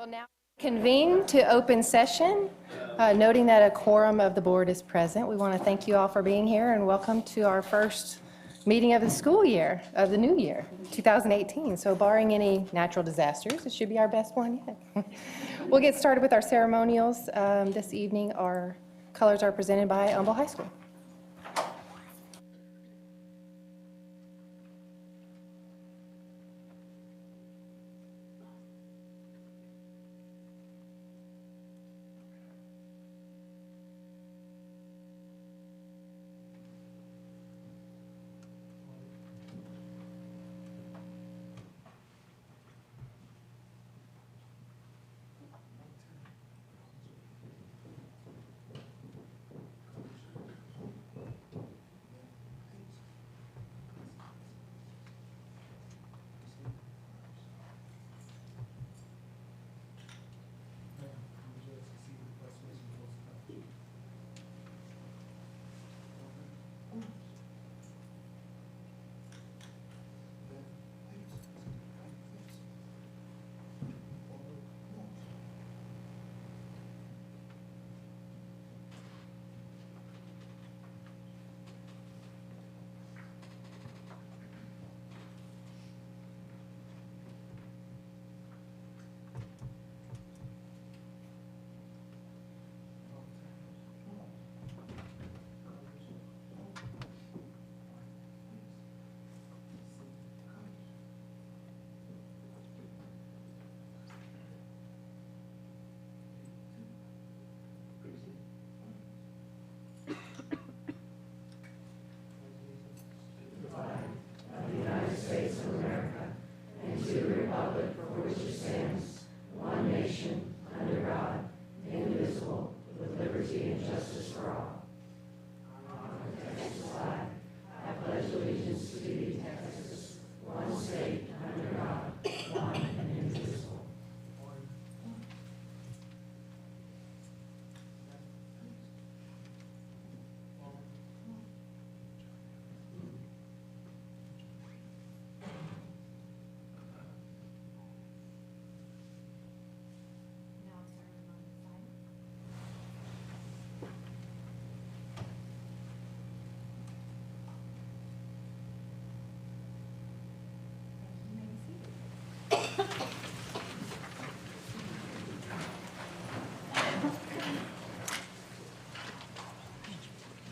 We'll now convene to open session. Noting that a quorum of the board is present, we want to thank you all for being here and welcome to our first meeting of the school year, of the new year, 2018. So barring any natural disasters, it should be our best one yet. We'll get started with our ceremonials. This evening, our colors are presented by Humble High School.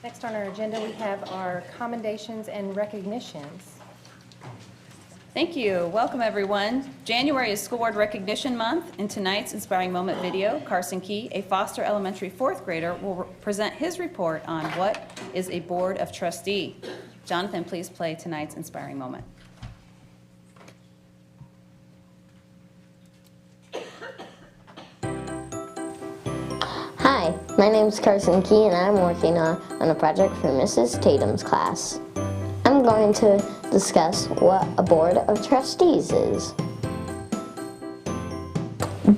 Next on our agenda, we have our commendations and recognitions. Thank you. Welcome, everyone. January is School Board Recognition Month. In tonight's Inspiring Moment video, Carson Key, a Foster Elementary fourth grader, will present his report on what is a Board of Trustee. Jonathan, please play tonight's Inspiring Moment. Hi, my name is Carson Key and I'm working on a project for Mrs. Tatum's class. I'm going to discuss what a Board of Trustees is.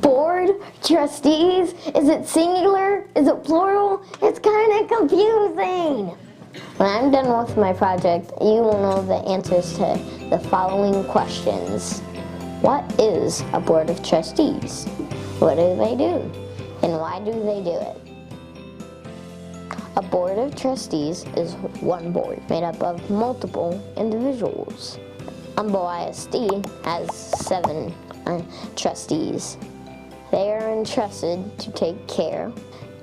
Board? Trustees? Is it singular? Is it plural? It's kind of confusing. When I'm done with my project, you will know the answers to the following questions. What is a Board of Trustees? What do they do? And why do they do it? A Board of Trustees is one board made up of multiple individuals. Humble ISD has 7 trustees. They are entrusted to take care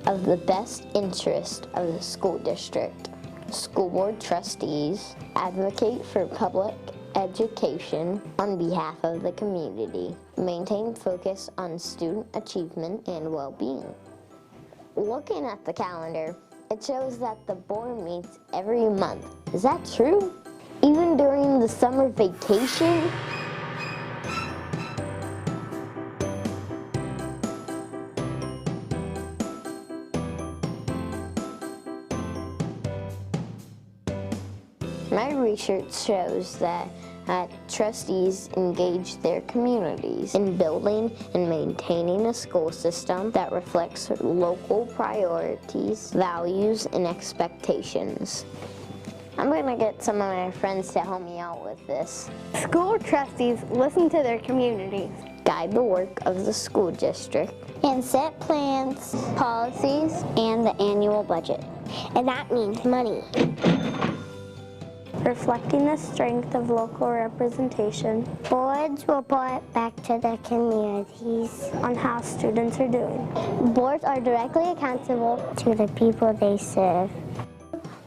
of the best interest of the school district. School Board Trustees advocate for public education on behalf of the community, maintain focus on student achievement and well-being. Looking at the calendar, it shows that the board meets every month. Is that true? Even during the summer vacation? My research shows that trustees engage their communities in building and maintaining a school system that reflects local priorities, values, and expectations. I'm going to get some of my friends to help me out with this. School trustees listen to their communities. guide the work of the school district, and set plans, policies, and the annual budget. And that means money. Reflecting the strength of local representation Boards report back to the communities on how students are doing. Boards are directly accountable to the people they serve.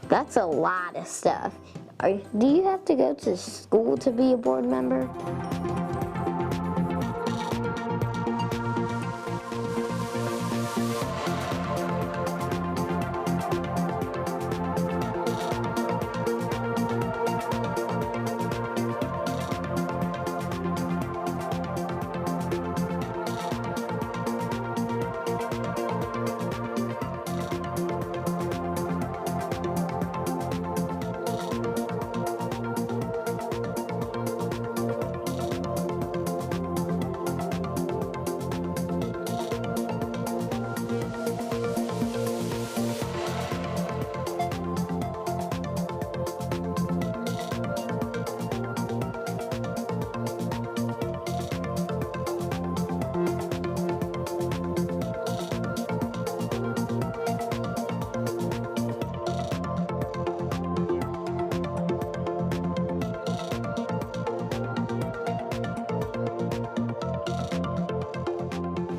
That's a lot of stuff. Do you have to go to school to be a board member?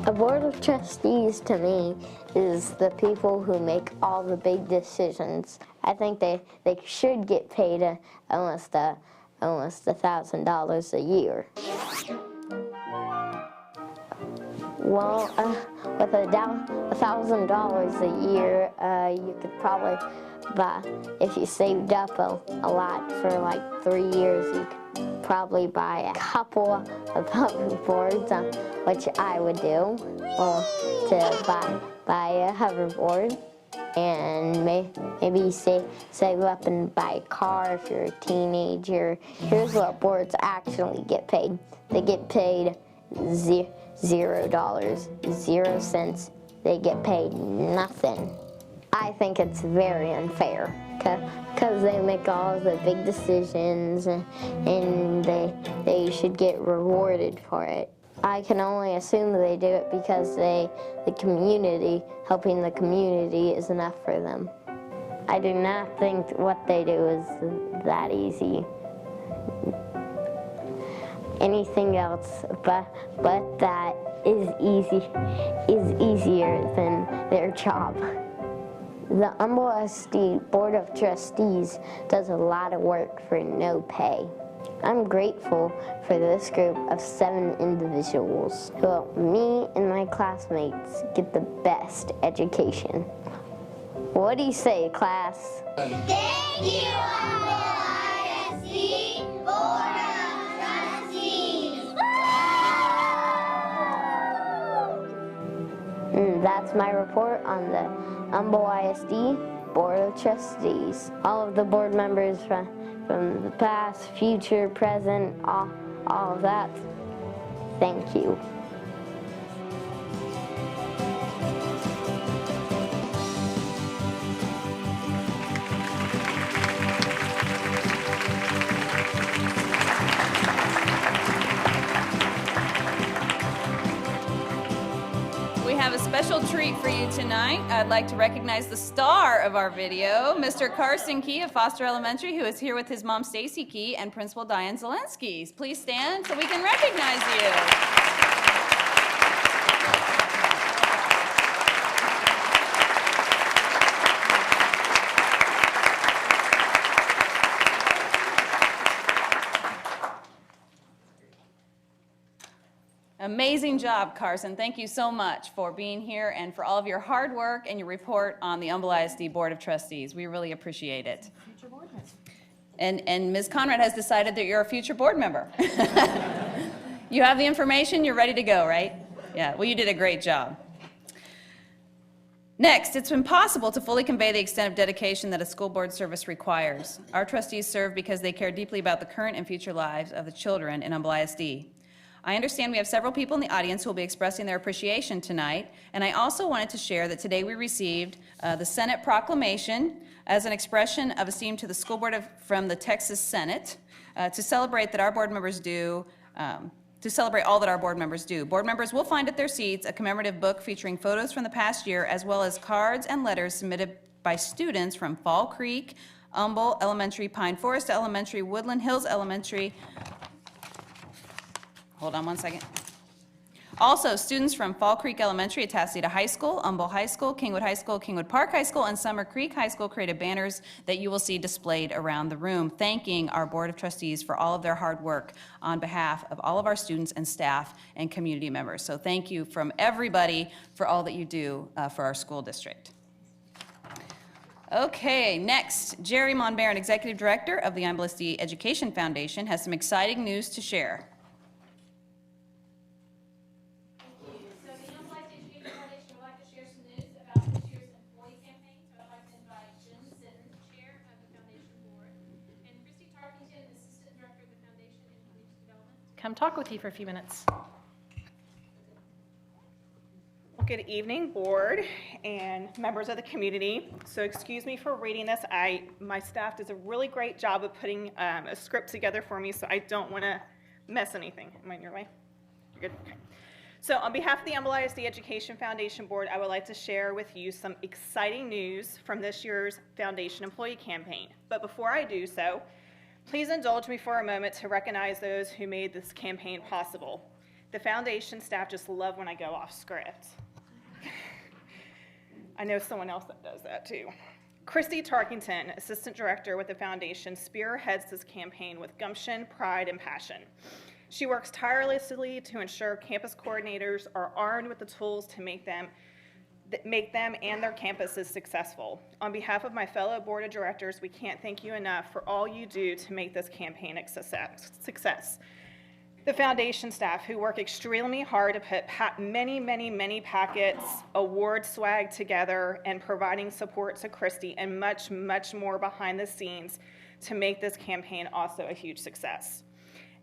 A board of trustees to me is the people who make all the big decisions. I think they should get paid almost $1,000 a year. Well, with $1,000 a year, you could probably buy, if you saved up a lot for like 3 years, you could probably buy a couple of hoverboards, which I would do, or to buy a hoverboard, and maybe save up and buy a car if you're a teenager. Here's what boards actually get paid. They get paid $0, 0 cents. They get paid nothing. I think it's very unfair because they make all the big decisions and they should get rewarded for it. I can only assume they do it because the community, helping the community is enough for them. I do not think what they do is that easy. Anything else but that is easier than their job. The Humble SD Board of Trustees does a lot of work for no pay. I'm grateful for this group of 7 individuals who help me and my classmates get the best education. What do you say, class? Thank you, Humble ISD Board of Trustees. And that's my report on the Humble ISD Board of Trustees. All of the board members from the past, future, present, all of that, thank you. We have a special treat for you tonight. I'd like to recognize the star of our video, Mr. Carson Key of Foster Elementary, who is here with his mom, Stacy Key, and Principal Diane Zelensky. Please stand so we can recognize you. Amazing job, Carson. Thank you so much for being here and for all of your hard work and your report on the Humble ISD Board of Trustees. We really appreciate it. And Ms. Conrad has decided that you're a future board member. You have the information, you're ready to go, right? Yeah, well, you did a great job. Next, it's impossible to fully convey the extent of dedication that a school board service requires. Our trustees serve because they care deeply about the current and future lives of the children in Humble ISD. I understand we have several people in the audience who will be expressing their appreciation tonight, and I also wanted to share that today we received the Senate proclamation as an expression of esteem to the school board from the Texas Senate to celebrate that our board members do to celebrate all that our board members do. Board members will find at their seats a commemorative book featuring photos from the past year, as well as cards and letters submitted by students from Fall Creek, Humble Elementary, Pine Forest Elementary, Woodland Hills Elementary. Hold on one second. Also, students from Fall Creek Elementary, Atascocita High School, Humble High School, Kingwood High School, Kingwood Park High School, and Summer Creek High School created banners that you will see displayed around the room, thanking our Board of Trustees for all of their hard work on behalf of all of our students and staff and community members. So thank you from everybody for all that you do for our school district. Okay, next, Jerry Monbaron, Executive Director of the Humble ISD Education Foundation, has some exciting news to share. So the Humble ISD Education Foundation would like to share some news about this year's employee campaign. So I'd like to invite Jim Sitton, Chair of the Foundation Board, and Christy Tarkington, Assistant Director of the Foundation and Community Development. Come talk with you for a few minutes. Good evening, board and members of the community. So excuse me for reading this. My staff does a really great job of putting a script together for me, so I don't want to mess anything. Am I in your way? You're good? Okay. So on behalf of the Humble ISD Education Foundation Board, I would like to share with you some exciting news from this year's Foundation Employee Campaign. But before I do so, please indulge me for a moment to recognize those who made this campaign possible. The foundation staff just love when I go off script. I know someone else that does that too. Christy Tarkington, Assistant Director with the Foundation, spearheads this campaign with gumption, pride, and passion. She works tirelessly to ensure campus coordinators are armed with the tools to make them and their campuses successful. On behalf of my fellow Board of Directors, we can't thank you enough for all you do to make this campaign a success. The foundation staff, who work extremely hard to put many packets, award swag together, and providing support to Christy, and much more behind the scenes to make this campaign also a huge success.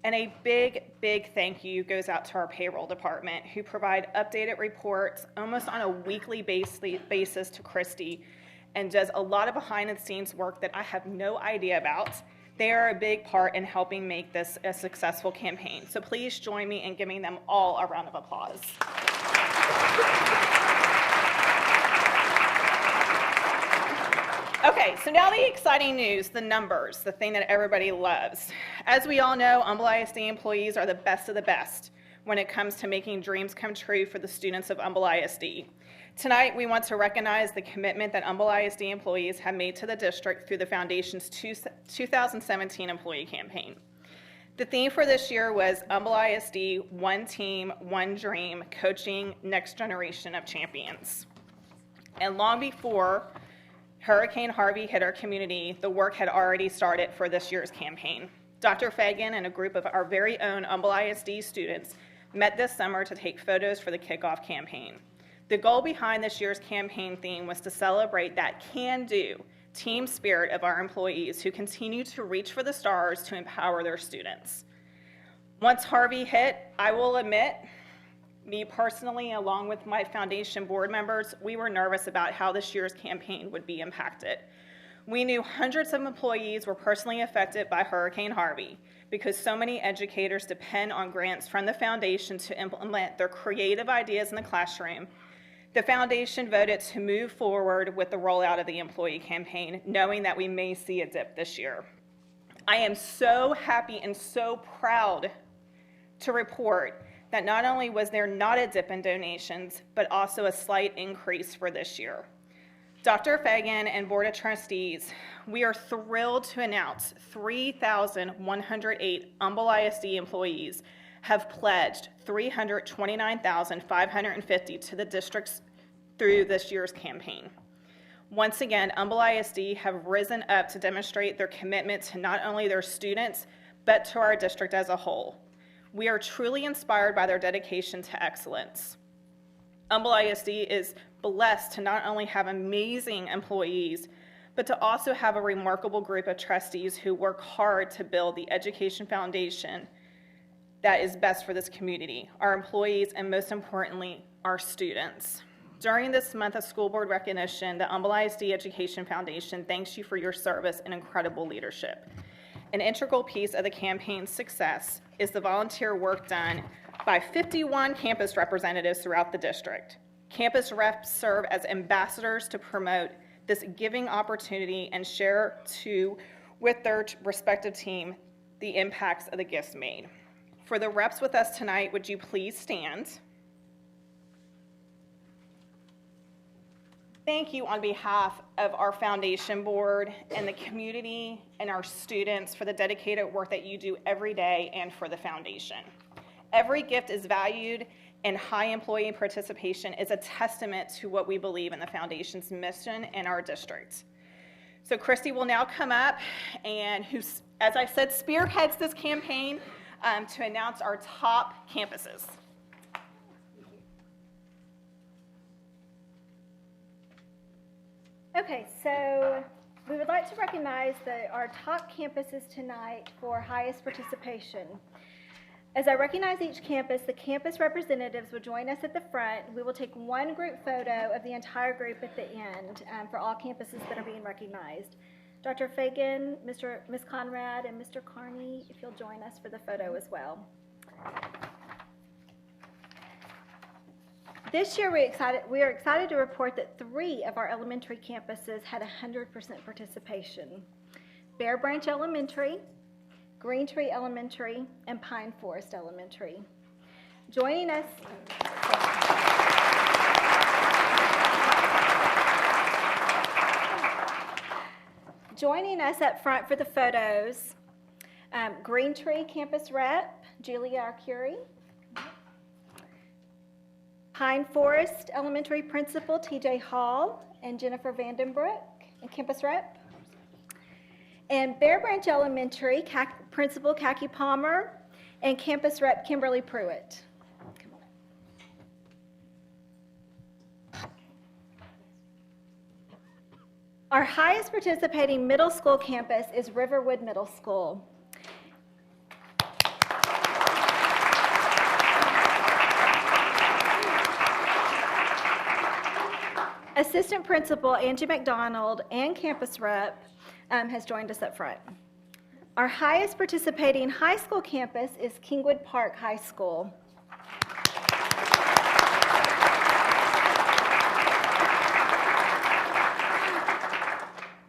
And a big thank you goes out to our payroll department, who provide updated reports almost on a weekly basis to Christy, and does a lot of behind the scenes work that I have no idea about. They are a big part in helping make this a successful campaign. So please join me in giving them all a round of applause. Okay, so now the exciting news, the numbers, the thing that everybody loves. As we all know, Humble ISD employees are the best of the best when it comes to making dreams come true for the students of Humble ISD. Tonight, we want to recognize the commitment that Humble ISD employees have made to the district through the Foundation's 2017 employee campaign. The theme for this year was Humble ISD, One Team, One Dream, Coaching Next Generation of Champions. And long before Hurricane Harvey hit our community, the work had already started for this year's campaign. Dr. Fagan and a group of our very own Humble ISD students met this summer to take photos for the kickoff campaign. The goal behind this year's campaign theme was to celebrate that can-do team spirit of our employees who continue to reach for the stars to empower their students. Once Harvey hit, I will admit, me personally, along with my foundation board members, we were nervous about how this year's campaign would be impacted. We knew hundreds of employees were personally affected by Hurricane Harvey because so many educators depend on grants from the foundation to implement their creative ideas in the classroom. The foundation voted to move forward with the rollout of the employee campaign, knowing that we may see a dip this year. I am so happy and so proud to report that not only was there not a dip in donations, but also a slight increase for this year. Dr. Fagan and Board of Trustees, we are thrilled to announce 3,108 Humble ISD employees have pledged $329,550 to the districts through this year's campaign. Once again, Humble ISD have risen up to demonstrate their commitment to not only their students, but to our district as a whole. We are truly inspired by their dedication to excellence. Humble ISD is blessed to not only have amazing employees, but to also have a remarkable group of trustees who work hard to build the education foundation that is best for this community, our employees, and most importantly, our students. During this month of school board recognition, the Humble ISD Education Foundation thanks you for your service and incredible leadership. An integral piece of the campaign's success is the volunteer work done by 51 campus representatives throughout the district. Campus reps serve as ambassadors to promote this giving opportunity and share with their respective team the impacts of the gifts made. For the reps with us tonight, would you please stand? Thank you on behalf of our foundation board and the community and our students for the dedicated work that you do every day and for the foundation. Every gift is valued, and high employee participation is a testament to what we believe in the foundation's mission and our district. So Christy will now come up and who, as I said, spearheads this campaign to announce our top campuses. Okay, so we would like to recognize our top campuses tonight for highest participation. As I recognize each campus, the campus representatives will join us at the front. We will take one group photo of the entire group at the end for all campuses that are being recognized. Dr. Fagan, Ms. Conrad, and Mr. Carney, if you'll join us for the photo as well. This year, we are excited to report that 3 of our elementary campuses had 100% participation. Bear Branch Elementary, Green Tree Elementary, and Pine Forest Elementary. Joining us up front for the photos, Green Tree Campus Rep, Julia Arcuri. Pine Forest Elementary Principal, TJ Hall, and Jennifer Vandenbroek, and Campus Rep. And Bear Branch Elementary Principal, Khaki Palmer, and Campus Rep, Kimberly Pruitt. Come on. Our highest participating middle school campus is Riverwood Middle School. Assistant Principal Angie McDonald and Campus Rep has joined us up front. Our highest participating high school campus is Kingwood Park High School.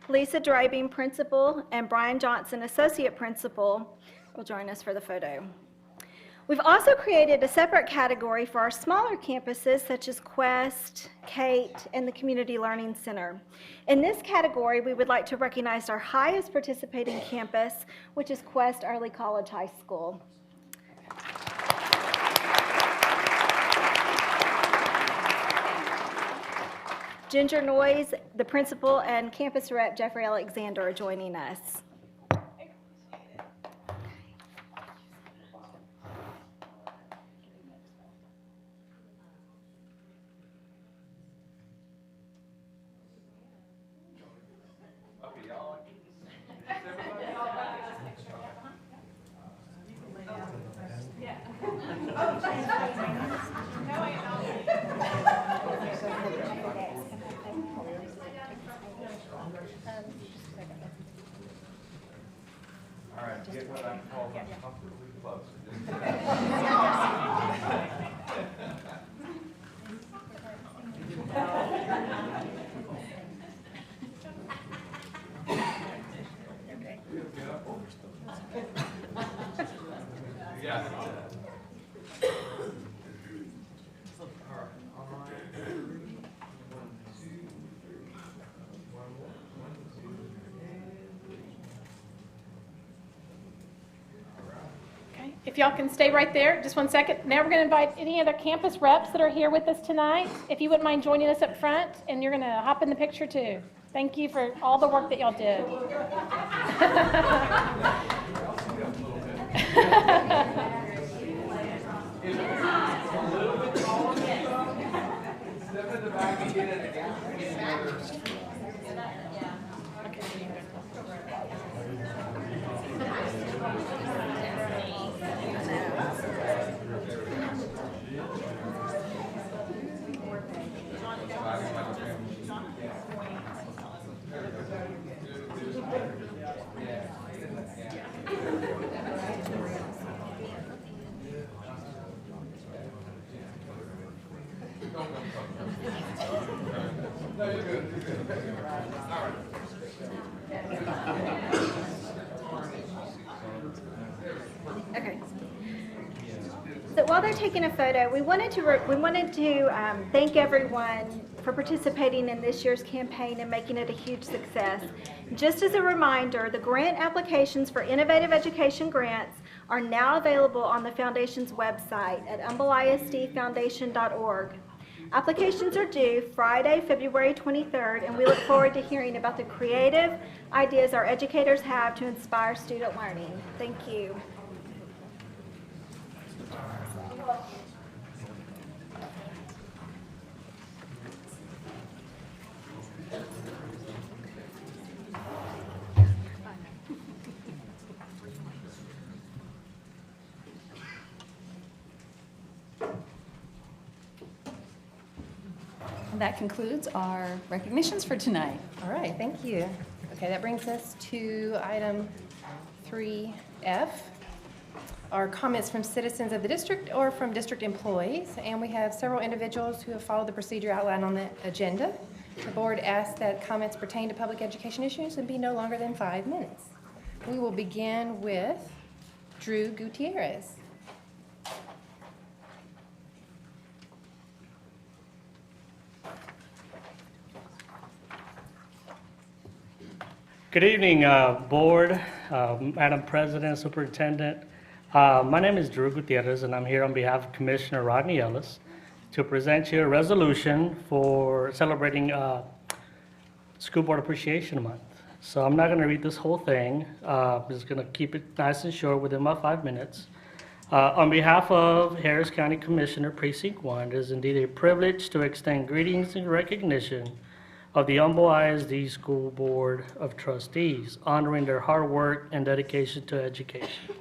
Lisa Driving, Principal, and Brian Johnson, Associate Principal, will join us for the photo. We've also created a separate category for our smaller campuses such as Quest, Kate, and the Community Learning Center. In this category, we would like to recognize our highest participating campus, which is Quest Early College High School. Ginger Noyes, the principal, and campus rep Jeffrey Alexander are joining us. All right, get what I call comfortably close. Yeah. If y'all can stay right there, just 1 second. Now we're going to invite any other campus reps that are here with us tonight. If you wouldn't mind joining us up front, and you're going to hop in the picture too. Thank you for all the work that y'all did. Okay. So while they're taking a photo, we wanted to thank everyone for participating in this year's campaign and making it a huge success. Just as a reminder, the grant applications for Innovative Education Grants are now available on the Foundation's website at humbleisdfoundation.org. Applications are due Friday, February 23rd, and we look forward to hearing about the creative ideas our educators have to inspire student learning. Thank you. And that concludes our recognitions for tonight. All right, thank you. Okay, that brings us to item 3F, our comments from citizens of the district or from district employees. And we have several individuals who have followed the procedure outlined on the agenda. The board asks that comments pertain to public education issues and be no longer than 5 minutes. We will begin with Drew Gutierrez. Good evening, Board, Madam President, Superintendent. My name is Drew Gutierrez, and I'm here on behalf of Commissioner Rodney Ellis to present you a resolution for celebrating School Board Appreciation Month. So I'm not going to read this whole thing. I'm just going to keep it nice and short within my 5 minutes. On behalf of Harris County Commissioner Precinct 1, it is indeed a privilege to extend greetings and recognition of the Humble ISD School Board of Trustees, honoring their hard work and dedication to education.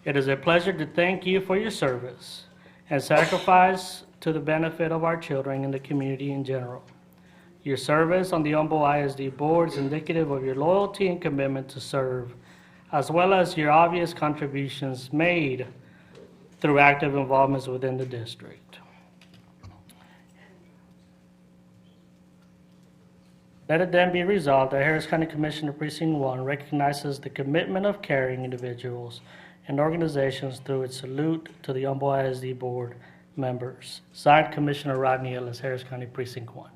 It is a pleasure to thank you for your service and sacrifice to the benefit of our children and the community in general. Your service on the Humble ISD Board is indicative of your loyalty and commitment to serve, as well as your obvious contributions made through active involvements within the district. Let it then be resolved that Harris County Commissioner Precinct 1 recognizes the commitment of caring individuals and organizations through its salute to the Humble ISD Board members. Signed, Commissioner Rodney Ellis, Harris County Precinct 1.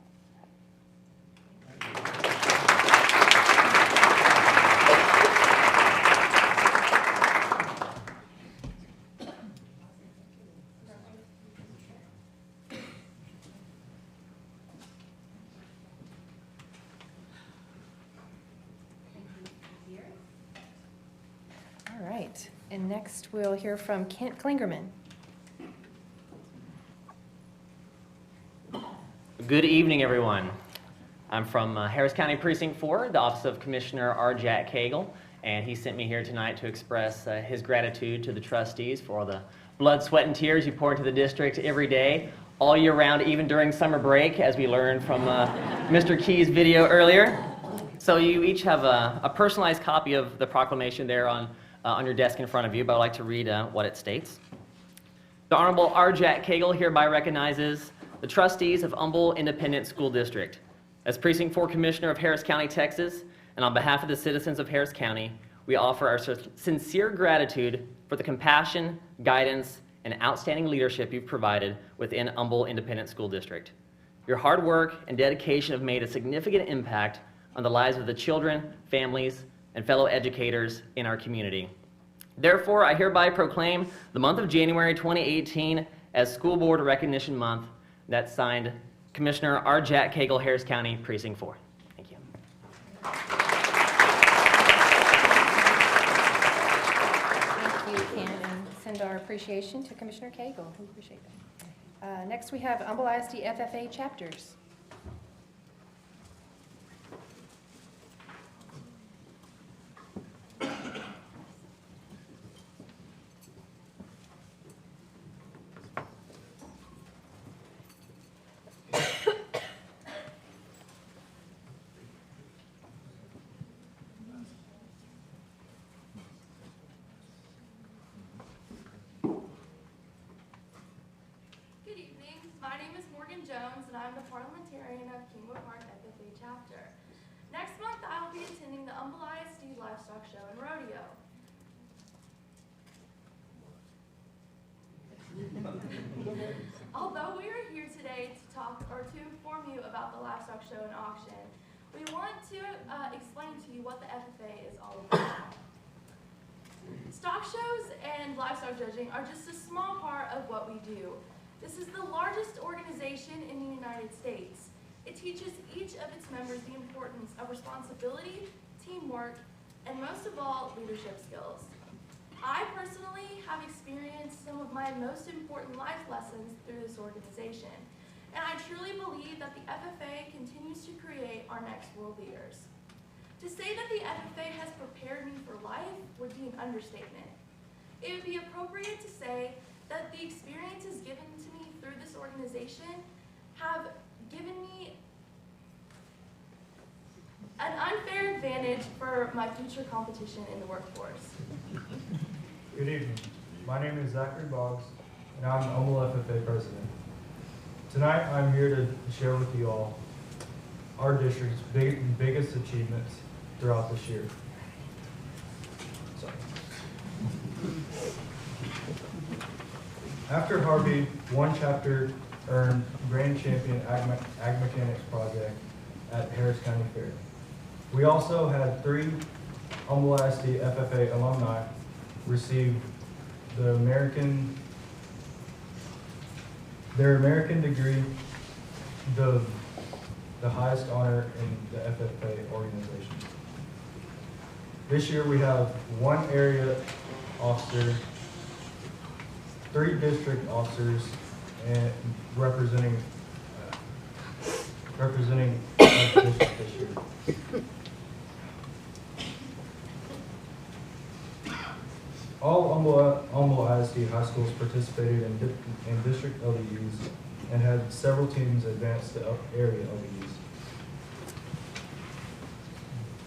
All right, and next we'll hear from Kent Klingerman. Good evening, everyone. I'm from Harris County Precinct 4, the Office of Commissioner R. Jack Cagle, and he sent me here tonight to express his gratitude to the trustees for all the blood, sweat, and tears you pour into the district every day, all year round, even during summer break, as we learned from Mr. Key's video earlier. So you each have a personalized copy of the proclamation there on your desk in front of you, but I'd like to read what it states. The Honorable R. Jack Cagle hereby recognizes the trustees of Humble Independent School District. As Precinct 4 Commissioner of Harris County, Texas, and on behalf of the citizens of Harris County, we offer our sincere gratitude for the compassion, guidance, and outstanding leadership you've provided within Humble Independent School District. Your hard work and dedication have made a significant impact on the lives of the children, families, and fellow educators in our community. Therefore, I hereby proclaim the month of January 2018 as School Board Recognition Month. That's signed, Commissioner R. Jack Cagle, Harris County, Precinct 4. Thank you. Thank you, Ken, and send our appreciation to Commissioner Cagle. We appreciate that. Next, we have Humble ISD FFA chapters. My name is Morgan Jones, and I'm the parliamentarian of Kingwood Park FFA chapter. Next month, I will be attending the Humble ISD Livestock Show and Rodeo. Although we are here today to inform you about the livestock show and auction, we want to explain to you what the FFA is all about. Stock shows and livestock judging are just a small part of what we do. This is the largest organization in the United States. It teaches each of its members the importance of responsibility, teamwork, and most of all, leadership skills. I personally have experienced some of my most important life lessons through this organization, and I truly believe that the FFA continues to create our next world leaders. To say that the FFA has prepared me for life would be an understatement. It would be appropriate to say that the experiences given to me through this organization have given me an unfair advantage for my future competition in the workforce. Good evening. My name is Zachary Boggs, and I'm the Humble FFA president. Tonight, I'm here to share with you all our district's biggest achievements throughout this year. Sorry. After Harvey, one chapter earned Grand Champion Ag Mechanics project at Harris County Fair. We also had 3 Humble ISD FFA alumni receive their American degree, the highest honor in the FFA organization. This year we have 1 area officer, 3 district officers, and representing our district this year. All Humble ISD high schools participated in district LDUs and had several teams advance to area LDUs.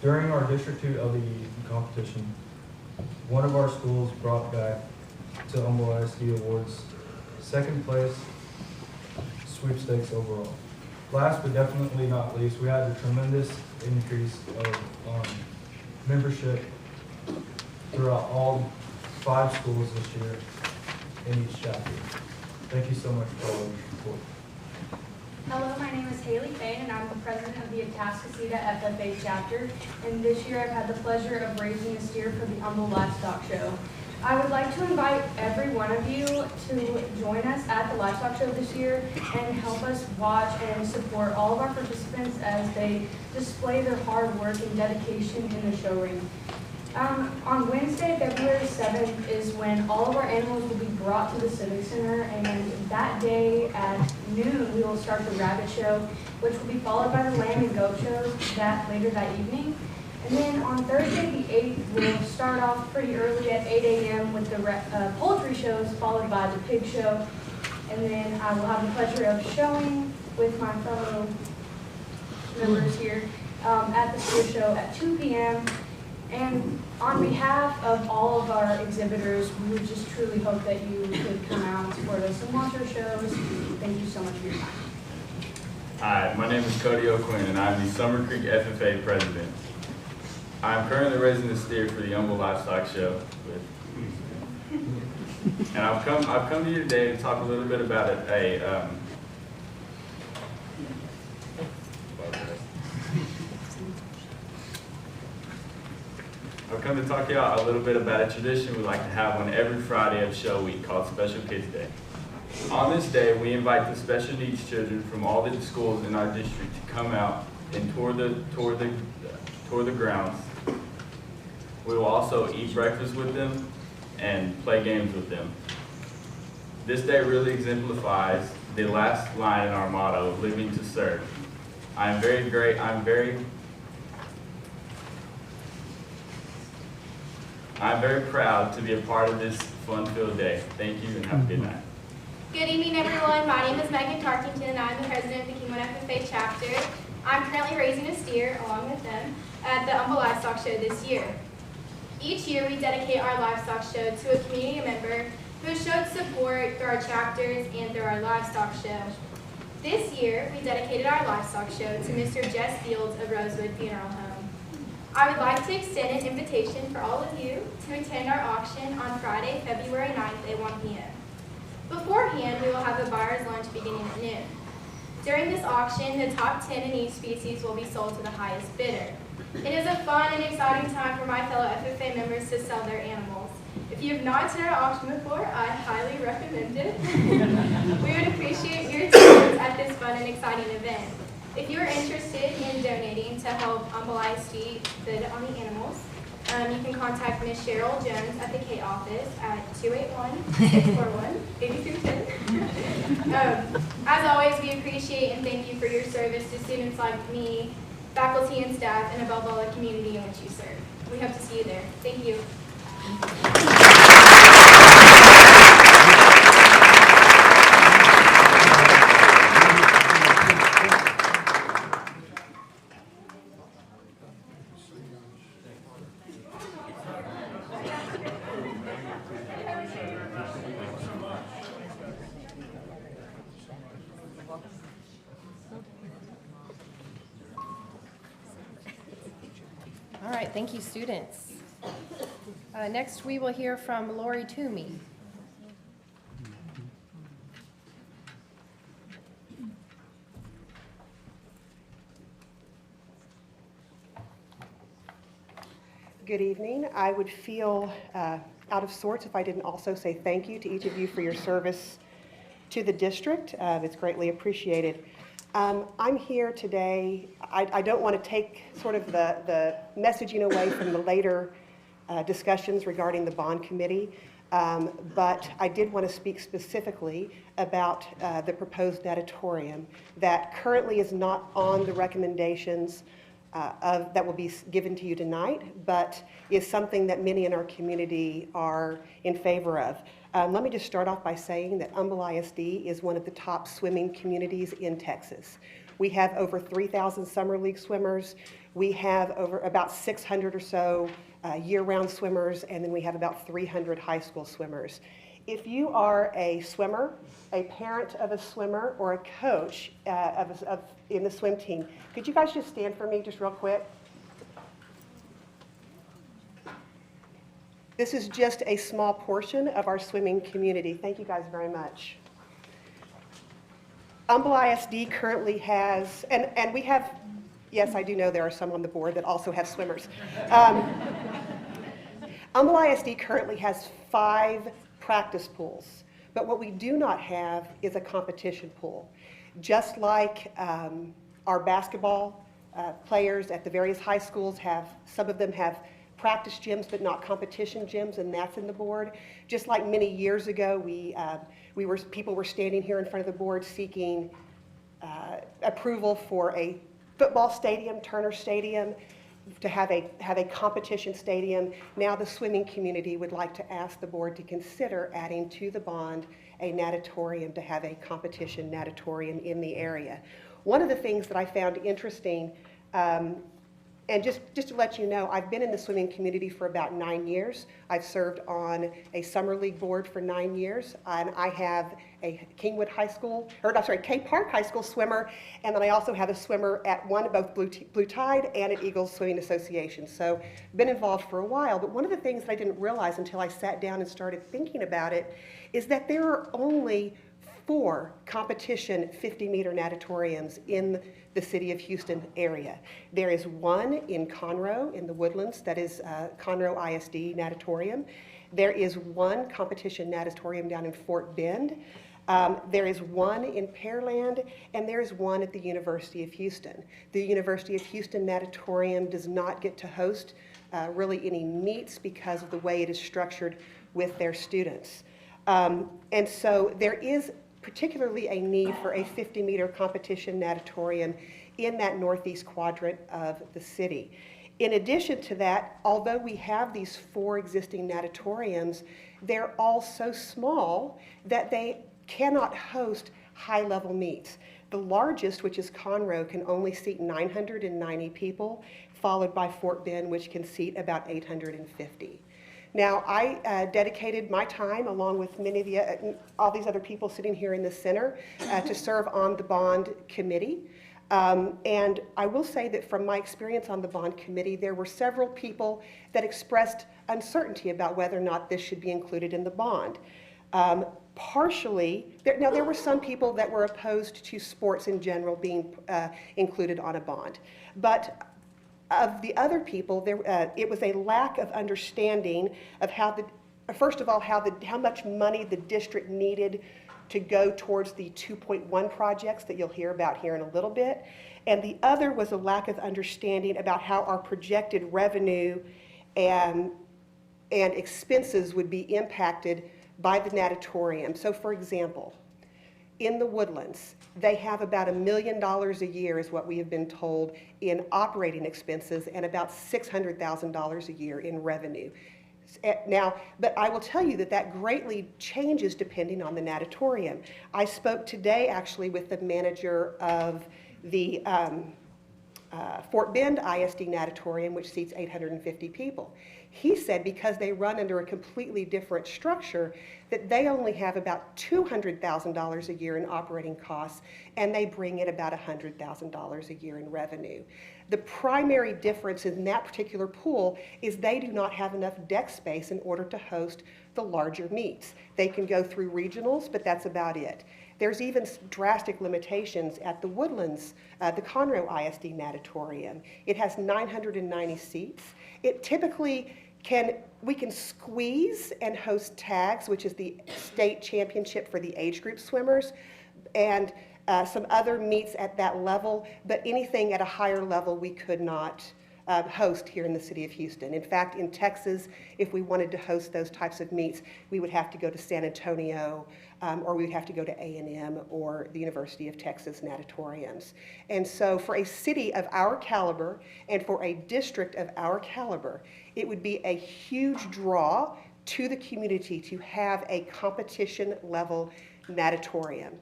During our District 2 LDU competition, one of our schools brought back to Humble ISD Awards 2nd place sweepstakes overall. Last but definitely not least, we had a tremendous increase of membership throughout all 5 schools this year in each chapter. Thank you so much for all your support. Hello, my name is Haley Fain, and I'm the president of the Atascocita FFA chapter. And this year I've had the pleasure of raising a steer for the Humble Livestock Show. I would like to invite every one of you to join us at the Livestock Show this year and help us watch and support all of our participants as they display their hard work and dedication in the show ring. On Wednesday, February 7th is when all of our animals will be brought to the Civic Center, and that day at noon we will start the rabbit show, which will be followed by the lamb and goat shows later that evening. And then on Thursday the 8th, we'll start off pretty early at 8 a.m. with the poultry shows, followed by the pig show. And then I will have the pleasure of showing with my fellow members here at the steer show at 2 p.m. And on behalf of all of our exhibitors, we would just truly hope that you could come out and support us and watch our shows. Thank you so much for your time. Hi, my name is Cody O'Quinn, and I'm the Summer Creek FFA president. I'm currently raising the steer for the Humble Livestock Show. And I've come to you today to talk a little bit about I've come to talk to y'all a little bit about a tradition we like to have on every Friday of show week called Special Kids Day. On this day, we invite the special needs children from all the schools in our district to come out and tour the grounds. We will also eat breakfast with them and play games with them. This day really exemplifies the last line in our motto, living to serve. I'm very proud to be a part of this fun-filled day. Thank you and have a good night. Good evening, everyone. My name is Megan Tarkington, and I'm the president of the Kingwood FFA chapter. I'm currently raising a steer, along with them, at the Humble Livestock Show this year. Each year, we dedicate our livestock show to a community member who has showed support through our chapters and through our livestock show. This year, we dedicated our livestock show to Mr. Jess Fields of Rosewood Funeral Home. I would like to extend an invitation for all of you to attend our auction on Friday, February 9th at 1 p.m. Beforehand, we will have a buyer's lunch beginning at noon. During this auction, the top 10 in each species will be sold to the highest bidder. It is a fun and exciting time for my fellow FFA members to sell their animals. If you have not attended our auction before, I highly recommend it. We would appreciate your attendance at this fun and exciting event. If you are interested in donating to help Humble ISD bid on the animals, you can contact Ms. Cheryl Jones at the K office at 281-641-8210. As always, we appreciate and thank you for your service to students like me, faculty and staff, and above all, the community in which you serve. We hope to see you there. Thank you. All right, thank you, students. Next, we will hear from Lori Toomey. Good evening. I would feel out of sorts if I didn't also say thank you to each of you for your service to the district. It's greatly appreciated. I'm here today. I don't want to take sort of the messaging away from the later discussions regarding the bond committee, but I did want to speak specifically about the proposed natatorium that currently is not on the recommendations that will be given to you tonight, but is something that many in our community are in favor of. Let me just start off by saying that Humble ISD is one of the top swimming communities in Texas. We have over 3,000 summer league swimmers. We have over about 600 or so year-round swimmers, and then we have about 300 high school swimmers. If you are a swimmer, a parent of a swimmer, or a coach in the swim team, could you guys just stand for me just real quick? This is just a small portion of our swimming community. Thank you guys very much. Humble ISD currently has, and we have, yes, I do know there are some on the board that also have swimmers. Humble ISD currently has 5 practice pools, but what we do not have is a competition pool. Just like our basketball players at the various high schools have, some of them have practice gyms but not competition gyms, and that's in the board. Just like many years ago, people were standing here in front of the board seeking approval for a football stadium, Turner Stadium, to have a competition stadium. Now the swimming community would like to ask the board to consider adding to the bond a natatorium, to have a competition natatorium in the area. One of the things that I found interesting, and just to let you know, I've been in the swimming community for about 9 years. I've served on a summer league board for 9 years, and I have a K Park High School swimmer, and then I also have a swimmer at both Blue Tide and at Eagles Swimming Association. So been involved for a while, but one of the things that I didn't realize until I sat down and started thinking about it is that there are only 4 competition 50-meter natatoriums in the city of Houston area. There is one in Conroe in the Woodlands, that is Conroe ISD Natatorium. There is one competition natatorium down in Fort Bend. There is one in Pearland, and there is one at the University of Houston. The University of Houston Natatorium does not get to host really any meets because of the way it is structured with their students. And so there is particularly a need for a 50-meter competition natatorium in that northeast quadrant of the city. In addition to that, although we have these 4 existing natatoriums, they're all so small that they cannot host high-level meets. The largest, which is Conroe, can only seat 990 people, followed by Fort Bend, which can seat about 850. Now, I dedicated my time, along with many of the, all these other people sitting here in the center, to serve on the bond committee. And I will say that from my experience on the bond committee, there were several people that expressed uncertainty about whether or not this should be included in the bond. Partially, there were some people that were opposed to sports in general being included on a bond. But of the other people, it was a lack of understanding of how first of all, how much money the district needed to go towards the 2.1 projects that you'll hear about here in a little bit. And the other was a lack of understanding about how our projected revenue and expenses would be impacted by the natatorium. So for example, in the Woodlands, they have about $1 million a year is what we have been told in operating expenses and about $600,000 a year in revenue. Now, but I will tell you that greatly changes depending on the natatorium. I spoke today actually with the manager of the Fort Bend ISD natatorium, which seats 850 people. He said because they run under a completely different structure, that they only have about $200,000 a year in operating costs, and they bring in about $100,000 a year in revenue. The primary difference in that particular pool is they do not have enough deck space in order to host the larger meets. They can go through regionals, but that's about it. There's even drastic limitations at the Woodlands, the Conroe ISD natatorium. It has 990 seats. It typically we can squeeze and host tags, which is the state championship for the age group swimmers, and some other meets at that level, but anything at a higher level we could not host here in the city of Houston. In fact, in Texas, if we wanted to host those types of meets, we would have to go to San Antonio, or we would have to go to A&M or the University of Texas natatoriums. And so for a city of our caliber and for a district of our caliber, it would be a huge draw to the community to have a competition level natatorium.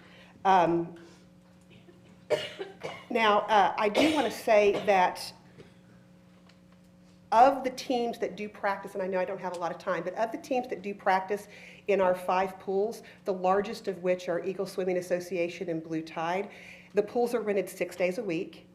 Now, I do want to say that of the teams that do practice, and I know I don't have a lot of time, but of the teams that do practice in our 5 pools, the largest of which are Eagle Swimming Association and Blue Tide, the pools are rented 6 days a week,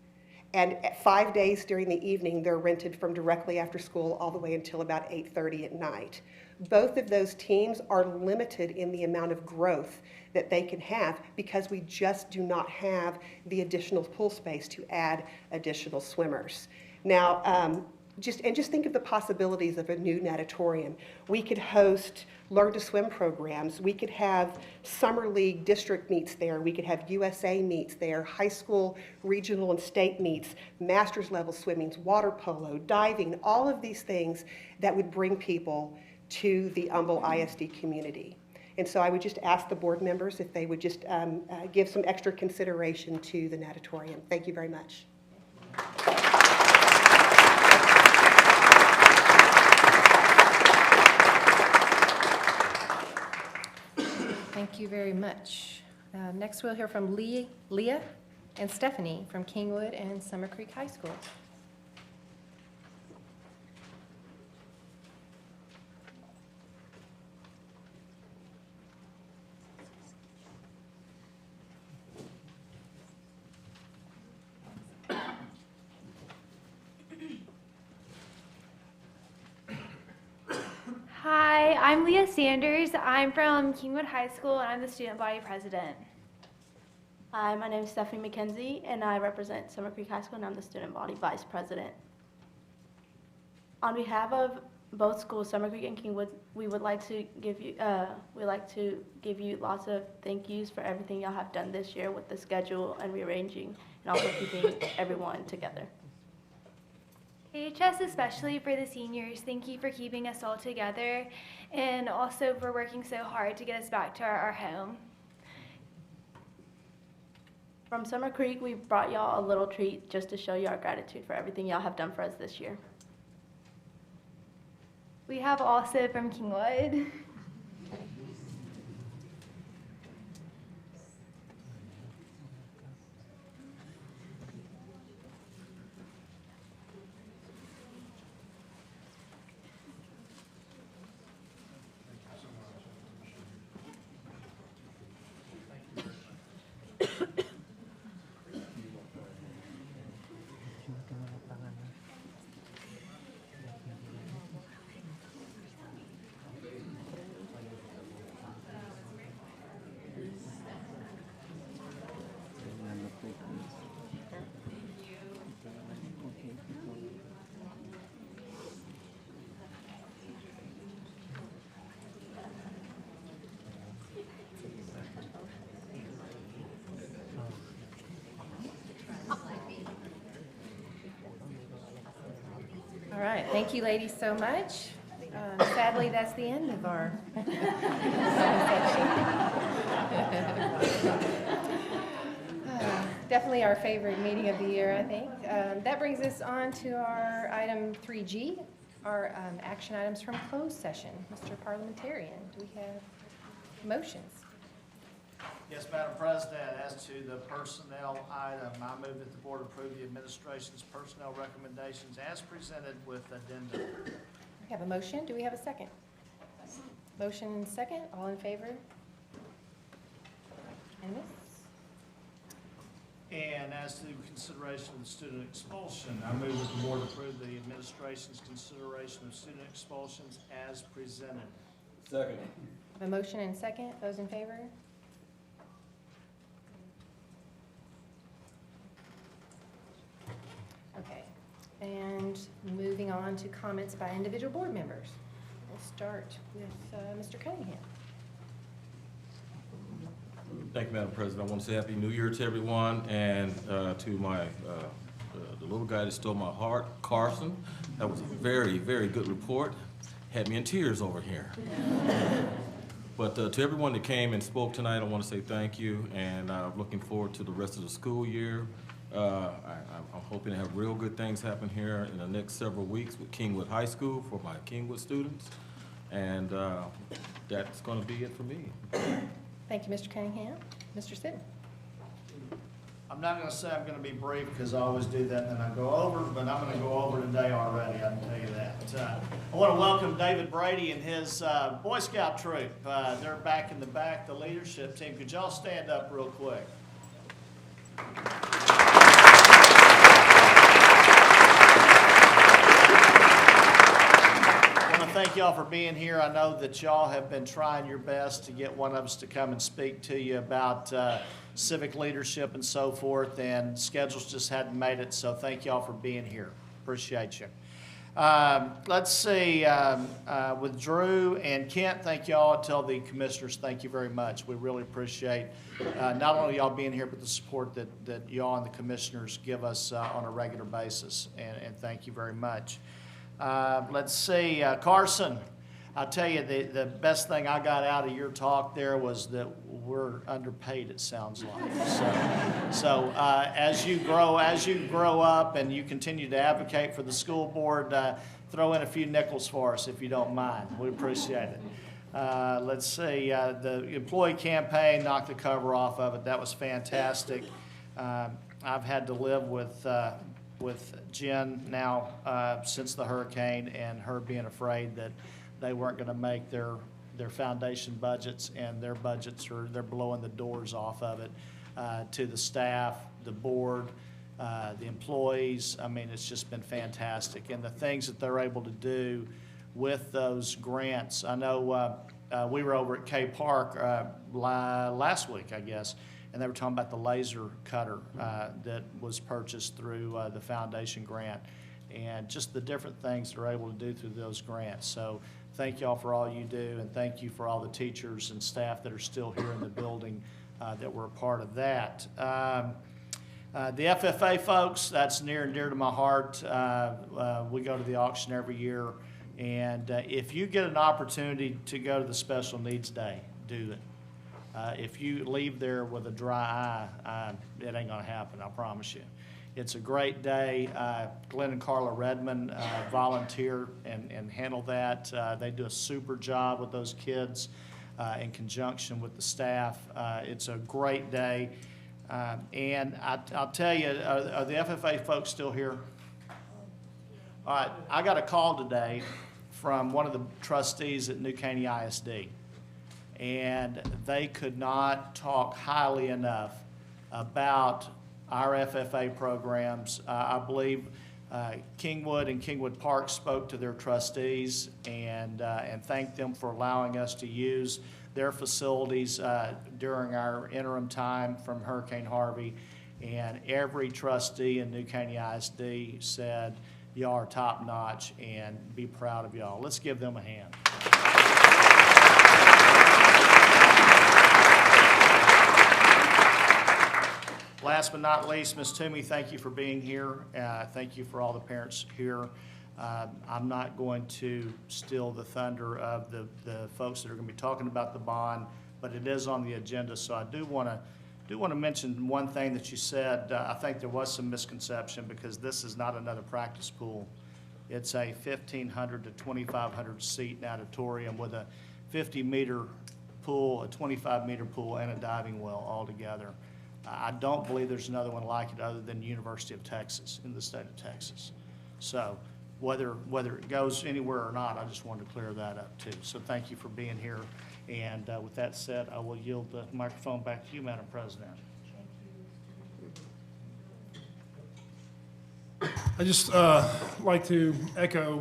and 5 days during the evening they're rented from directly after school all the way until about 8:30 at night. Both of those teams are limited in the amount of growth that they can have because we just do not have the additional pool space to add additional swimmers. Now, just think of the possibilities of a new natatorium. We could host learn to swim programs. We could have summer league district meets there. We could have USA meets there, high school, regional, and state meets, master's level swimmings, water polo, diving, all of these things that would bring people to the Humble ISD community. And so I would just ask the board members if they would just give some extra consideration to the natatorium. Thank you very much. Thank you very much. Next, we'll hear from Leah and Stephanie from Kingwood and Summer Creek High School. Hi, I'm Leah Sanders. I'm from Kingwood High School, and I'm the student body president. Hi, my name is Stephanie McKenzie, and I represent Summer Creek High School, and I'm the student body vice president. On behalf of both schools, Summer Creek and Kingwood, we would like to give you lots of thank yous for everything y'all have done this year with the schedule and rearranging, and also keeping everyone together. KHS, especially for the seniors, thank you for keeping us all together and also for working so hard to get us back to our home. From Summer Creek, we brought y'all a little treat just to show you our gratitude for everything y'all have done for us this year. We have also from Kingwood. right, thank you ladies so much. Sadly, that's the end of our definitely our favorite meeting of the year, I think. That brings us on to our item 3G, our action items from closed session. Mr. Parliamentarian, do we have motions? Yes, Madam President, as to the personnel item, I move that the board approve the administration's personnel recommendations as presented with addendum. We have a motion. Do we have a second? Motion and second. All in favor? Unanimous? And as to consideration of the student expulsion, I move that the board approve the administration's consideration of student expulsions as presented. Second. A motion and second. Those in favor? Okay. And moving on to comments by individual board members. We'll start with Mr. Cunningham. Thank you, Madam President. I want to say Happy New Year to everyone, and to my the little guy that stole my heart, Carson. That was a very, very good report. Had me in tears over here. But to everyone that came and spoke tonight, I want to say thank you, and I'm looking forward to the rest of the school year. I'm hoping to have real good things happen here in the next several weeks with Kingwood High School for my Kingwood students, and that's going to be it for me. Thank you, Mr. Cunningham. Mr. Sitton. I'm not going to say I'm going to be brief because I always do that and then I go over, but I'm going to go over today already, I can tell you that. I want to welcome David Brady and his Boy Scout troop. They're back in the back, the leadership team. Could y'all stand up real quick? Thank y'all for being here. I know that y'all have been trying your best to get one of us to come and speak to you about civic leadership and so forth, and schedules just hadn't made it, so thank y'all for being here. Appreciate you. Let's see, with Drew and Kent, thank y'all. Tell the commissioners thank you very much. We really appreciate not only y'all being here, but the support that y'all and the commissioners give us on a regular basis, and thank you very much. Let's see, Carson, I'll tell you, the best thing I got out of your talk there was that we're underpaid, it sounds like. So as you grow up and you continue to advocate for the school board, throw in a few nickels for us if you don't mind. We appreciate it. Let's see, the employee campaign, knocked the cover off of it. That was fantastic. I've had to live with Jen now since the hurricane, and her being afraid that they weren't going to make their foundation budgets, and their budgets they're blowing the doors off of it to the staff, the board, the employees. I mean, it's just been fantastic, and the things that they're able to do with those grants. I know we were over at K Park last week, I guess, and they were talking about the laser cutter that was purchased through the foundation grant, and just the different things they're able to do through those grants. So thank y'all for all you do, and thank you for all the teachers and staff that are still here in the building that were a part of that. The FFA folks, that's near and dear to my heart. We go to the auction every year, and if you get an opportunity to go to the Special Needs Day, do it. If you leave there with a dry eye, it ain't gonna happen, I promise you. It's a great day. Glenn and Carla Redmond volunteer and handle that. They do a super job with those kids in conjunction with the staff. It's a great day. And I'll tell you, are the FFA folks still here? All right, I got a call today from one of the trustees at New Caney ISD. And they could not talk highly enough about our FFA programs. I believe Kingwood and Kingwood Park spoke to their trustees and thanked them for allowing us to use their facilities during our interim time from Hurricane Harvey. And every trustee in New Caney ISD said, y'all are top notch, and be proud of y'all. Let's give them a hand. Last but not least, Ms. Toomey, thank you for being here. Thank you for all the parents here. I'm not going to steal the thunder of the folks that are going to be talking about the bond, but it is on the agenda, so I do want to mention one thing that you said. I think there was some misconception because this is not another practice pool. It's a 1,500 to 2,500 seat auditorium with a 50-meter pool, a 25-meter pool, and a diving well all together. I don't believe there's another one like it other than University of Texas in the state of Texas. So whether it goes anywhere or not, I just wanted to clear that up too. So thank you for being here. And with that said, I will yield the microphone back to you, Madam President. I just like to echo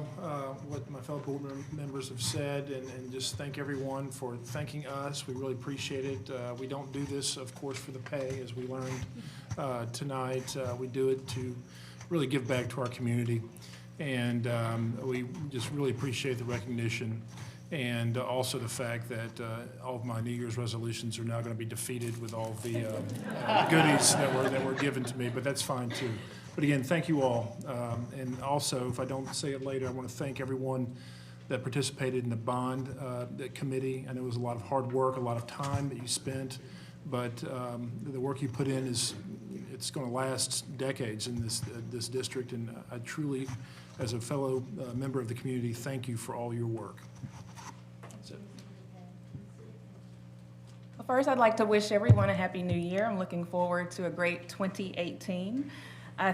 what my fellow board members have said and just thank everyone for thanking us. We really appreciate it. We don't do this, of course, for the pay, as we learned tonight. We do it to really give back to our community. And we just really appreciate the recognition and also the fact that all of my New Year's resolutions are now going to be defeated with all of the goodies that were given to me, but that's fine too. But again, thank you all. And also, if I don't say it later, I want to thank everyone that participated in the bond committee. I know it was a lot of hard work, a lot of time that you spent, but the work you put in it's going to last decades in this district. And I truly, as a fellow member of the community, thank you for all your work. That's it. Well, first, I'd like to wish everyone a Happy New Year. I'm looking forward to a great 2018.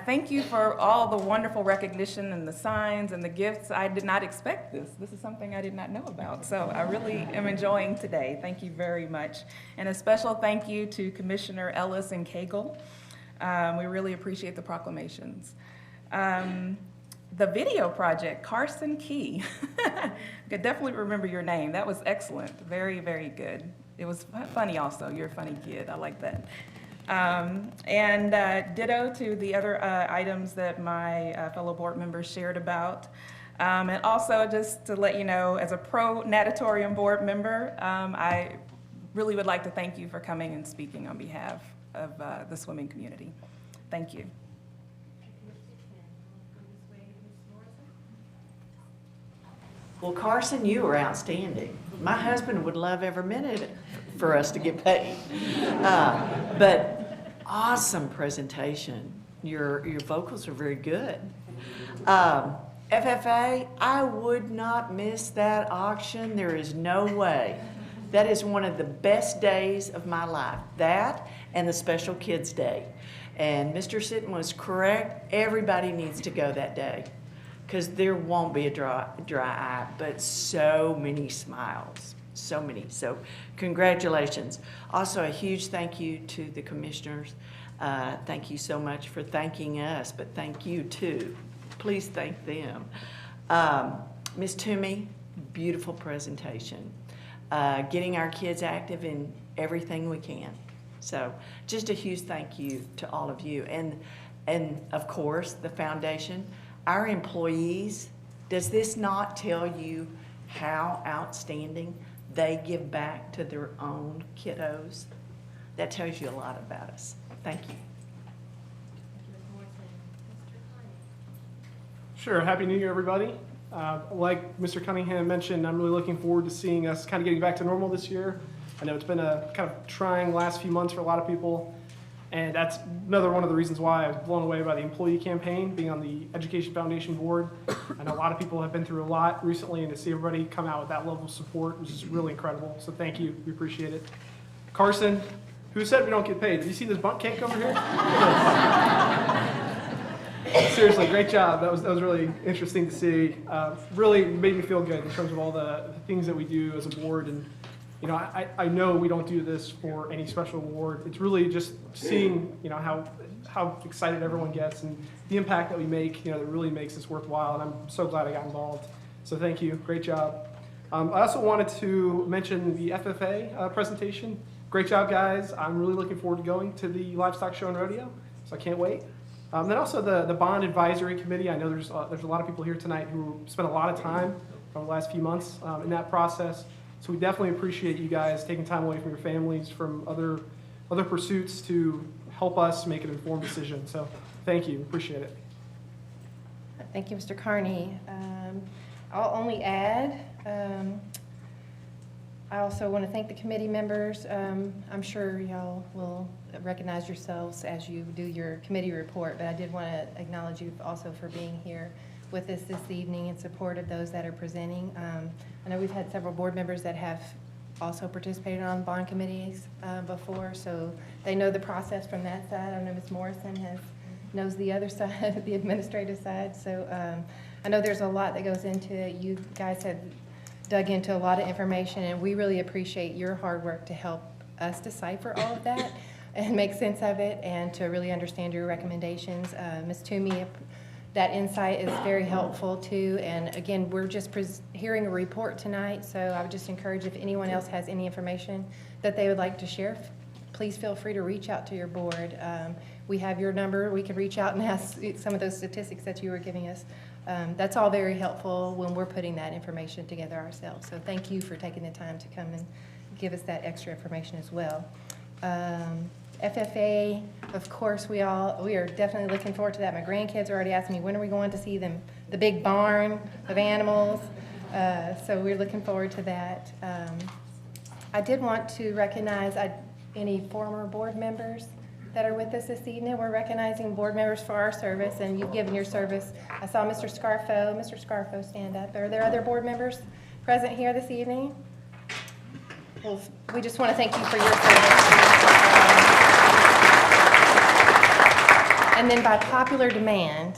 Thank you for all the wonderful recognition and the signs and the gifts. I did not expect this. This is something I did not know about. So I really am enjoying today. Thank you very much. And a special thank you to Commissioner Ellis and Cagle. We really appreciate the proclamations. The video project, Carson Key. I could definitely remember your name. That was excellent. Very, very good. It was funny also. You're a funny kid. I like that. And ditto to the other items that my fellow board members shared about. And also, just to let you know, as a pro-natatorium board member, I really would like to thank you for coming and speaking on behalf of the swimming community. Thank you. Well, Carson, you were outstanding. My husband would love every minute for us to get paid. But awesome presentation. Your vocals are very good. FFA, I would not miss that auction. There is no way. That is one of the best days of my life. That and the Special Kids Day. And Mr. Sitton was correct. Everybody needs to go that day, because there won't be a dry eye, but so many smiles, so many. So congratulations. Also, a huge thank you to the commissioners. Thank you so much for thanking us, but thank you too. Please thank them. Ms. Toomey, beautiful presentation. Getting our kids active in everything we can. So just a huge thank you to all of you. And of course, the foundation. Our employees, does this not tell you how outstanding they give back to their own kiddos? That tells you a lot about us. Thank you. Sure. Happy New Year, everybody. Like Mr. Cunningham mentioned, I'm really looking forward to seeing us kind of getting back to normal this year. I know it's been a kind of trying last few months for a lot of people. And that's another one of the reasons why I was blown away by the employee campaign, being on the Education Foundation board. I know a lot of people have been through a lot recently, and to see everybody come out with that level of support was just really incredible. So thank you. We appreciate it. Carson, who said we don't get paid? Did you see this bunt cake over here? Seriously, great job. That was really interesting to see. Really made me feel good in terms of all the things that we do as a board. And you know, I know we don't do this for any special award. It's really just seeing, you know, how excited everyone gets and the impact that we make, you know, that really makes this worthwhile. And I'm so glad I got involved. So thank you. Great job. I also wanted to mention the FFA presentation. Great job, guys. I'm really looking forward to going to the Livestock Show and Rodeo, so I can't wait. Then also the Bond Advisory Committee. I know there's a lot of people here tonight who spent a lot of time over the last few months in that process. So we definitely appreciate you guys taking time away from your families, from other pursuits to help us make an informed decision. So thank you, appreciate it. Thank you, Mr. Carney. I'll only add, I also want to thank the committee members. I'm sure y'all will recognize yourselves as you do your committee report, but I did want to acknowledge you also for being here with us this evening in support of those that are presenting. I know we've had several board members that have also participated on bond committees before, so they know the process from that side. I know Ms. Morrison knows the other side, the administrative side. So I know there's a lot that goes into it. You guys have dug into a lot of information, and we really appreciate your hard work to help us decipher all of that and make sense of it and to really understand your recommendations. Ms. Toomey, that insight is very helpful too. And again, we're just hearing a report tonight, so I would just encourage if anyone else has any information that they would like to share, please feel free to reach out to your board. We have your number. We can reach out and ask some of those statistics that you were giving us. That's all very helpful when we're putting that information together ourselves. So thank you for taking the time to come and give us that extra information as well. FFA, of course, we are definitely looking forward to that. My grandkids are already asking me, when are we going to see them, the big barn of animals? So we're looking forward to that. I did want to recognize any former board members that are with us this evening. We're recognizing board members for our service, and you've given your service. I saw Mr. Scarfo. Mr. Scarfo, stand up. Are there other board members present here this evening? Well, we just want to thank you for your service. And then by popular demand,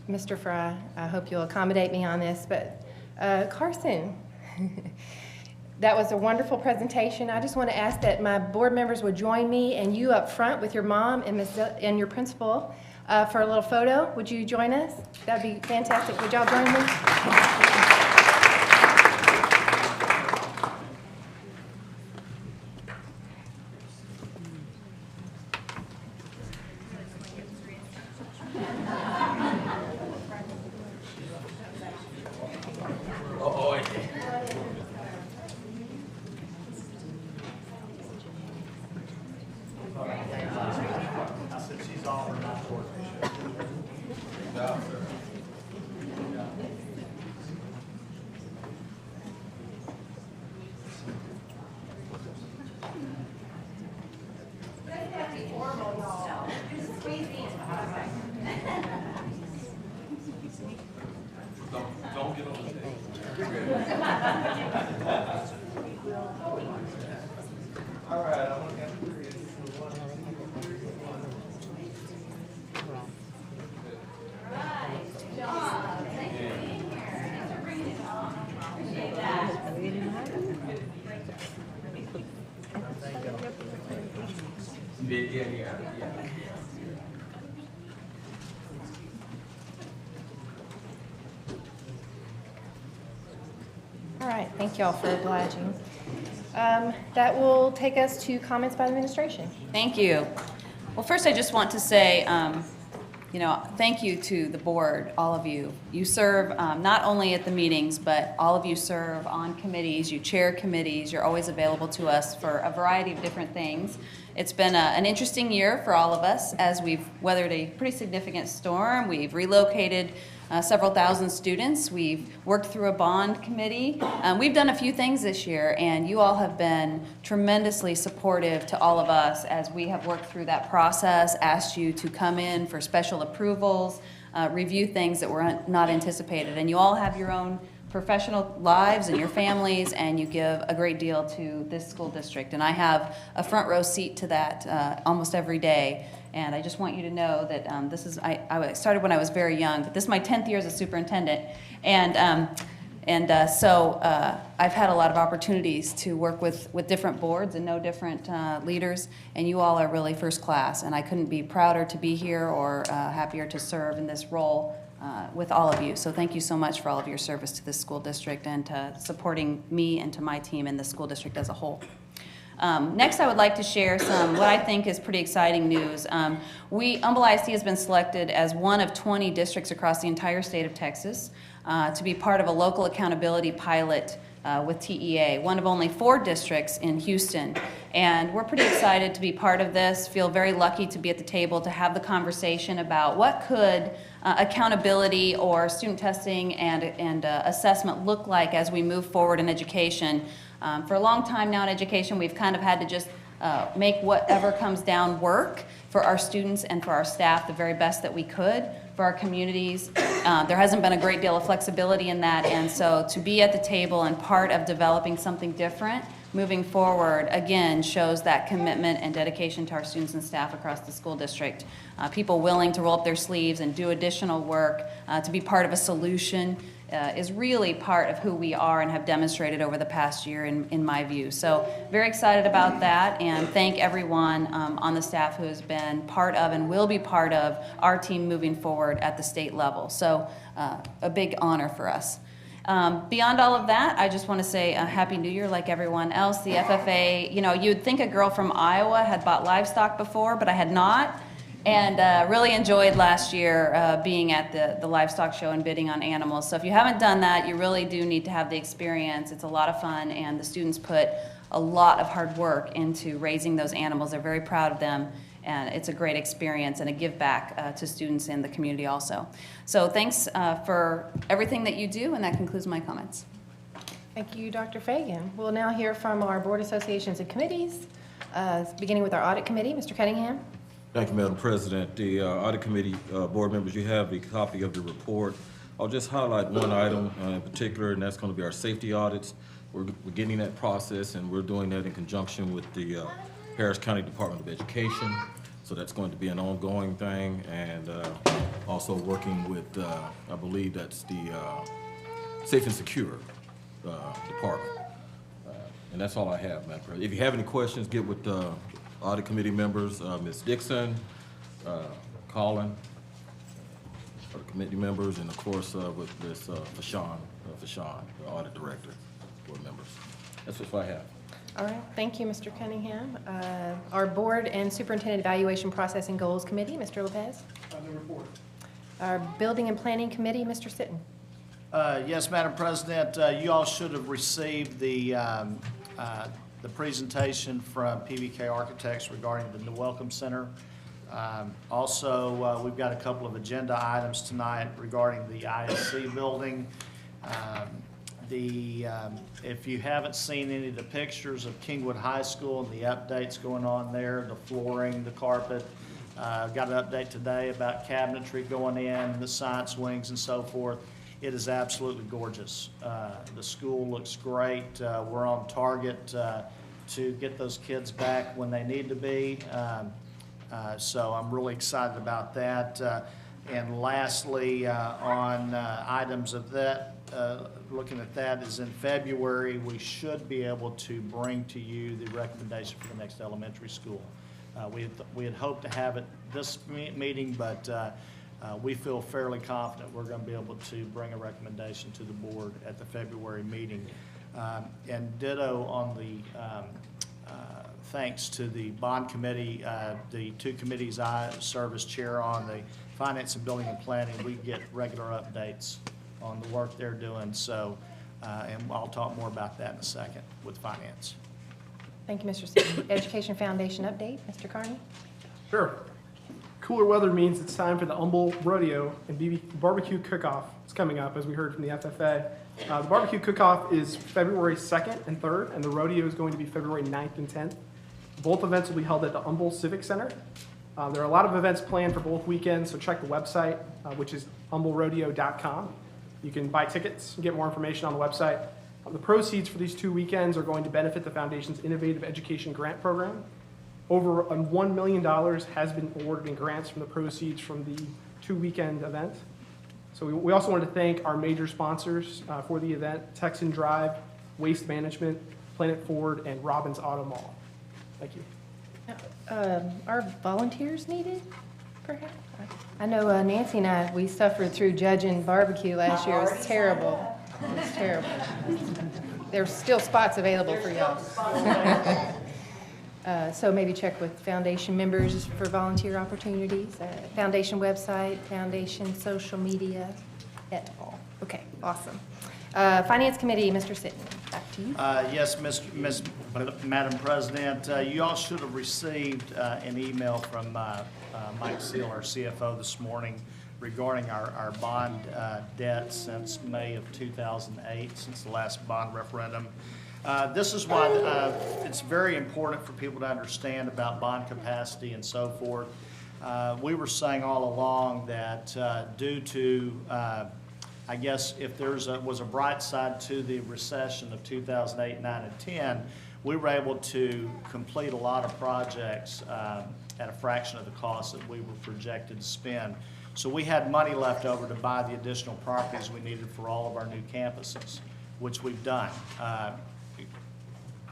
Mr. Fry, I hope you'll accommodate me on this, but Carson, that was a wonderful presentation. I just want to ask that my board members would join me and you up front with your mom and your principal for a little photo. Would you join us? That'd be fantastic. Would y'all join me? Don't get on the stage. All right, I want to have Yeah. All right, thank y'all for obliging. That will take us to comments by the administration. Thank you. Well, first I just want to say, thank you to the board, all of you. You serve not only at the meetings, but all of you serve on committees, you chair committees, you're always available to us for a variety of different things. It's been an interesting year for all of us as we've weathered a pretty significant storm. We've relocated several thousand students. We've worked through a bond committee. We've done a few things this year, and you all have been tremendously supportive to all of us as we have worked through that process, asked you to come in for special approvals, review things that were not anticipated. And you all have your own professional lives and your families, and you give a great deal to this school district. And I have a front row seat to that almost every day. And I just want you to know that I started when I was very young, but this is my 10th year as a superintendent. So I've had a lot of opportunities to work with different boards and know different leaders, and you all are really first class. And I couldn't be prouder to be here or happier to serve in this role with all of you. So thank you so much for all of your service to this school district and to supporting me and to my team and the school district as a whole. Next, I would like to share what I think is pretty exciting news. Humble ISD has been selected as one of 20 districts across the entire state of Texas to be part of a local accountability pilot with TEA, one of only 4 districts in Houston. And we're pretty excited to be part of this, feel very lucky to be at the table to have the conversation about what could accountability or student testing and assessment look like as we move forward in education. For a long time now in education, we've kind of had to just make whatever comes down work for our students and for our staff the very best that we could. For our communities, there hasn't been a great deal of flexibility in that, and so to be at the table and part of developing something different moving forward, again, shows that commitment and dedication to our students and staff across the school district. People willing to roll up their sleeves and do additional work to be part of a solution is really part of who we are and have demonstrated over the past year in my view. So very excited about that, and thank everyone on the staff who has been part of and will be part of our team moving forward at the state level. So a big honor for us. Beyond all of that, I just want to say a Happy New Year like everyone else. The FFA, you know, you'd think a girl from Iowa had bought livestock before, but I had not. And really enjoyed last year being at the livestock show and bidding on animals. So if you haven't done that, you really do need to have the experience. It's a lot of fun, and the students put a lot of hard work into raising those animals. They're very proud of them, and it's a great experience and a give back to students in the community also. So thanks for everything that you do, and that concludes my comments. Thank you, Dr. Fagan. We'll now hear from our board associations and committees, beginning with our audit committee. Mr. Cunningham. Thank you, Madam President. The Audit Committee board members, you have a copy of the report. I'll just highlight one item in particular, and that's going to be our safety audits. We're beginning that process, and we're doing that in conjunction with the Harris County Department of Education. So that's going to be an ongoing thing, and also working with, I believe that's the Safe and Secure Department. And that's all I have, Madam President. If you have any questions, get with Audit Committee members, Ms. Dixon, Colin, the committee members, and of course with Ms. Fashawn, the Audit Director, board members. That's what I have. All right, thank you, Mr. Cunningham. Our board and superintendent evaluation process and goals committee, Mr. Lopez. No report. Our building and planning committee, Mr. Sitton. Yes, Madam President, you all should have received the presentation from PBK Architects regarding the New Welcome Center. Also, we've got a couple of agenda items tonight regarding the ISC building. If you haven't seen any of the pictures of Kingwood High School and the updates going on there, the flooring, the carpet, got an update today about cabinetry going in, the science wings and so forth. It is absolutely gorgeous. The school looks great. We're on target to get those kids back when they need to be. So I'm really excited about that. And lastly, on items of that, looking at that is in February, we should be able to bring to you the recommendation for the next elementary school. We had hoped to have it this meeting, but we feel fairly confident we're going to be able to bring a recommendation to the board at the February meeting. And ditto on the thanks to the bond committee, the 2 committees I serve as chair on, the finance and building and planning. We get regular updates on the work they're doing. So, and I'll talk more about that in a second with finance. Thank you, Mr. Sitton. Education Foundation update, Mr. Carney. Sure. Cooler weather means it's time for the Humble Rodeo and Barbecue Cook-Off. It's coming up, as we heard from the FFA. The Barbecue Cook-Off is February 2nd and 3rd, and the rodeo is going to be February 9th and 10th. Both events will be held at the Humble Civic Center. There are a lot of events planned for both weekends, so check the website, which is humblerodeo.com. You can buy tickets and get more information on the website. The proceeds for these 2 weekends are going to benefit the Foundation's Innovative Education Grant Program. Over $1 million has been awarded in grants from the proceeds from the 2-weekend event. So we also wanted to thank our major sponsors for the event: Texan Drive, Waste Management, Planet Ford, and Robbins Auto Mall. Thank you. Are volunteers needed, perhaps? I know Nancy and I, we suffered through judging barbecue last year. It was terrible. It was terrible. There's still spots available for y'all. So maybe check with Foundation members for volunteer opportunities. Foundation website, Foundation social media, et al. Okay, awesome. Finance Committee, Mr. Sitton. Keith. Yes, Madam President, you all should have received an email from Mike Seal, our CFO, this morning regarding our bond debt since May of 2008, since the last bond referendum. This is why it's very important for people to understand about bond capacity and so forth. We were saying all along that due to I guess if there was a bright side to the recession of 2008, 9, and 10, we were able to complete a lot of projects at a fraction of the cost that we were projected to spend. So we had money left over to buy the additional properties we needed for all of our new campuses, which we've done,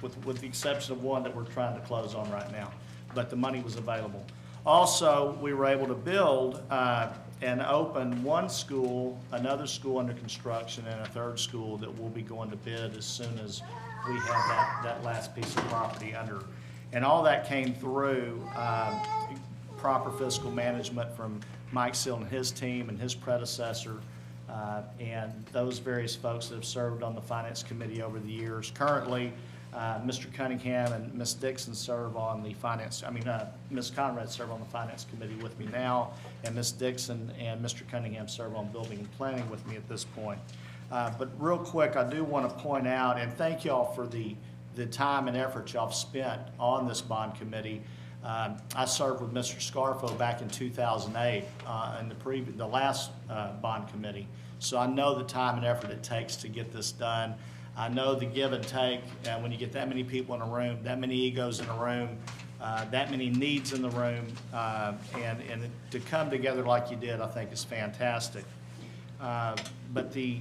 with the exception of one that we're trying to close on right now. But the money was available. Also, we were able to build and open one school, another school under construction, and a third school that will be going to bid as soon as we have that last piece of property under. And all that came through proper fiscal management from Mike Seal and his team and his predecessor, and those various folks that have served on the Finance Committee over the years. Currently, Mr. Cunningham and Ms. Dixon serve on the Ms. Conrad serve on the Finance Committee with me now, and Ms. Dixon and Mr. Cunningham serve on Building and Planning with me at this point. But real quick, I do want to point out, and thank y'all for the time and effort y'all have spent on this bond committee. I served with Mr. Scarfo back in 2008 in the last bond committee, so I know the time and effort it takes to get this done. I know the give and take, when you get that many people in a room, that many egos in a room, that many needs in the room, and to come together like you did, I think is fantastic. But the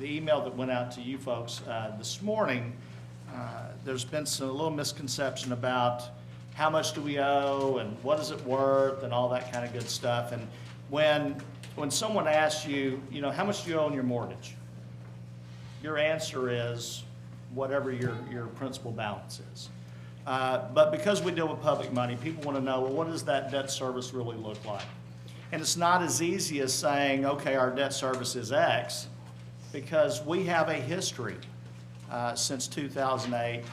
email that went out to you folks this morning, there's been a little misconception about how much do we owe and what is it worth and all that kind of good stuff. And when someone asks you, how much do you owe on your mortgage? Your answer is whatever your principal balance is. But because we deal with public money, people want to know, well, what does that debt service really look like? And it's not as easy as saying, okay, our debt service is X, because we have a history since 2008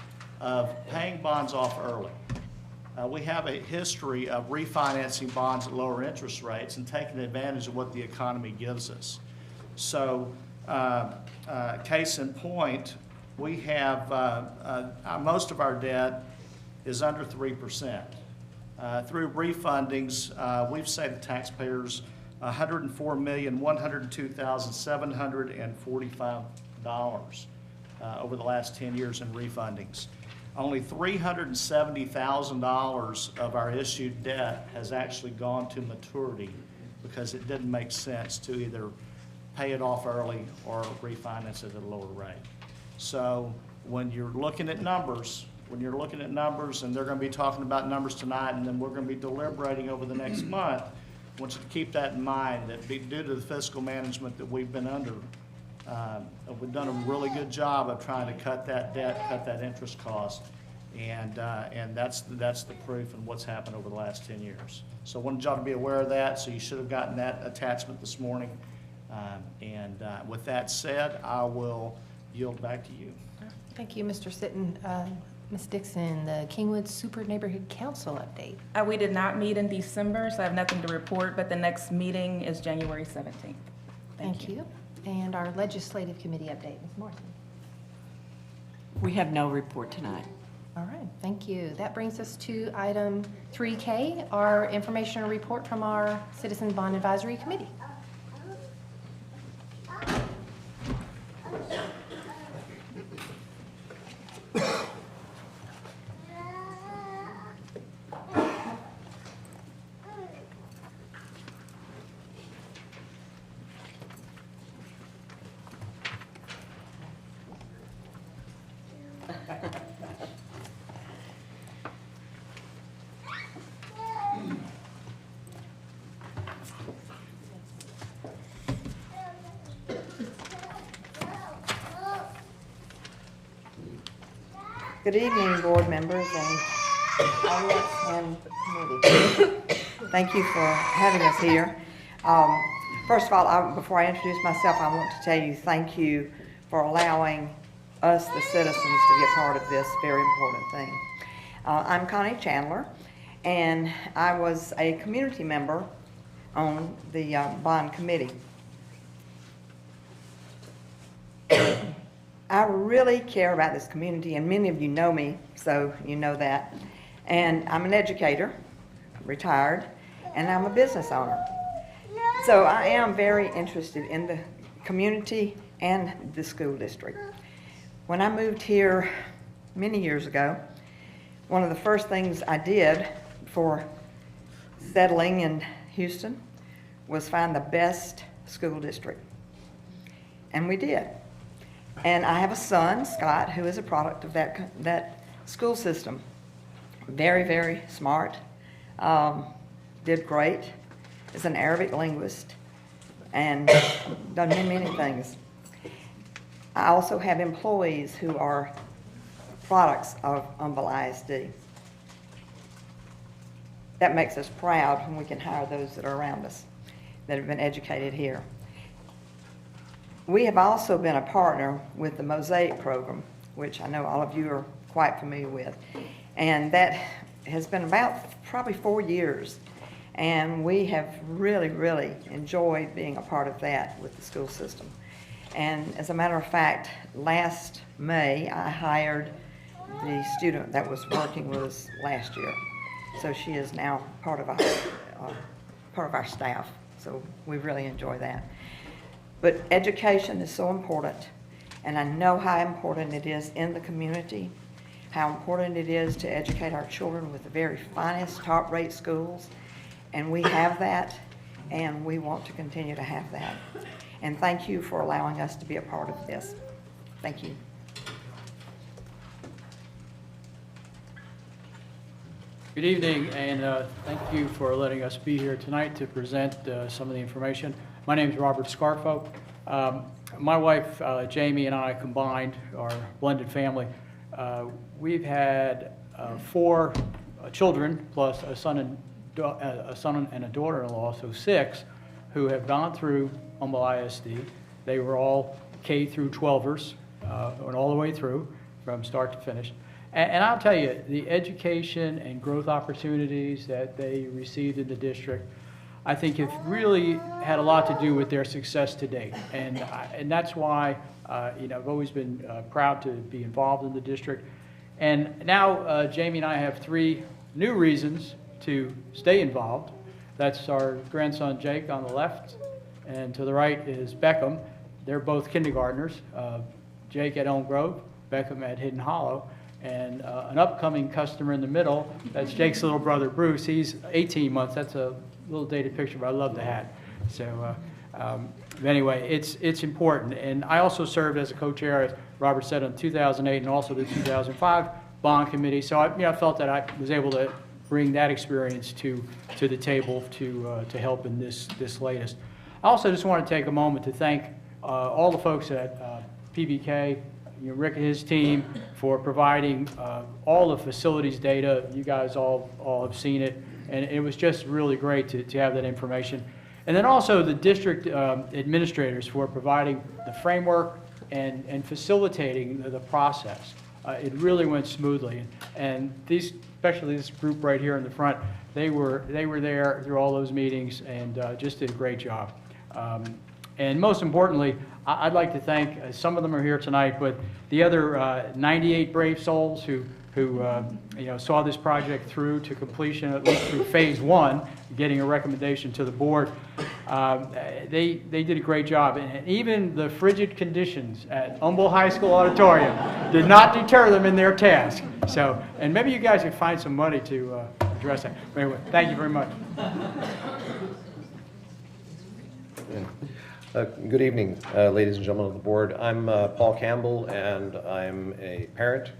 of paying bonds off early. We have a history of refinancing bonds at lower interest rates and taking advantage of what the economy gives us. So, case in point, we have most of our debt is under 3%. Through refundings, we've saved the taxpayers $104,102,745 over the last 10 years in refundings. Only $370,000 of our issued debt has actually gone to maturity because it didn't make sense to either pay it off early or refinance it at a lower rate. So when you're looking at numbers, and they're going to be talking about numbers tonight, and then we're going to be deliberating over the next month, I want you to keep that in mind, that due to the fiscal management that we've been under, we've done a really good job of trying to cut that debt, cut that interest cost, and that's the proof in what's happened over the last 10 years. So I wanted y'all to be aware of that, so you should have gotten that attachment this morning. With that said, I will yield back to you. Thank you, Mr. Sitton. Ms. Dixon, the Kingwood Super Neighborhood Council update. We did not meet in December, so I have nothing to report, but the next meeting is January 17th. Thank you. And our Legislative Committee update, Ms. Morrison. We have no report tonight. All right, thank you. That brings us to item 3K, our information report from our Citizen Bond Advisory Committee. Good evening, board members and audience and committee. Thank you for having us here. First of all, before I introduce myself, I want to tell you thank you for allowing us, the citizens, to be a part of this very important thing. I'm Connie Chandler, and I was a community member on the bond committee. I really care about this community, and many of you know me, so you know that. And I'm an educator, retired, and I'm a business owner. So I am very interested in the community and the school district. When I moved here many years ago, one of the first things I did before settling in Houston was find the best school district. And we did. And I have a son, Scott, who is a product of that school system. Very, very smart, did great, is an Arabic linguist, and done many, many things. I also have employees who are products of Humble ISD. That makes us proud when we can hire those that are around us, that have been educated here. We have also been a partner with the Mosaic program, which I know all of you are quite familiar with. And that has been about probably 4 years. And we have really, really enjoyed being a part of that with the school system. And as a matter of fact, last May, I hired the student that was working with us last year. So she is now part of our staff. So we really enjoy that. But education is so important, and I know how important it is in the community, how important it is to educate our children with the very finest, top-rate schools, and we have that, and we want to continue to have that. And thank you for allowing us to be a part of this. Thank you. Good evening, and thank you for letting us be here tonight to present some of the information. My name is Robert Scarfo. My wife, Jamie, and I combined, our blended family, we've had 4 children plus a son and a daughter-in-law, so 6, who have gone through Humble ISD. They were all K through 12ers, and all the way through from start to finish. And I'll tell you, the education and growth opportunities that they received in the district, I think have really had a lot to do with their success to date. And that's why I've always been proud to be involved in the district. And now Jamie and I have 3 new reasons to stay involved. That's our grandson Jake on the left, and to the right is Beckham. They're both kindergartners. Jake at Elm Grove, Beckham at Hidden Hollow. And an upcoming customer in the middle, that's Jake's little brother Bruce. He's 18 months. That's a little dated picture, but I love the hat. So anyway, it's important. And I also served as a co-chair, as Robert said, in 2008 and also the 2005 bond committee. So I felt that I was able to bring that experience to the table to help in this latest. I also just want to take a moment to thank all the folks at PBK, Rick and his team, for providing all the facilities data. You guys all have seen it, and it was just really great to have that information. And then also the district administrators for providing the framework and facilitating the process. It really went smoothly, and especially this group right here in the front, they were there through all those meetings and just did a great job. And most importantly, I'd like to thank, some of them are here tonight, but the other 98 brave souls who saw this project through to completion, at least through phase 1, getting a recommendation to the board. They did a great job, and even the frigid conditions at Humble High School Auditorium did not deter them in their task. So, and maybe you guys can find some money to address that. Anyway, thank you very much. Good evening, ladies and gentlemen of the board. I'm Paul Campbell, and I'm a parent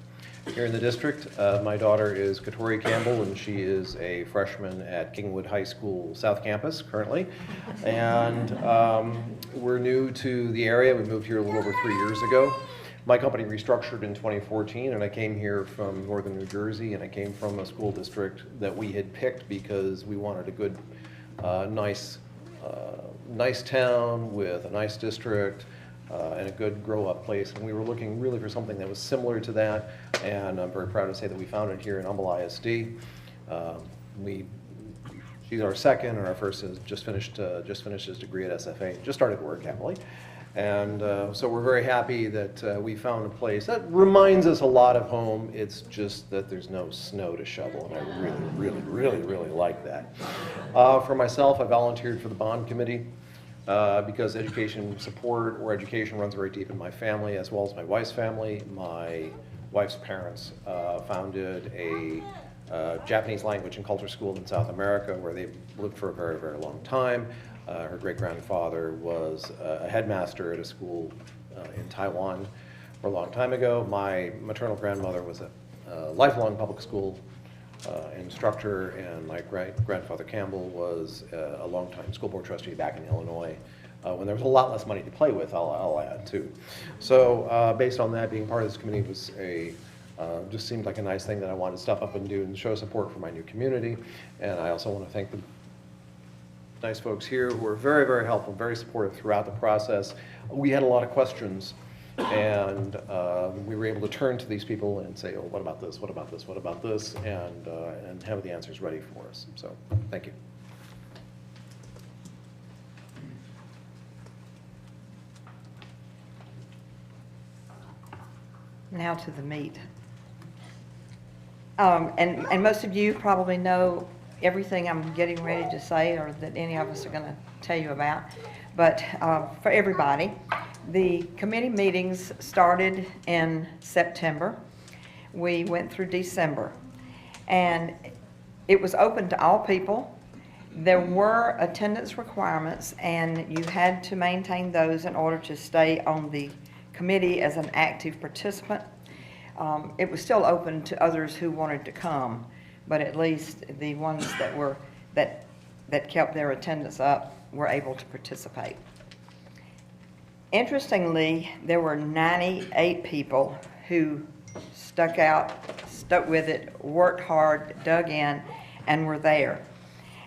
here in the district. My daughter is Katori Campbell, and she is a freshman at Kingwood High School South Campus currently. And we're new to the area. We moved here a little over 3 years ago. My company restructured in 2014, and I came here from northern New Jersey, and I came from a school district that we had picked because we wanted a good, nice town with a nice district, and a good grow-up place. And we were looking really for something that was similar to that, and I'm very proud to say that we found it here in Humble ISD. She's our second, and our first has just finished his degree at SFA, just started work happily. And so we're very happy that we found a place that reminds us a lot of home. It's just that there's no snow to shovel, and I really like that. For myself, I volunteered for the bond committee because education support or education runs very deep in my family, as well as my wife's family. My wife's parents founded a Japanese language and culture school in South America, where they lived for a very long time. Her great-grandfather was a headmaster at a school in Taiwan for a long time ago. My maternal grandmother was a lifelong public school instructor, and my grandfather Campbell was a longtime school board trustee back in Illinois when there was a lot less money to play with, I'll add too. So based on that, being part of this committee was just seemed like a nice thing that I wanted to step up and do and show support for my new community. And I also want to thank the nice folks here who were very helpful, very supportive throughout the process. We had a lot of questions, and we were able to turn to these people and say, oh, what about this, what about this, what about this, and have the answers ready for us. So thank you. Now to the meat. And most of you probably know everything I'm getting ready to say, or that any of us are going to tell you about. But for everybody, the committee meetings started in September. We went through December. And it was open to all people. There were attendance requirements, and you had to maintain those in order to stay on the committee as an active participant. It was still open to others who wanted to come, but at least the ones that kept their attendance up were able to participate. Interestingly, there were 98 people who stuck with it, worked hard, dug in, and were there.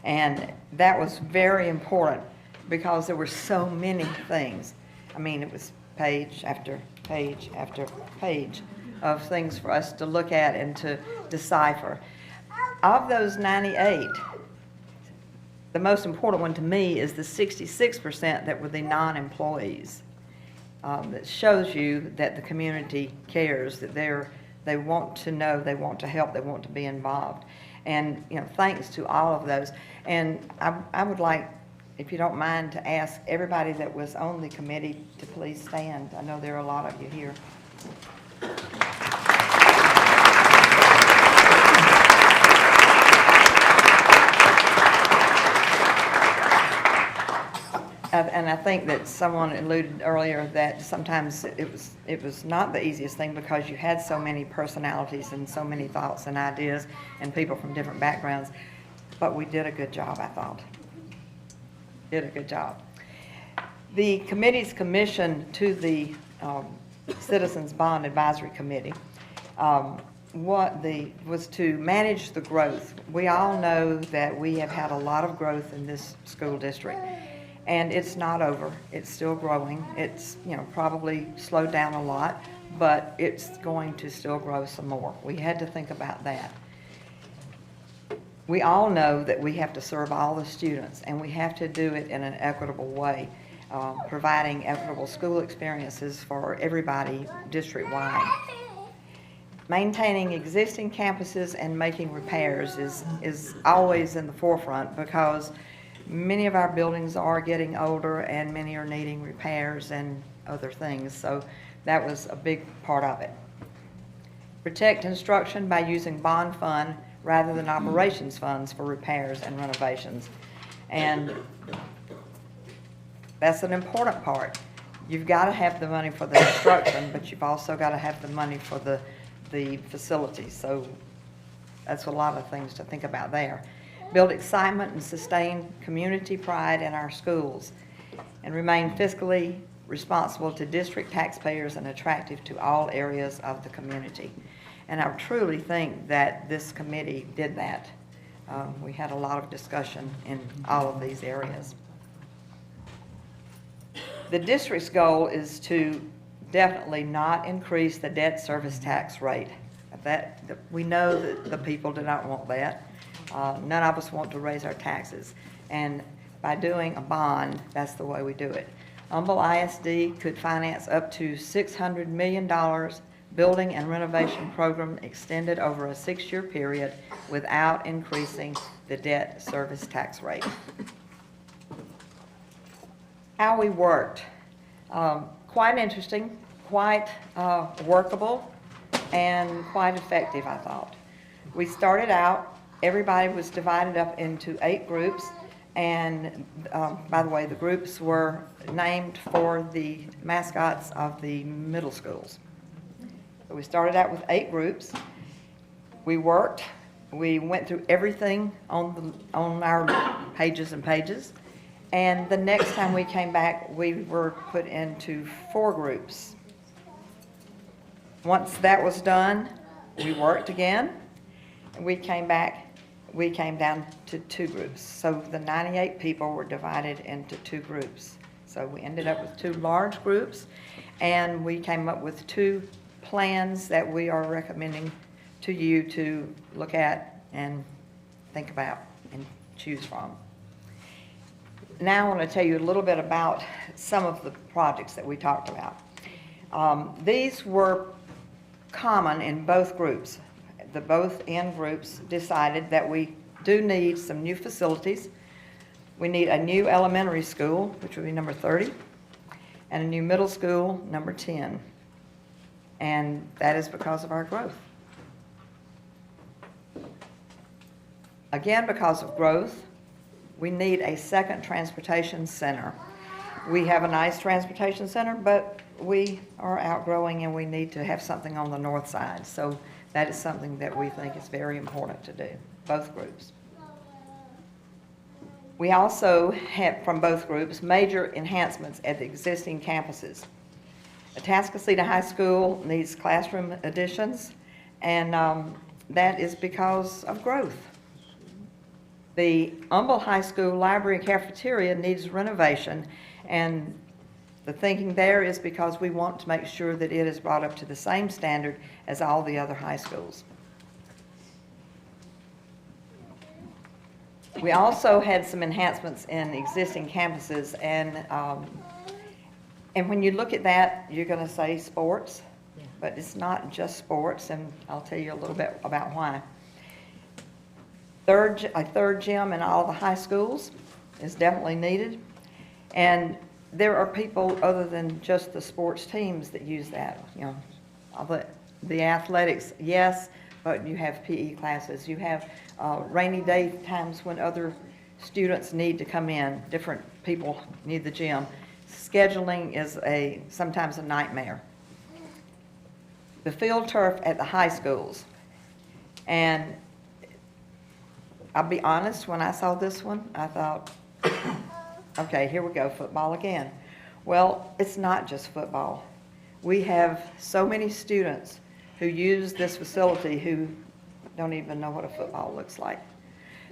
And that was very important because there were so many things. I mean, it was page after page after page of things for us to look at and to decipher. Of those 98, the most important one to me is the 66% that were the non-employees. That shows you that the community cares, that they want to know, they want to help, they want to be involved. And thanks to all of those. And I would like, if you don't mind, to ask everybody that was on the committee to please stand. I know there are a lot of you here. And I think that someone alluded earlier that sometimes it was not the easiest thing because you had so many personalities and so many thoughts and ideas and people from different backgrounds. But we did a good job, I thought. Did a good job. The committee's commission to the Citizens Bond Advisory Committee was to manage the growth. We all know that we have had a lot of growth in this school district. And it's not over. It's still growing. It's probably slowed down a lot, but it's going to still grow some more. We had to think about that. We all know that we have to serve all the students, and we have to do it in an equitable way, providing equitable school experiences for everybody district-wide. Maintaining existing campuses and making repairs is always in the forefront because many of our buildings are getting older and many are needing repairs and other things. So that was a big part of it. Protect instruction by using bond fund rather than operations funds for repairs and renovations. And that's an important part. You've got to have the money for the instruction, but you've also got to have the money for the facilities. So that's a lot of things to think about there. Build excitement and sustain community pride in our schools, and remain fiscally responsible to district taxpayers and attractive to all areas of the community. And I truly think that this committee did that. We had a lot of discussion in all of these areas. The district's goal is to definitely not increase the debt service tax rate. We know that the people do not want that. None of us want to raise our taxes. And by doing a bond, that's the way we do it. Humble ISD could finance up to $600 million building and renovation program extended over a 6-year period without increasing the debt service tax rate. How we worked. Quite interesting, quite workable, and quite effective, I thought. We started out, everybody was divided up into 8 groups, and by the way, the groups were named for the mascots of the middle schools. So we started out with 8 groups. We worked, we went through everything on our pages and pages, and the next time we came back, we were put into 4 groups. Once that was done, we worked again, and we came down to 2 groups. So the 98 people were divided into 2 groups. So we ended up with 2 large groups, and we came up with 2 plans that we are recommending to you to look at and think about and choose from. Now I want to tell you a little bit about some of the projects that we talked about. These were common in both groups. The both end groups decided that we do need some new facilities. We need a new elementary school, which would be number 30, and a new middle school, number 10. And that is because of our growth. Again, because of growth, we need a second transportation center. We have a nice transportation center, but we are outgrowing and we need to have something on the north side. So that is something that we think is very important to do, both groups. We also have, from both groups, major enhancements at the existing campuses. Atascocita High School needs classroom additions, and that is because of growth. The Humble High School library and cafeteria needs renovation, and the thinking there is because we want to make sure that it is brought up to the same standard as all the other high schools. We also had some enhancements in existing campuses, and when you look at that, you're going to say sports, but it's not just sports, and I'll tell you a little bit about why. A third gym in all the high schools is definitely needed, and there are people other than just the sports teams that use that. You know, the athletics, yes, but you have PE classes. You have rainy day times when other students need to come in. Different people need the gym. Scheduling is sometimes a nightmare. The field turf at the high schools, and I'll be honest, when I saw this one, I thought, okay, here we go, football again. Well, it's not just football. We have so many students who use this facility who don't even know what a football looks like.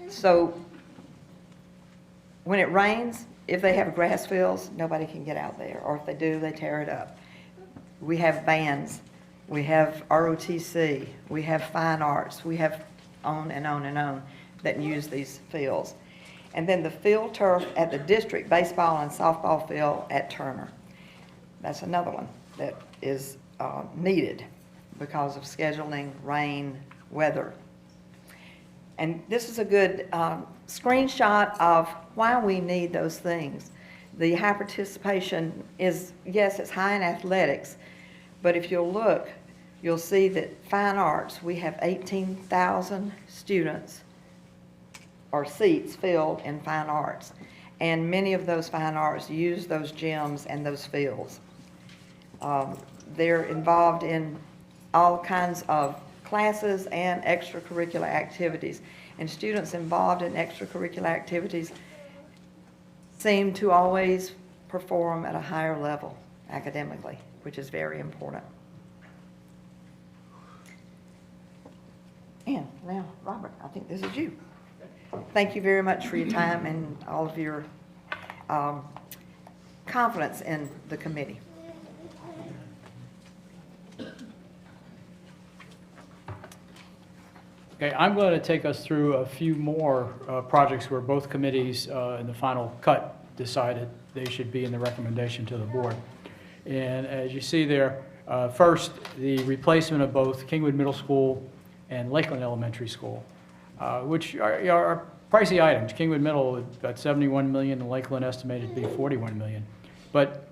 So when it rains, if they have grass fields, nobody can get out there, or if they do, they tear it up. We have bands, we have ROTC, we have fine arts, we have on and on and on that use these fields. And then the field turf at the district baseball and softball field at Turner. That's another one that is needed because of scheduling, rain, weather. And this is a good screenshot of why we need those things. The high participation is, yes, it's high in athletics, but if you'll look, you'll see that fine arts, we have 18,000 students or seats filled in fine arts. And many of those fine arts use those gyms and those fields. They're involved in all kinds of classes and extracurricular activities. And students involved in extracurricular activities seem to always perform at a higher level academically, which is very important. And now, Robert, I think this is you. Thank you very much for your time and all of your confidence in the committee. Okay, I'm going to take us through a few more projects where both committees in the final cut decided they should be in the recommendation to the board. And as you see there, first, the replacement of both Kingwood Middle School and Lakeland Elementary School, which are pricey items. Kingwood Middle about $71 million, and Lakeland estimated to be $41 million. But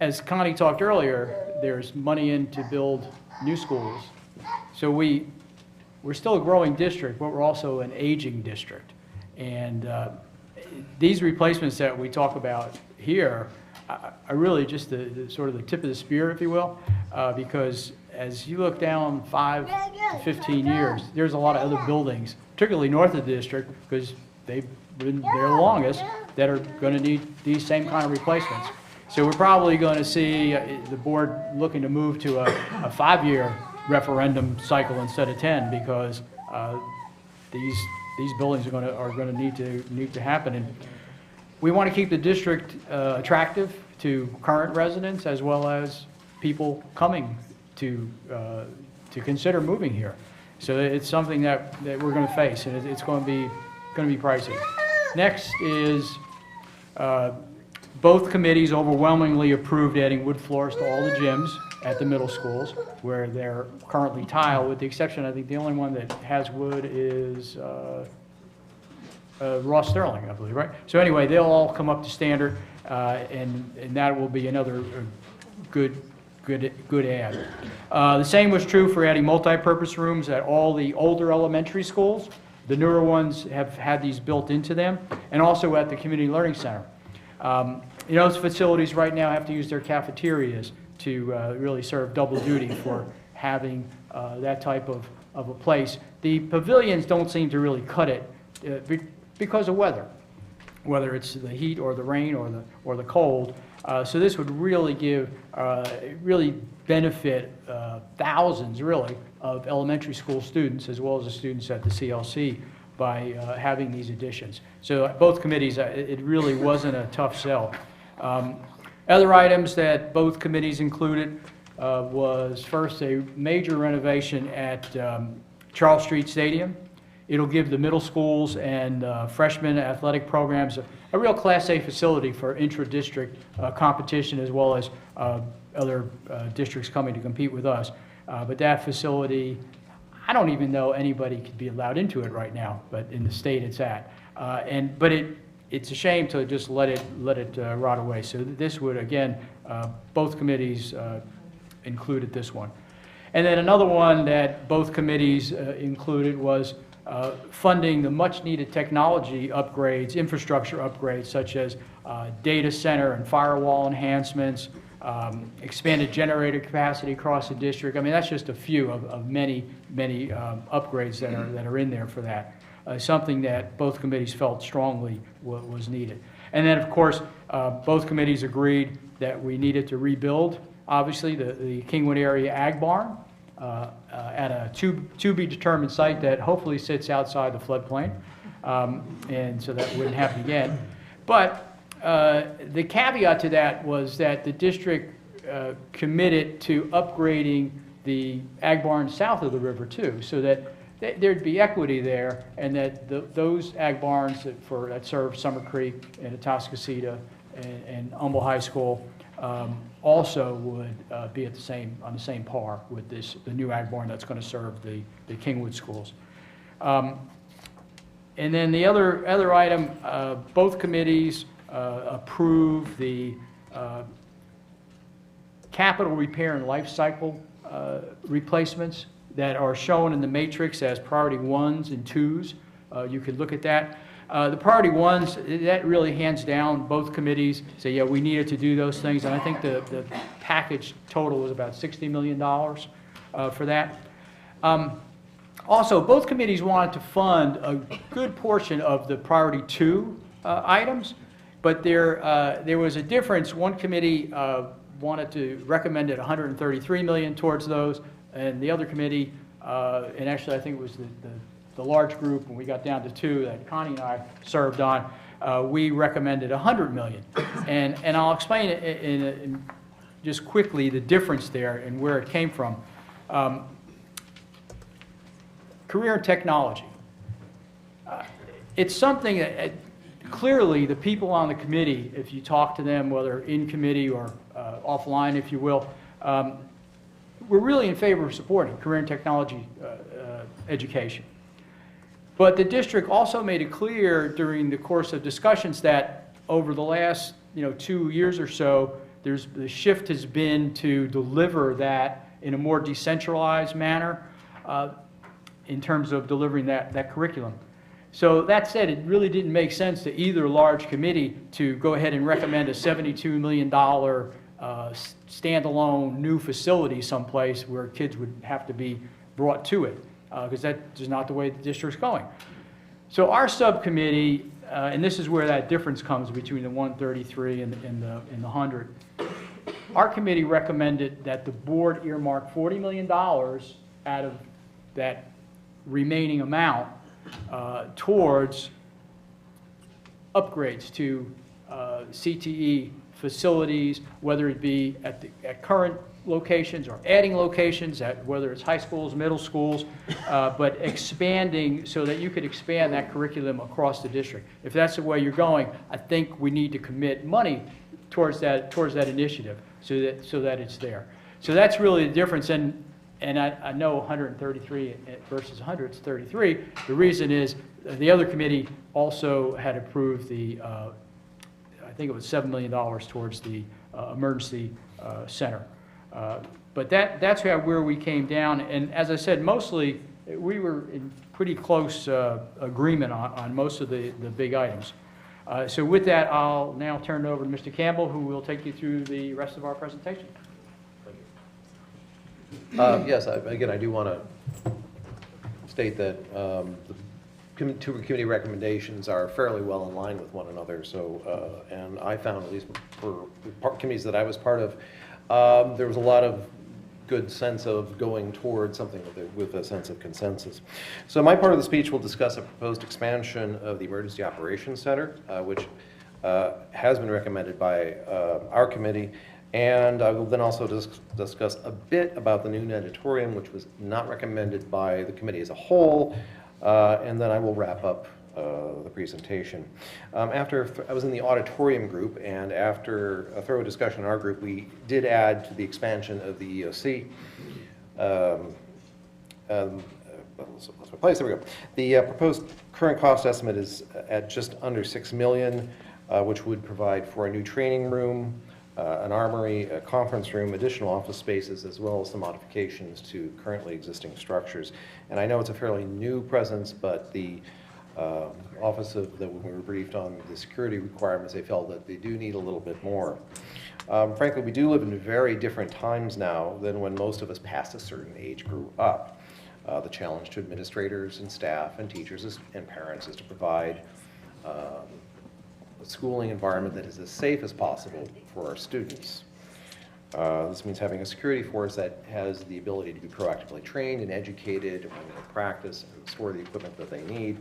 as Connie talked earlier, there's money in to build new schools. So we're still a growing district, but we're also an aging district. And these replacements that we talk about here are really just the sort of the tip of the spear, if you will, because as you look down 5 to 15 years, there's a lot of other buildings, particularly north of the district, because they've been there the longest, that are going to need these same kind of replacements. So we're probably going to see the board looking to move to a 5-year referendum cycle instead of 10, because these buildings are going to need to happen. And we want to keep the district attractive to current residents as well as people coming to consider moving here. So it's something that we're going to face, and it's going to be pricey. Next is both committees overwhelmingly approved adding wood floors to all the gyms at the middle schools, where they're currently tile, with the exception, I think the only one that has wood is Ross Sterling, I believe, right? So anyway, they'll all come up to standard, and that will be another good add. The same was true for adding multi-purpose rooms at all the older elementary schools. The newer ones have had these built into them, and also at the Community Learning Center. Those facilities right now have to use their cafeterias to really serve double duty for having that type of a place. The pavilions don't seem to really cut it because of weather, whether it's the heat or the rain or the cold. So this would really really benefit thousands, really, of elementary school students as well as the students at the CLC by having these additions. So both committees, it really wasn't a tough sell. Other items that both committees included was first a major renovation at Charles Street Stadium. It'll give the middle schools and freshman athletic programs a real Class A facility for intra-district competition, as well as other districts coming to compete with us. But that facility, I don't even know anybody could be allowed into it right now, but in the state it's at. But it's a shame to just let it rot away. So this would, again, both committees included this one. And then another one that both committees included was funding the much-needed technology upgrades, infrastructure upgrades, such as data center and firewall enhancements, expanded generator capacity across the district. I mean, that's just a few of many upgrades that are in there for that. Something that both committees felt strongly was needed. And then, of course, both committees agreed that we needed to rebuild, obviously, the Kingwood area ag barn at a to-be-determined site that hopefully sits outside the floodplain, and so that wouldn't happen again. But the caveat to that was that the district committed to upgrading the ag barn south of the river, too, so that there'd be equity there, and that those ag barns that serve Summer Creek and Atascocita and Humble High School also would be on the same par with the new ag barn that's going to serve the Kingwood schools. And then the other item, both committees approved the capital repair and life cycle replacements that are shown in the matrix as priority 1s and 2s. You could look at that. The priority 1s, that really hands down, both committees say, yeah, we needed to do those things, and I think the package total was about $60 million for that. Also, both committees wanted to fund a good portion of the priority 2 items, but there was a difference. One committee wanted to recommend $133 million towards those, and the other committee, and actually I think it was the large group when we got down to 2 that Connie and I served on, we recommended $100 million. And I'll explain it in just quickly the difference there and where it came from. Career and technology. It's something that clearly the people on the committee, if you talk to them, whether in committee or offline, if you will, we're really in favor of supporting career and technology education. But the district also made it clear during the course of discussions that over the last 2 years or so, the shift has been to deliver that in a more decentralized manner in terms of delivering that curriculum. So that said, it really didn't make sense to either large committee to go ahead and recommend a $72 million standalone new facility someplace where kids would have to be brought to it, because that is not the way the district's going. So our subcommittee, and this is where that difference comes between the 133 and the 100, our committee recommended that the board earmark $40 million out of that remaining amount towards upgrades to CTE facilities, whether it be at current locations or adding locations, whether it's high schools, middle schools, but expanding so that you could expand that curriculum across the district. If that's the way you're going, I think we need to commit money towards that initiative so that it's there. So that's really the difference. And I know 133 versus 100 is 33. The reason is the other committee also had approved I think it was $7 million towards the emergency center. But that's where we came down. And as I said, mostly we were in pretty close agreement on most of the big items. So with that, I'll now turn it over to Mr. Campbell, who will take you through the rest of our presentation. Yes, again, I do want to state that the two committee recommendations are fairly well in line with one another. So, and I found, at least for committees that I was part of, there was a lot of good sense of going towards something with a sense of consensus. So my part of the speech will discuss a proposed expansion of the Emergency Operations Center, which has been recommended by our committee. And I will then also discuss a bit about the new natatorium, which was not recommended by the committee as a whole, and then I will wrap up the presentation. After I was in the auditorium group, and after a thorough discussion in our group, we did add to the expansion of the EOC. Let's replace, there we go. The proposed current cost estimate is at just under $6 million, which would provide for a new training room, an armory, a conference room, additional office spaces, as well as some modifications to currently existing structures. And I know it's a fairly new presence, but the office of when we were briefed on the security requirements, they felt that they do need a little bit more. Frankly, we do live in very different times now than when most of us past a certain age grew up. The challenge to administrators and staff and teachers and parents is to provide a schooling environment that is as safe as possible for our students. This means having a security force that has the ability to be proactively trained and educated, when they practice and store the equipment that they need,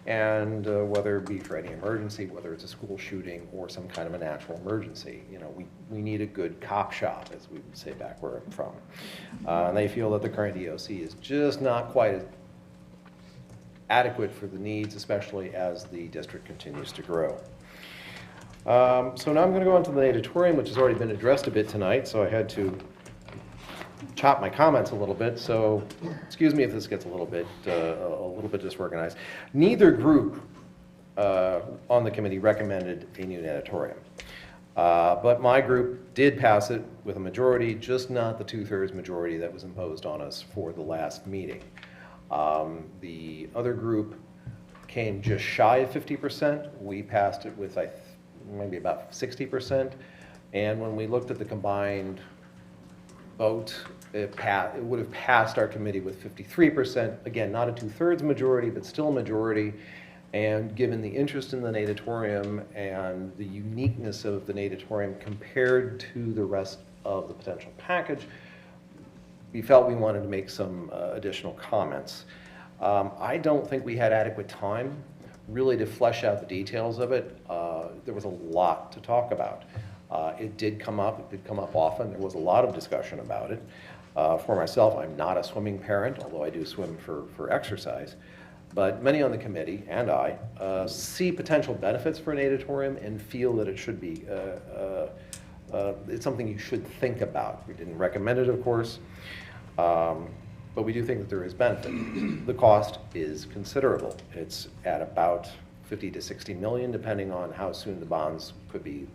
and whether it be for any emergency, whether it's a school shooting or some kind of a natural emergency. We need a good cop shop, as we would say back where I'm from. And they feel that the current EOC is just not quite adequate for the needs, especially as the district continues to grow. So now I'm going to go on to the natatorium, which has already been addressed a bit tonight, so I had to chop my comments a little bit, so excuse me if this gets a little bit disorganized. Neither group on the committee recommended a new natatorium, but my group did pass it with a majority, just not the 2/3 majority that was imposed on us for the last meeting. The other group came just shy of 50%. We passed it with, maybe about 60%, and when we looked at the combined vote, it would have passed our committee with 53%. Again, not a 2/3 majority, but still a majority, and given the interest in the natatorium and the uniqueness of the natatorium compared to the rest of the potential package, we felt we wanted to make some additional comments. I don't think we had adequate time really to flesh out the details of it, there was a lot to talk about. It did come up often. There was a lot of discussion about it. For myself, I'm not a swimming parent, although I do swim for exercise. But many on the committee, and I, see potential benefits for an natatorium and feel that it should be, it's something you should think about. We didn't recommend it, of course, but we do think that there is benefit. The cost is considerable. It's at about 50 to 60 million, depending on how soon the bonds could be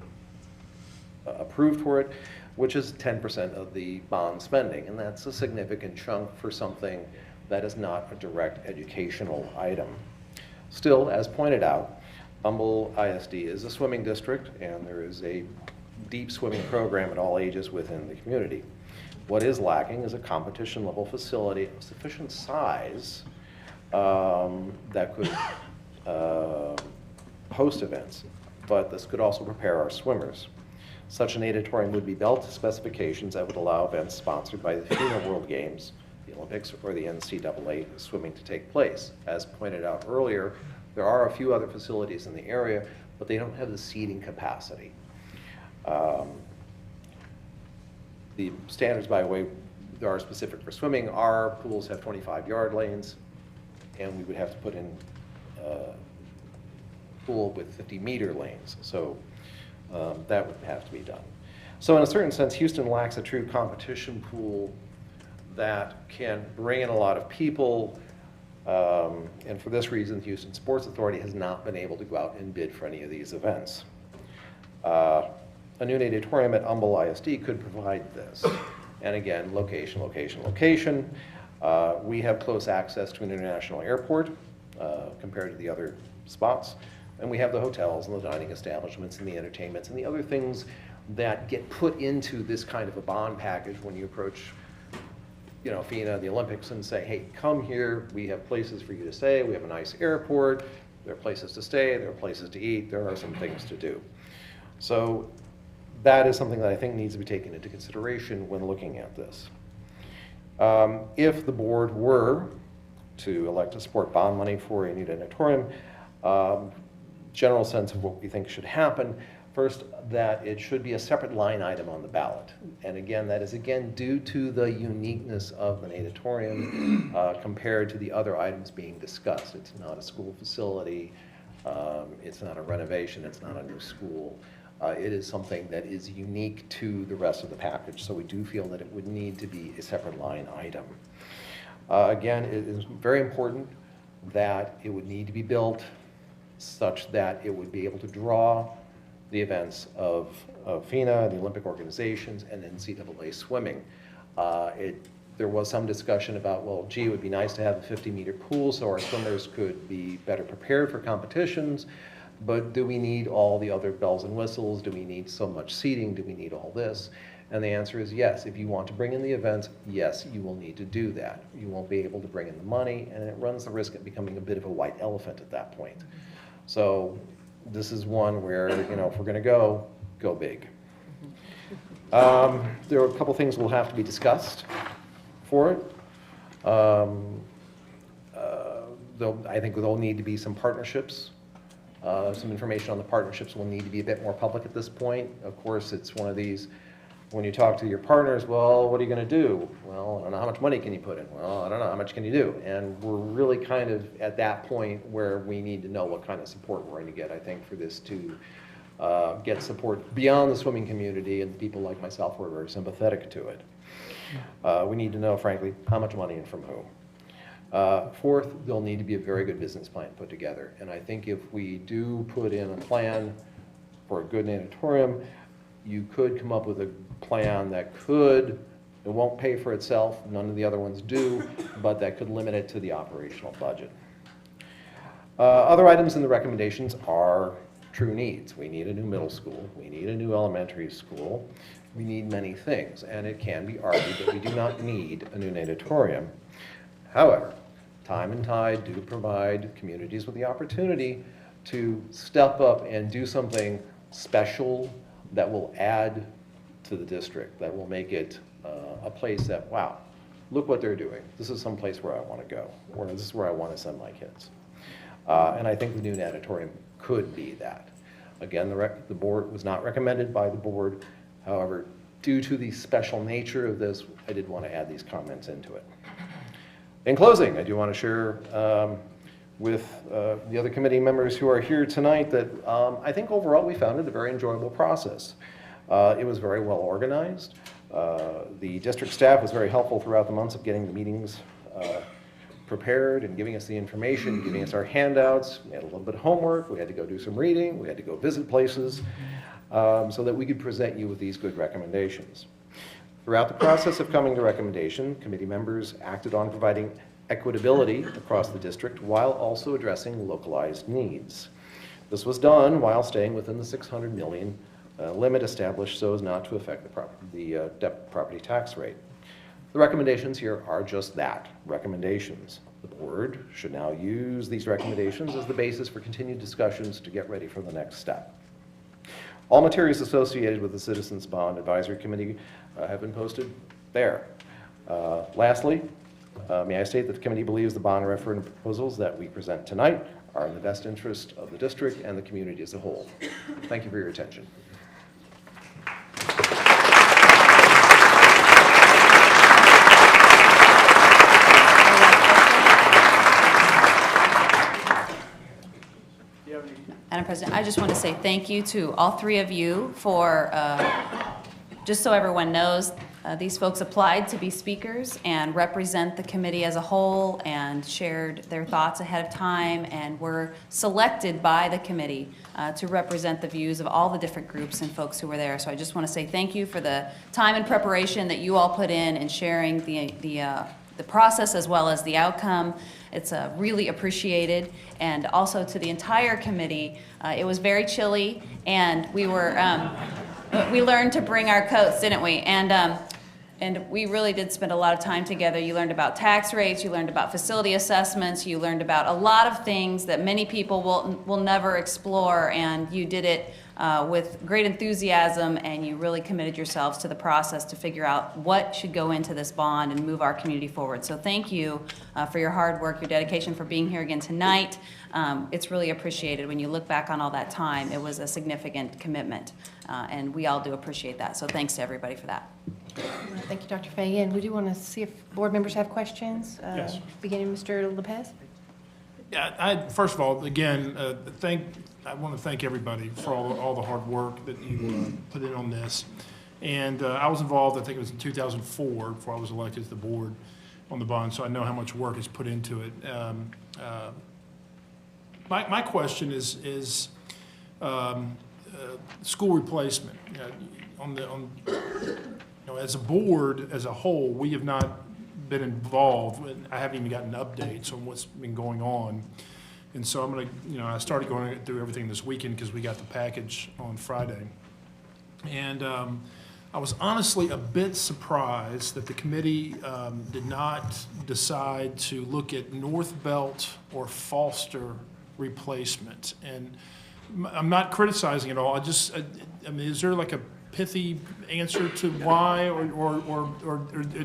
approved for it, which is 10% of the bond spending, and that's a significant chunk for something that is not a direct educational item. Still, as pointed out, Humble ISD is a swimming district, and there is a deep swimming program at all ages within the community. What is lacking is a competition-level facility of sufficient size that could host events, but this could also prepare our swimmers. Such a natatorium would be built to specifications that would allow events sponsored by the FINA World Games, the Olympics, or the NCAA swimming to take place. As pointed out earlier, there are a few other facilities in the area, but they don't have the seating capacity. The standards, by the way, that are specific for swimming, our pools have 25-yard lanes, and we would have to put in a pool with 50-meter lanes. So that would have to be done. So in a certain sense, Houston lacks a true competition pool that can bring in a lot of people, and for this reason, the Houston Sports Authority has not been able to go out and bid for any of these events. A new natatorium at Humble ISD could provide this. And again, location, location, location. We have close access to an international airport compared to the other spots. And we have the hotels and the dining establishments and the entertainments and the other things that get put into this kind of a bond package when you approach, you know, FINA, the Olympics, and say, hey, come here, we have places for you to stay, we have a nice airport, there are places to stay, there are places to eat, there are some things to do. So that is something that I think needs to be taken into consideration when looking at this. If the board were to elect to support bond money for a new natatorium, general sense of what we think should happen. First, that it should be a separate line item on the ballot. And again, that is again due to the uniqueness of the natatorium compared to the other items being discussed. It's not a school facility, it's not a renovation, it's not a new school. It is something that is unique to the rest of the package, so we do feel that it would need to be a separate line item. Again, it is very important that it would need to be built such that it would be able to draw the events of FINA, the Olympic organizations, and NCAA swimming. There was some discussion about, well, gee, it would be nice to have a 50-meter pool so our swimmers could be better prepared for competitions, but do we need all the other bells and whistles? Do we need so much seating? Do we need all this? And the answer is yes. If you want to bring in the events, yes, you will need to do that. You won't be able to bring in the money, and it runs the risk of becoming a bit of a white elephant at that point. So this is one where, you know, if we're going to go big. There are a couple things will have to be discussed for it. I think there'll need to be some partnerships. Some information on the partnerships will need to be a bit more public at this point. Of course, it's one of these, when you talk to your partners, well, what are you going to do? Well, I don't know, how much money can you put in? Well, I don't know, how much can you do? And we're really kind of at that point where we need to know what kind of support we're going to get, I think, for this to get support beyond the swimming community and people like myself who are very sympathetic to it. We need to know, frankly, how much money and from whom. Fourth, there'll need to be a very good business plan put together. And I think if we do put in a plan for a good natatorium, you could come up with a plan that could, it won't pay for itself, none of the other ones do, but that could limit it to the operational budget. Other items in the recommendations are true needs. We need a new middle school, we need a new elementary school, we need many things, and it can be argued that we do not need a new natatorium. However, Time and Tide do provide communities with the opportunity to step up and do something special that will add to the district, that will make it a place that, wow, look what they're doing. This is some place where I want to go, or this is where I want to send my kids. And I think the new natatorium could be that. Again, the board was not recommended by the board. However, due to the special nature of this, I did want to add these comments into it. In closing, I do want to share with the other committee members who are here tonight that I think overall we found it a very enjoyable process. It was very well organized. The district staff was very helpful throughout the months of getting the meetings prepared and giving us the information, giving us our handouts. We had a little bit of homework. We had to go do some reading. We had to go visit places so that we could present you with these good recommendations. Throughout the process of coming to recommendation, committee members acted on providing equitability across the district while also addressing localized needs. This was done while staying within the $600 million limit established so as not to affect the property tax rate. The recommendations here are just that, recommendations. The board should now use these recommendations as the basis for continued discussions to get ready for the next step. All materials associated with the Citizens Bond Advisory Committee have been posted there. Lastly, may I state that the committee believes the bond referendum proposals that we present tonight are in the best interest of the district and the community as a whole. Thank you for your attention. Madam President, I just want to say thank you to all three of you for, just so everyone knows, these folks applied to be speakers and represent the committee as a whole and shared their thoughts ahead of time and were selected by the committee to represent the views of all the different groups and folks who were there. So I just want to say thank you for the time and preparation that you all put in sharing the process as well as the outcome. It's really appreciated. And also to the entire committee, it was very chilly and we learned to bring our coats, didn't we? And we really did spend a lot of time together. You learned about tax rates, you learned about facility assessments, you learned about a lot of things that many people will never explore, and you did it with great enthusiasm, and you really committed yourselves to the process to figure out what should go into this bond and move our community forward. So thank you for your hard work, your dedication, for being here again tonight. It's really appreciated. When you look back on all that time, it was a significant commitment, and we all do appreciate that. So thanks to everybody for that. Thank you, Dr. Fagan. We do want to see if board members have questions. Yes. Beginning with Mr. Lopez. Yeah, first of all, again, I want to thank everybody for all the hard work that you put in on this. And I was involved, I think it was in 2004, before I was elected to the board on the bond, so I know how much work is put into it. My question is school replacement. As a board, as a whole, we have not been involved. I haven't even gotten updates on what's been going on. And so I'm going to, I started going through everything this weekend because we got the package on Friday. And I was honestly a bit surprised that the committee did not decide to look at North Belt or Foster replacement. And I'm not criticizing it all. I mean, is there like a pithy answer to why, or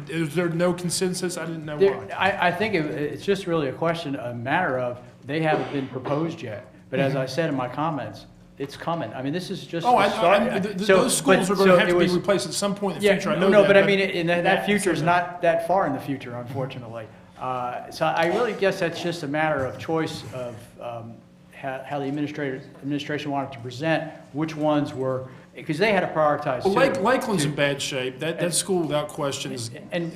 is there no consensus? I didn't know why. I think it's just really a matter of they haven't been proposed yet. But as I said in my comments, it's coming. I mean, this is just those schools are going to have to be replaced at some point in the future. I know no, but I mean, that future is not that far in the future, unfortunately. So I really guess that's just a matter of choice of how the administration wanted to present which ones were, because they had to prioritize. Well, Lakeland's in bad shape. That school, without question, is, and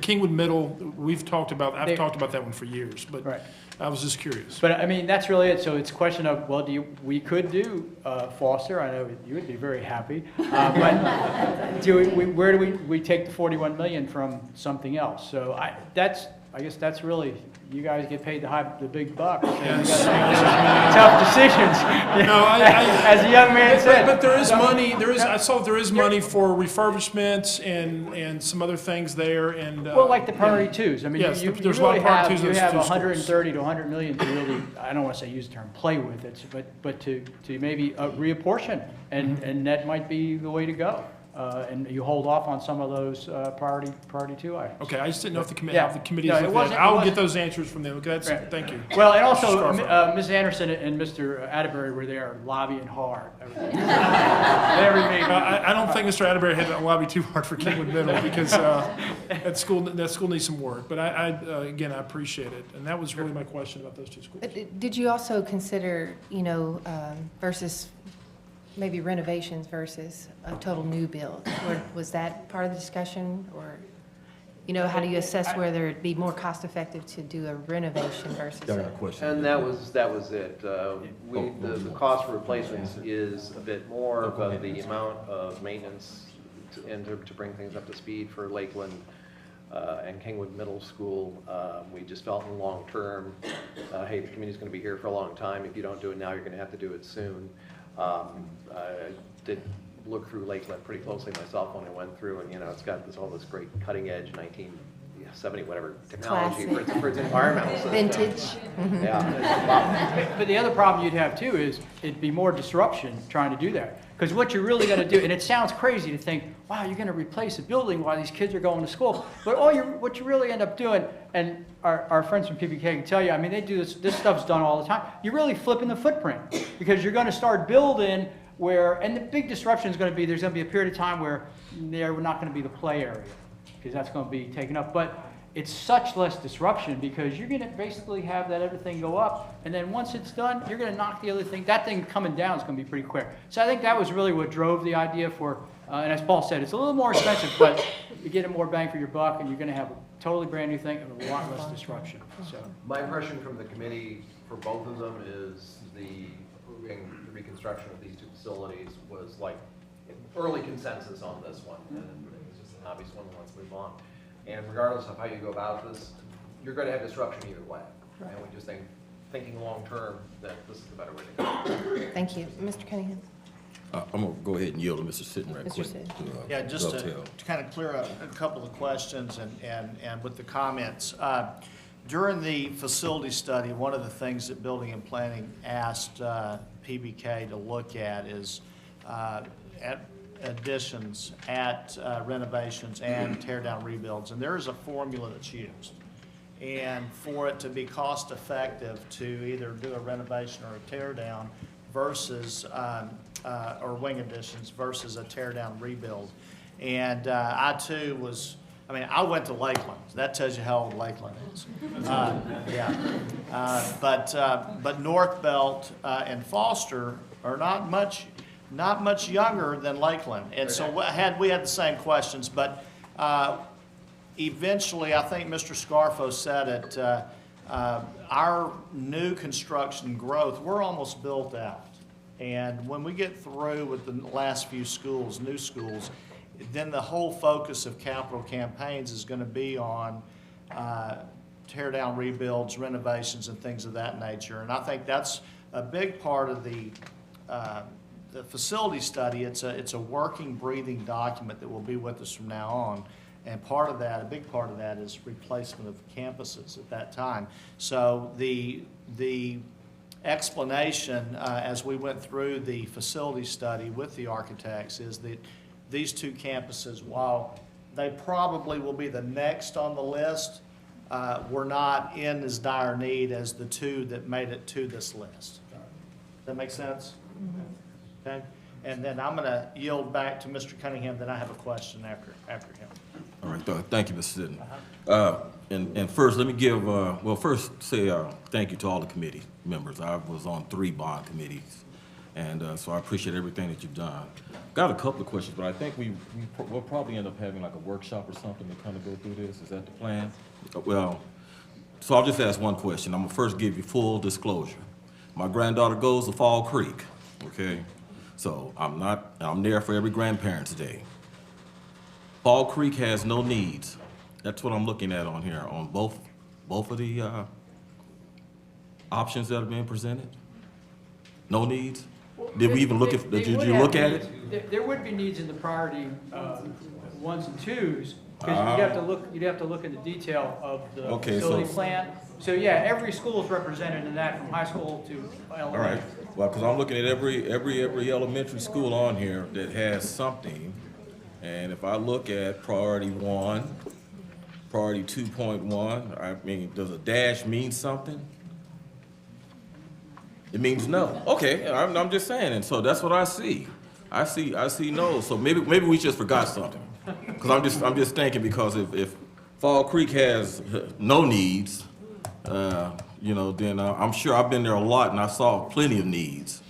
Kingwood Middle, I've talked about that one for years, but right. I was just curious. But I mean, that's really it. So it's a question of, well, we could do Foster. I know you would be very happy. But where do we take the $41 million from something else? So I guess that's really, you guys get paid the big bucks. Yes. Tough decisions. No, as a young man said. But there is money. I saw there is money for refurbishments and some other things there. And well, like the priority twos. I mean, yes, you there's really a lot of priority twos. You have 130 to 100 million to really, I don't want to say use the term play with it, but to maybe reapportion, and that might be the way to go. and you hold off on some of those priority two items. Okay, I just didn't know if the committee, Yeah. how the committee No, is it looking at it. wasn't- it I'll wasn't- get those answers from them. Okay, that's, Right. thank you. Well, and also, Scarfo. Ms. Anderson and Mr. Atterbury were there lobbying hard. Every meeting. I don't think Mr. Atterbury had to lobby too hard for Kingwood Middle because that school needs some work. But again, I appreciate it. And that was really my question about those two schools. Did you also consider, versus maybe renovations versus a total new build? Or was that part of the discussion? Or, how do you assess whether it'd be more cost effective to do a renovation versus Got a a... question. And that was it. The cost for replacements is a bit more, but the amount of maintenance to bring things up to speed for Lakeland and Kingwood Middle School, we just felt in the long term, hey, the community's going to be here for a long time. If you don't do it now, you're going to have to do it soon. I did look through Lakeland pretty closely myself when I went through, and it's got all this great cutting edge 1970 whatever technology for its environmental system. Vintage. Yeah. But the other problem you'd have too is it'd be more disruption trying to do that. Because what you're really going to do, and it sounds crazy to think, wow, you're going to replace a building while these kids are going to school. But what you really end up doing, and our friends from PBK can tell you, I mean, they do this stuff's done all the time. You're really flipping the footprint because you're going to start building and the big disruption is going to be, there's going to be a period of time where they're not going to be the play area because that's going to be taken up. But it's such less disruption because you're going to basically have that everything go up, and then once it's done, you're going to knock the other thing. That thing coming down is going to be pretty quick. So I think that was really what drove the idea for, and as Paul said, it's a little more expensive, but you get more bang for your buck, and you're going to have a totally brand new thing and a lot less disruption. So My impression from the committee for both of them is the approving the reconstruction of these two facilities was like early consensus on this one, and it was just an obvious one. Let's move on. And regardless of how you go about this, you're going to have disruption either way. And we just thinking long term, that this is the better way to go. Thank you. Mr. Cunningham? I'm going to go ahead and yield to Mr. Sitton right Mr. quick. Sitton. Yeah, just to dovetail. kind of clear up a couple of questions and with the comments. During the facility study, one of the things that Building and Planning asked PBK to look at is at additions, at renovations, and tear down rebuilds. And there is a formula that's used. And for it to be cost effective to either do a renovation or a tear down versus, or wing additions versus a tear down rebuild. And I too I went to Lakeland. That tells you how old Lakeland is. But North Belt and Foster are not much younger than Lakeland. And so we had the same questions, but eventually, I think Mr. Scarfo said it, our new construction growth, we're almost built out. And when we get through with the last few schools, new schools, then the whole focus of capital campaigns is going to be on tear down rebuilds, renovations, and things of that nature. And I think that's a big part of the facility study. It's a working, breathing document that will be with us from now on. And part of that, a big part of that, is replacement of campuses at that time. So the explanation as we went through the facility study with the architects is that these two campuses, while they probably will be the next on the list, were not in as dire need as the two that made it to this list. Does that make sense? Mm-hmm. Okay. And then I'm going to yield back to Mr. Cunningham, then I have a question after him. All right, thank you, Mr. Sitton. And first, let me give, first say thank you to all the committee members. I was on 3 bond committees, and so I appreciate everything that you've done. Got a couple of questions, but I think we'll probably end up having like a workshop or something to kind of go through this. Is that the plan? Well, so I'll just ask one question. I'm gonna first give you full disclosure. My granddaughter goes to Fall Creek, okay? So I'm there for every grandparent's day. Fall Creek has no needs. That's what I'm looking at on here, on both of the options that are being presented. No needs? Did we even look at, did you look at it? There would be needs in the priority 1s and 2s, because you'd have to look at the detail of the facility plan. So yeah, every school is represented in that, from high school to elementary. All right. Well, because I'm looking at every elementary school on here that has something And if I look at priority 1, priority 2.1, I mean, does a dash mean something? It means no. Okay, I'm just saying, and so that's what I see. I see no. So maybe we just forgot something. Because I'm just thinking, because if Fall Creek has no needs, you know, then I'm sure I've been there a lot and I saw plenty of needs.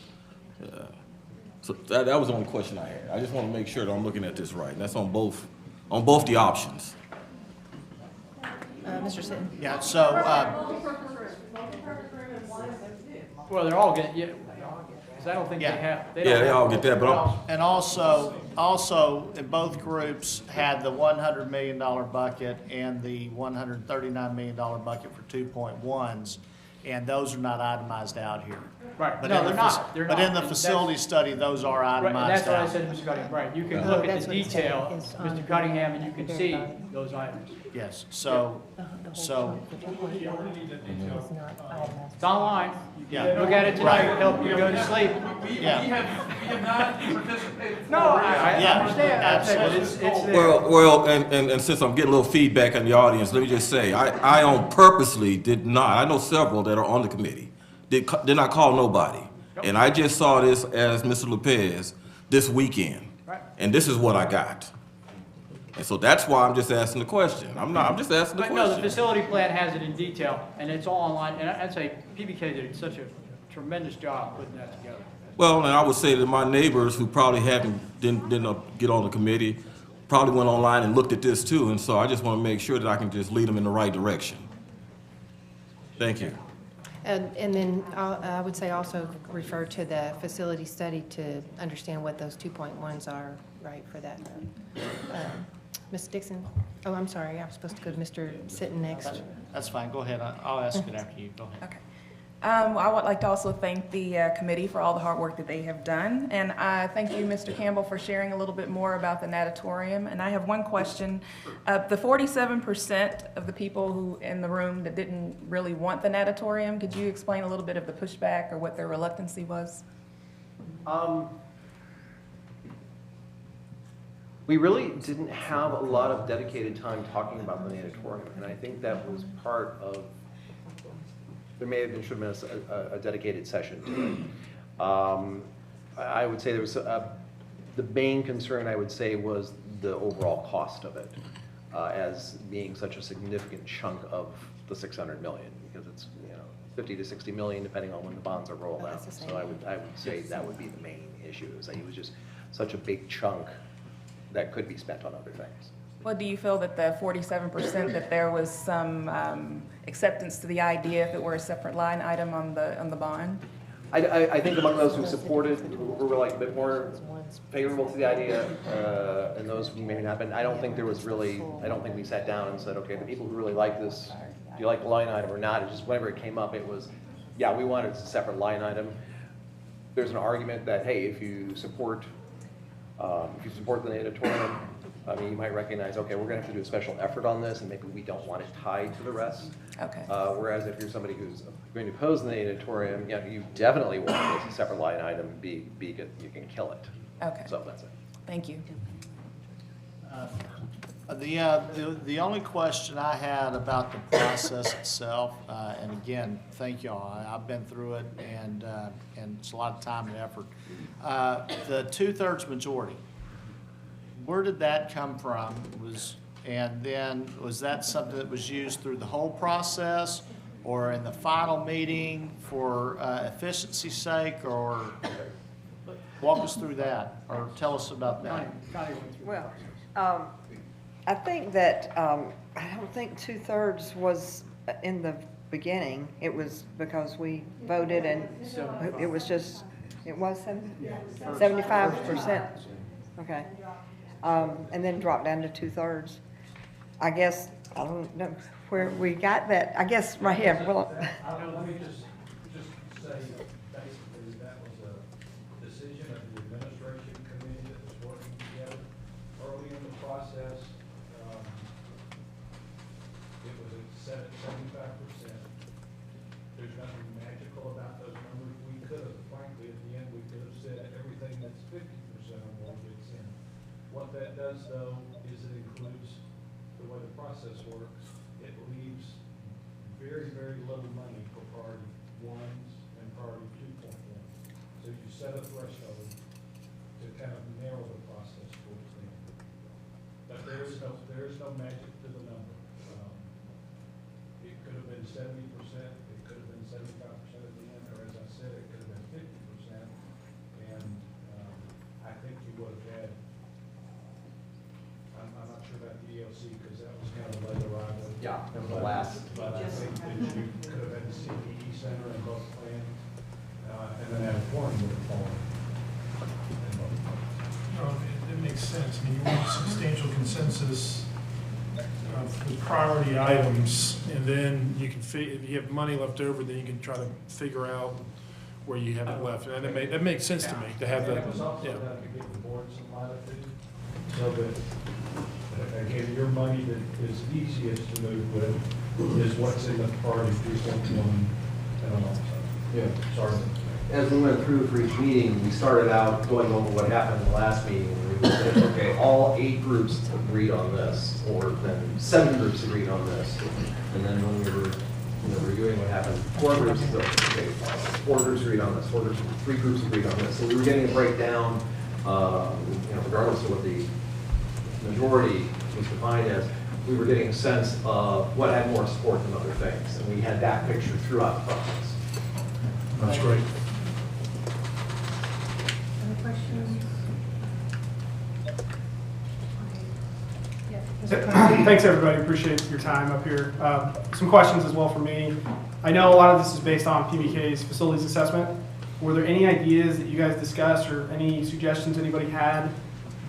So that was the only question I had. I just want to make sure that I'm looking at this right. And that's on both the options. Mr. Sitton? Yeah, so, Well, they're all getting, yeah, because I don't think they have. They all get that, but and also, in both groups had the $100 million bucket and the $139 million bucket for 2.1s, and those are not itemized out here. Right, But no, in the they're not. They're But not. in the facility study, those are Right, and itemized that's what I out. said to Mr. Cunningham, right, you can look at the detail, Mr. Cunningham, and you can see those items. Yes, so, It's online. You can look at it tonight, it'll help you go to sleep. Yeah. We have not participated. No, I Yeah, understand, I'm saying, but it's there. Well, and since I'm getting a little feedback in the audience, let me just say, I on purposely did not, I know several that are on the committee, did not call nobody. And I just saw this as Mr. Lopez this weekend. Right. And this is what I got. And so that's why I'm just asking the question. I'm just asking the But no, the question. facility plan has it in detail, and it's all online, and I'd say PBK did such a tremendous job putting that together. Well, and I would say that my neighbors who probably didn't get on the committee, probably went online and looked at this too. And so I just want to make sure that I can just lead them in the right direction. Thank you. And then I would say also refer to the facility study to understand what those 2.1s are, right, for that. Ms. Dixon? Oh, I'm sorry, I was supposed to go to Mr. Sitton next. That's fine, go ahead, I'll ask it after you, go ahead. Okay. I would like to also thank the committee for all the hard work that they have done. And I thank you, Mr. Campbell, for sharing a little bit more about the natatorium. And I have one question. The 47% of the people who in the room that didn't really want the natatorium, could you explain a little bit of the pushback or what their reluctancy was? We really didn't have a lot of dedicated time talking about the natatorium, and I think that was part of, there may have been, should have been a dedicated session to it. I would say there was, the main concern I would say was the overall cost of it, as being such a significant chunk of the 600 million, because it's, 50 to 60 million depending on when the bonds are rolled out. So I would say that would be the main issue, is that it was just such a big chunk that could be spent on other things. Well, do you feel that the 47%, that there was some acceptance to the idea if it were a separate line item on the bond? I think among those who supported, who were like a bit more favorable to the idea, and those who maybe not been, I don't think there was really, I don't think we sat down and said, okay, the people who really like this, do you like the line item or not? It's just whenever it came up, it was, yeah, we want it as a separate line item. There's an argument that, hey, if you support the natatorium, I mean, you might recognize, okay, we're gonna have to do a special effort on this, and maybe we don't want it tied to the rest. Okay. Whereas if you're somebody who's going to oppose the natatorium, you definitely want it as a separate line item, you can kill it. Okay. So that's it. Thank you. The only question I had about the process itself, and again, thank y'all, I've been through it, and it's a lot of time and effort. The 2/3 majority, where did that come from? And then, was that something that was used through the whole process, or in the final meeting for efficiency's sake, or walk us through that, or tell us about that. Well, I think that, I don't think 2/3 was in the beginning. It was because we voted and it was just, it was 75%. Okay. And then dropped down to 2/3. I guess, I don't know where we got that. I guess right here, well. Let me just say, basically, that was a decision of the administration committee that was working together early in the process. It was set at 75%. There's nothing magical about those numbers. We could have, frankly, at the end, we could have said everything that's 50% or more gets in. What that does, though, is it includes the way the process works. It leaves very, very little money for priority ones and priority 2.1. So you set a threshold to kind of narrow the process towards the end. But there is no magic to the number. It could have been 70%, it could have been 75% at the end, or as I said, it could have been 50%. And I think you would have had, I'm not sure about the ELC because that was kind of a late arrival. Yeah, that was the last. But I think that you could have had the CPE center in both plans, and then that one would have fallen. It makes sense. I mean, you want substantial consensus of the priority items, and then you can, if you have money left over, then you can try to figure out where you have it left. And it makes sense to me to have that. And it was also Yeah. done to give the board some latitude, so that, again, your money that is easiest to move with is what's in the priority 3.1 and all. Yeah. Sorry. As we went through for each meeting, we started out going over what happened in the last meeting. And we said, okay, all 8 groups agreed on this, or then 7 groups agreed on this. And then when we were reviewing what happened, 4 groups said, okay, 4 groups agreed on this, 3 groups agreed on this. So we were getting a breakdown, regardless of what the majority was defined as, we were getting a sense of what had more support than other things. And we had that picture throughout the process. That's great. Any questions? Thanks, everybody. Appreciate your time up here. Some questions as well for me. I know a lot of this is based on PBK's facilities assessment. Were there any ideas that you guys discussed or any suggestions anybody had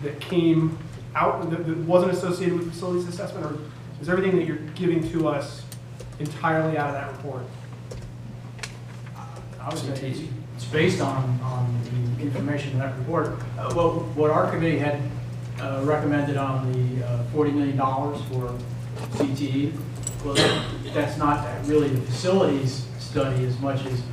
that came out that wasn't associated with facilities assessment, or is everything that you're giving to us entirely out of that report? I would say it's based on the information in that report. What our committee had recommended on the $40 million for CTE, well, that's not really the facilities study as much as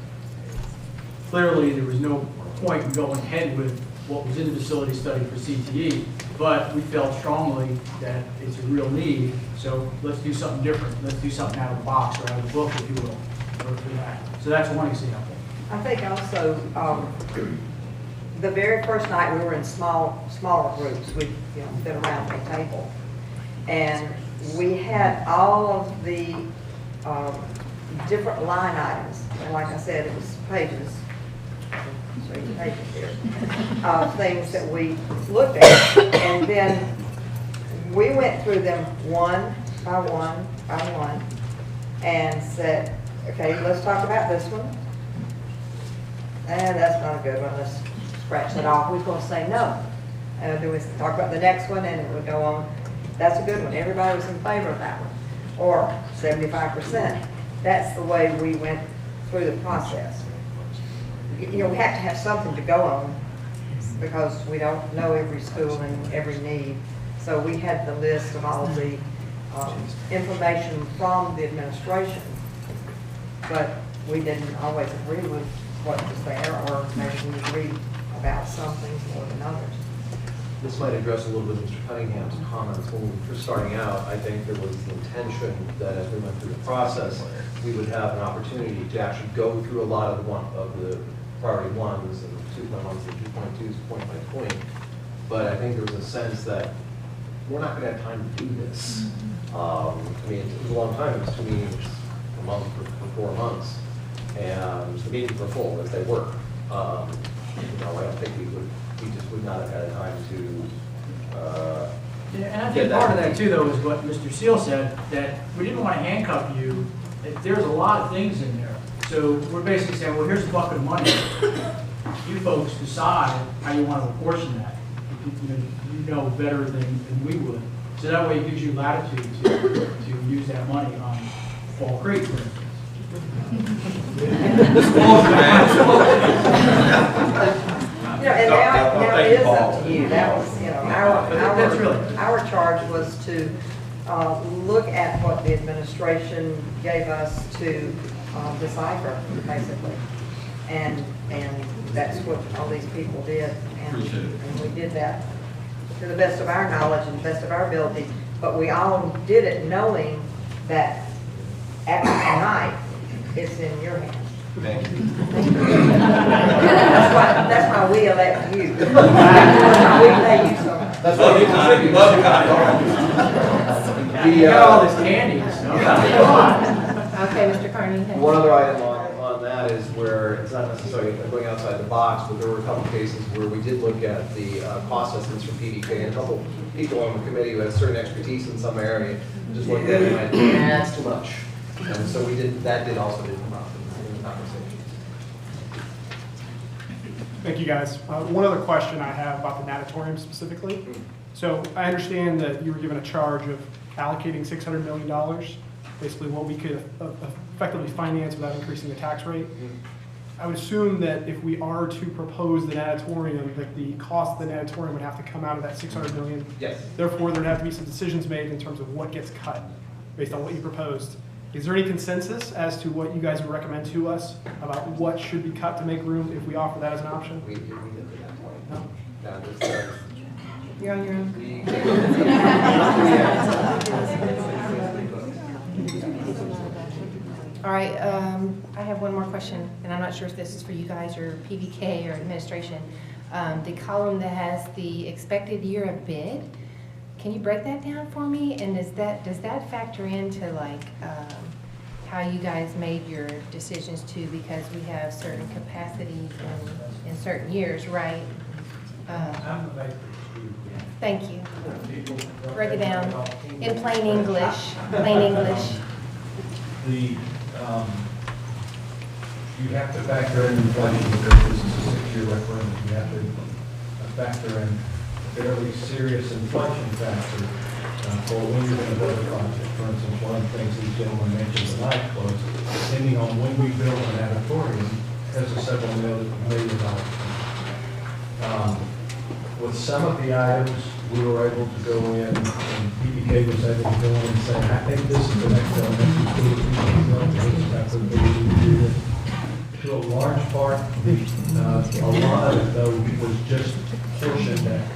clearly there was no point in going ahead with what was in the facility study for CTE, but we felt strongly that it's a real need, so let's do something different. Let's do something out of the box or out of the book, if you will, for that. So that's one example. I think also, the very first night we were in smaller groups. We been around the table. And we had all of the different line items. And like I said, it was pages. Show you pages here. Things that we looked at. And then we went through them one by one by one and said, okay, let's talk about this one. And that's not a good one. Let's scratch that off. We're going to say no. And then we talk about the next one, and it would go on. That's a good one. Everybody was in favor of that one. Or 75%. That's the way we went through the process. We have to have something to go on because we don't know every school and every need. So we had the list of all the information from the administration, but we didn't always agree with what was there, or maybe we agreed about some things more than others. This might address a little bit of Mr. Cunningham's comments. When we were first starting out, I think there was the intention that as we went through the process, we would have an opportunity to actually go through a lot of the priority ones and 2.1s and 2.2s point by point. But I think there was a sense that we're not going to have time to do this. I mean, it was a long time. It was 2 meetings a month for 4 months. And the meetings were full as they were. I don't think we just would not have had time to And I think part of that too, though, is what Mr. Seal said, that we didn't want to handcuff you. There's a lot of things in there. So we're basically saying, well, here's a bucket of money. You folks decide how you want to apportion that. You know better than we would. So that way it gives you latitude to use that money on Fall Creek, for instance. And now it is up to you. That was, our charge was to look at what the administration gave us to decipher, basically. And that's what all these people did. And we did that to the best of our knowledge and the best of our ability, but we all did it knowing that after tonight, it's in your hands. Thank you. That's why we elect you. That's why we pay you so much. That's what you contribute. You got all this candy. Okay, Mr. Carney. One other item on that is where it's not necessarily going outside the box, but there were a couple cases where we did look at the cost estimates from PDK, and a couple people on the committee who had certain expertise in some area just looked at it and went, that's too much. And so that did also come up in the conversation. Thank you, guys. One other question I have about the natatorium specifically. So I understand that you were given a charge of allocating $600 million, basically what we could effectively finance without increasing the tax rate. I would assume that if we are to propose the natatorium, that the cost of the natatorium would have to come out of that $600 million. Yes. Therefore, there'd have to be some decisions made in terms of what gets cut based on what you proposed. Is there any consensus as to what you guys would recommend to us about what should be cut to make room if we offer that as an option? We didn't do that point. No. You're on your own. All right, I have one more question, and I'm not sure if this is for you guys or PBK or administration. The column that has the expected year of bid, can you break that down for me? And does that factor into like how you guys made your decisions too? Because we have certain capacities in certain years, right? Thank you. Break it down in plain English. Plain English. You have to factor in inflation because this is a 6-year referendum. You have to factor in a fairly serious inflation factor for when you're going to build a project. For instance, one of the things these gentlemen mentioned tonight was, depending on when we build an auditorium, has a several million dollars. With some of the items, we were able to go in, and PBK was able to go in and say, I think this is the next elementary school. To a large part, a lot of it though was just portioned out.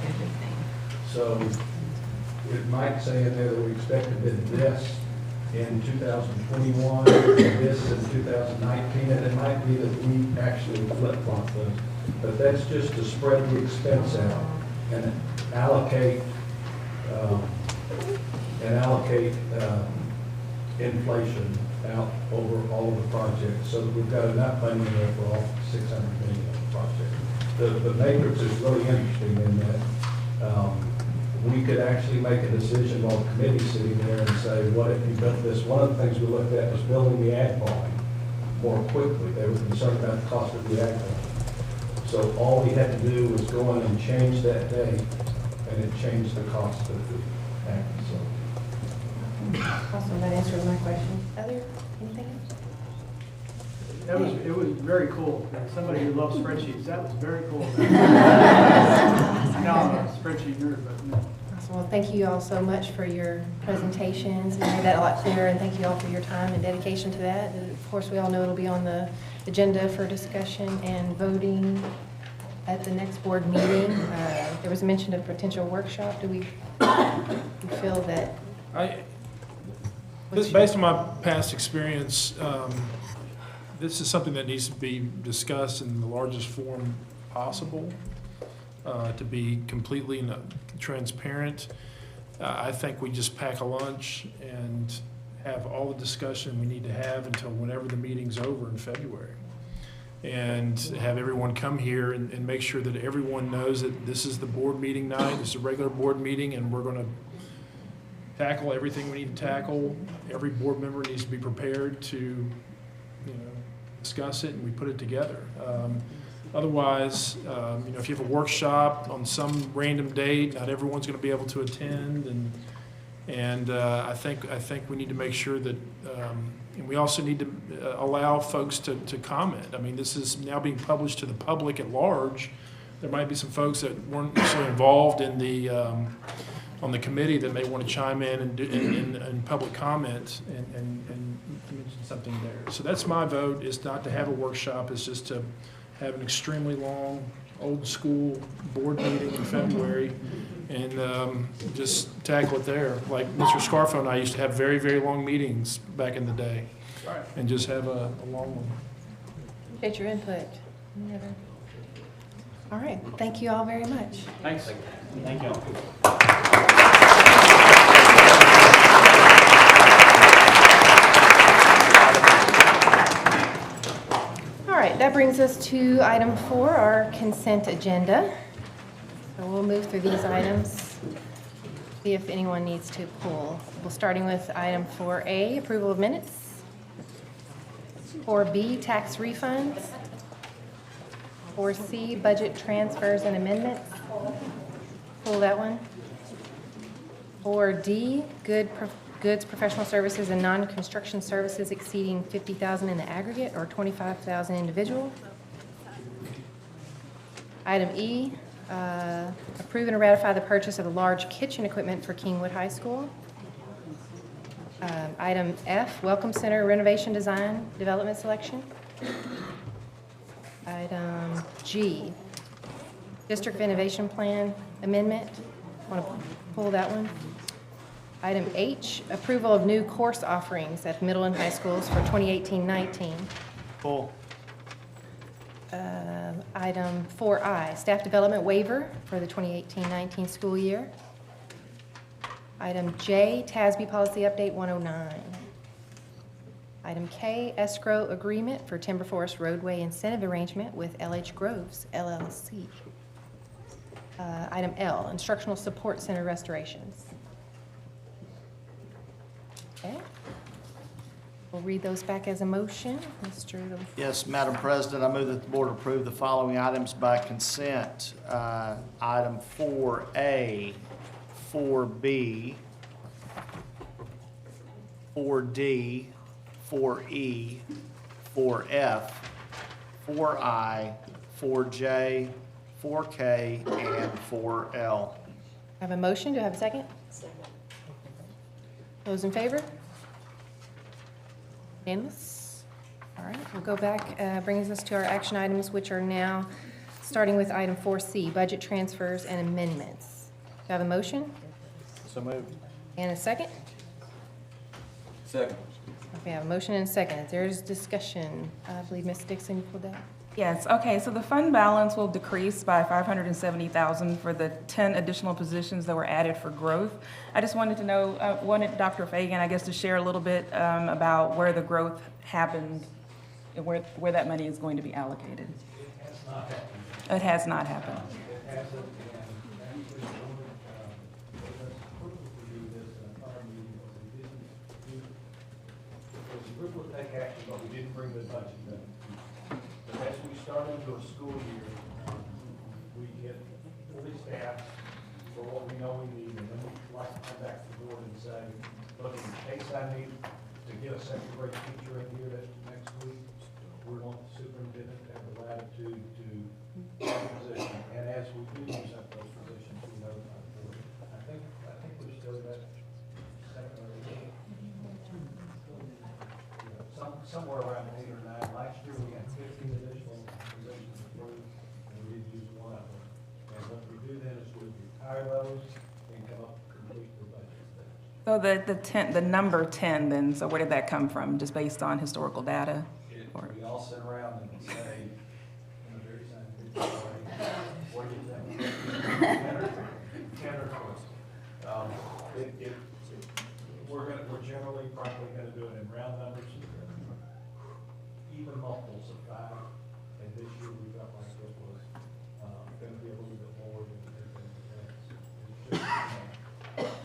So it might say in there that we expect to bid this in 2021, this in 2019, and it might be that we actually flip-flop those. But that's just to spread the expense out and allocate inflation out over all of the projects so that we've got enough money there for all 600 million of the project. The matrix is really interesting in that we could actually make a decision while the committee's sitting there and say, what if you built this? One of the things we looked at was building the ag barn more quickly. They were concerned about the cost of the ag barn. So all we had to do was go in and change that date, and it changed the cost of the ag facility. Awesome, that answers my question. Anything else? It was very cool. As somebody who loves spreadsheets, that was very cool. No, I'm a spreadsheet nerd, but no. Awesome. Well, thank you all so much for your presentations. You made that a lot clearer, and thank you all for your time and dedication to that. And of course, we all know it'll be on the agenda for discussion and voting at the next board meeting. There was a mention of potential workshop. Do we feel that? Based on my past experience, this is something that needs to be discussed in the largest form possible, to be completely transparent. I think we just pack a lunch and have all the discussion we need to have until whenever the meeting's over in February. And have everyone come here and make sure that everyone knows that this is the board meeting night, this is a regular board meeting, and we're gonna tackle everything we need to tackle. Every board member needs to be prepared to, discuss it, and we put it together. Otherwise, if you have a workshop on some random date, not everyone's going to be able to attend, and I think we need to make sure that, and we also need to allow folks to comment. I mean, this is now being published to the public at large. There might be some folks that weren't necessarily involved in the on the committee that may want to chime in and public comment and mention something there. So that's my vote, is not to have a workshop, it's just to have an extremely long, old school board meeting in February and just tackle it there. Like Mr. Scarfo and I used to have very, very long meetings back in the day, and just have a long one. Appreciate your input. Any other? All right, thank you all very much. Thanks. Thank you. All right, that brings us to item 4, our consent agenda. So we'll move through these items, see if anyone needs to pull. We're starting with item 4A, approval of minutes. 4B, tax refunds. 4C, budget transfers and amendments. Pull that one. 4D, goods, professional services, and non-construction services exceeding $50,000 in the aggregate or $25,000 individual. Item E, approve and ratify the purchase of the large kitchen equipment for Kingwood High School. Item F, Welcome Center renovation design development selection. Item G, District Innovation Plan amendment. Want to pull that one? Item H, approval of new course offerings at middle and high schools for 2018-19. Cool. Item 4I, staff development waiver for the 2018-19 school year. Item J, TASB policy update 109. Item K, escrow agreement for Timber Forest roadway incentive arrangement with LH Groves LLC. Item L, instructional support center restorations. Okay. We'll read those back as a motion. Mr. Yes, Madam President, I move that the board approve the following items by consent. Item 4A, 4B, 4D, 4E, 4F, 4I, 4J, 4K, and 4L. I have a motion. Do I have a second? Second. Those in favor? Unanimous? All right, we'll go back, brings us to our action items, which are now starting with item 4C, budget transfers and amendments. Do I have a motion? So moved. And a second? Second. Okay, I have a motion and a second. There's discussion. I believe Ms. Dixon, you pulled that. Yes, okay, so the fund balance will decrease by $570,000 for the 10 additional positions that were added for growth. I just wanted to know, wanted Dr. Fagan, I guess, to share a little bit about where the growth happened and where that money is going to be allocated. It has not happened. It hasn't, and actually, the group will take action, but we didn't bring the budget done. But as we start into a school year, we get fully staffed for what we know we need, and then we like to come back to the board and say, look, in case I need to get a second grade teacher in here next week, we want the superintendent to have the latitude to position, and as we do use up those positions, we notify the board. I think we're still at second or eight. Somewhere around 8 or 9. Last year, we had 15 additional positions approved, and we did use one of them. And what we do then is we retire those and come up and complete the budget. So the number 10 then, so where did that come from? Just based on historical data? We all sit around and say, in a very scientific way, what do you think? 10 or 12. We're generally probably gonna do it in round numbers, even multiples of 5. And this year we felt like it was gonna be a little bit more than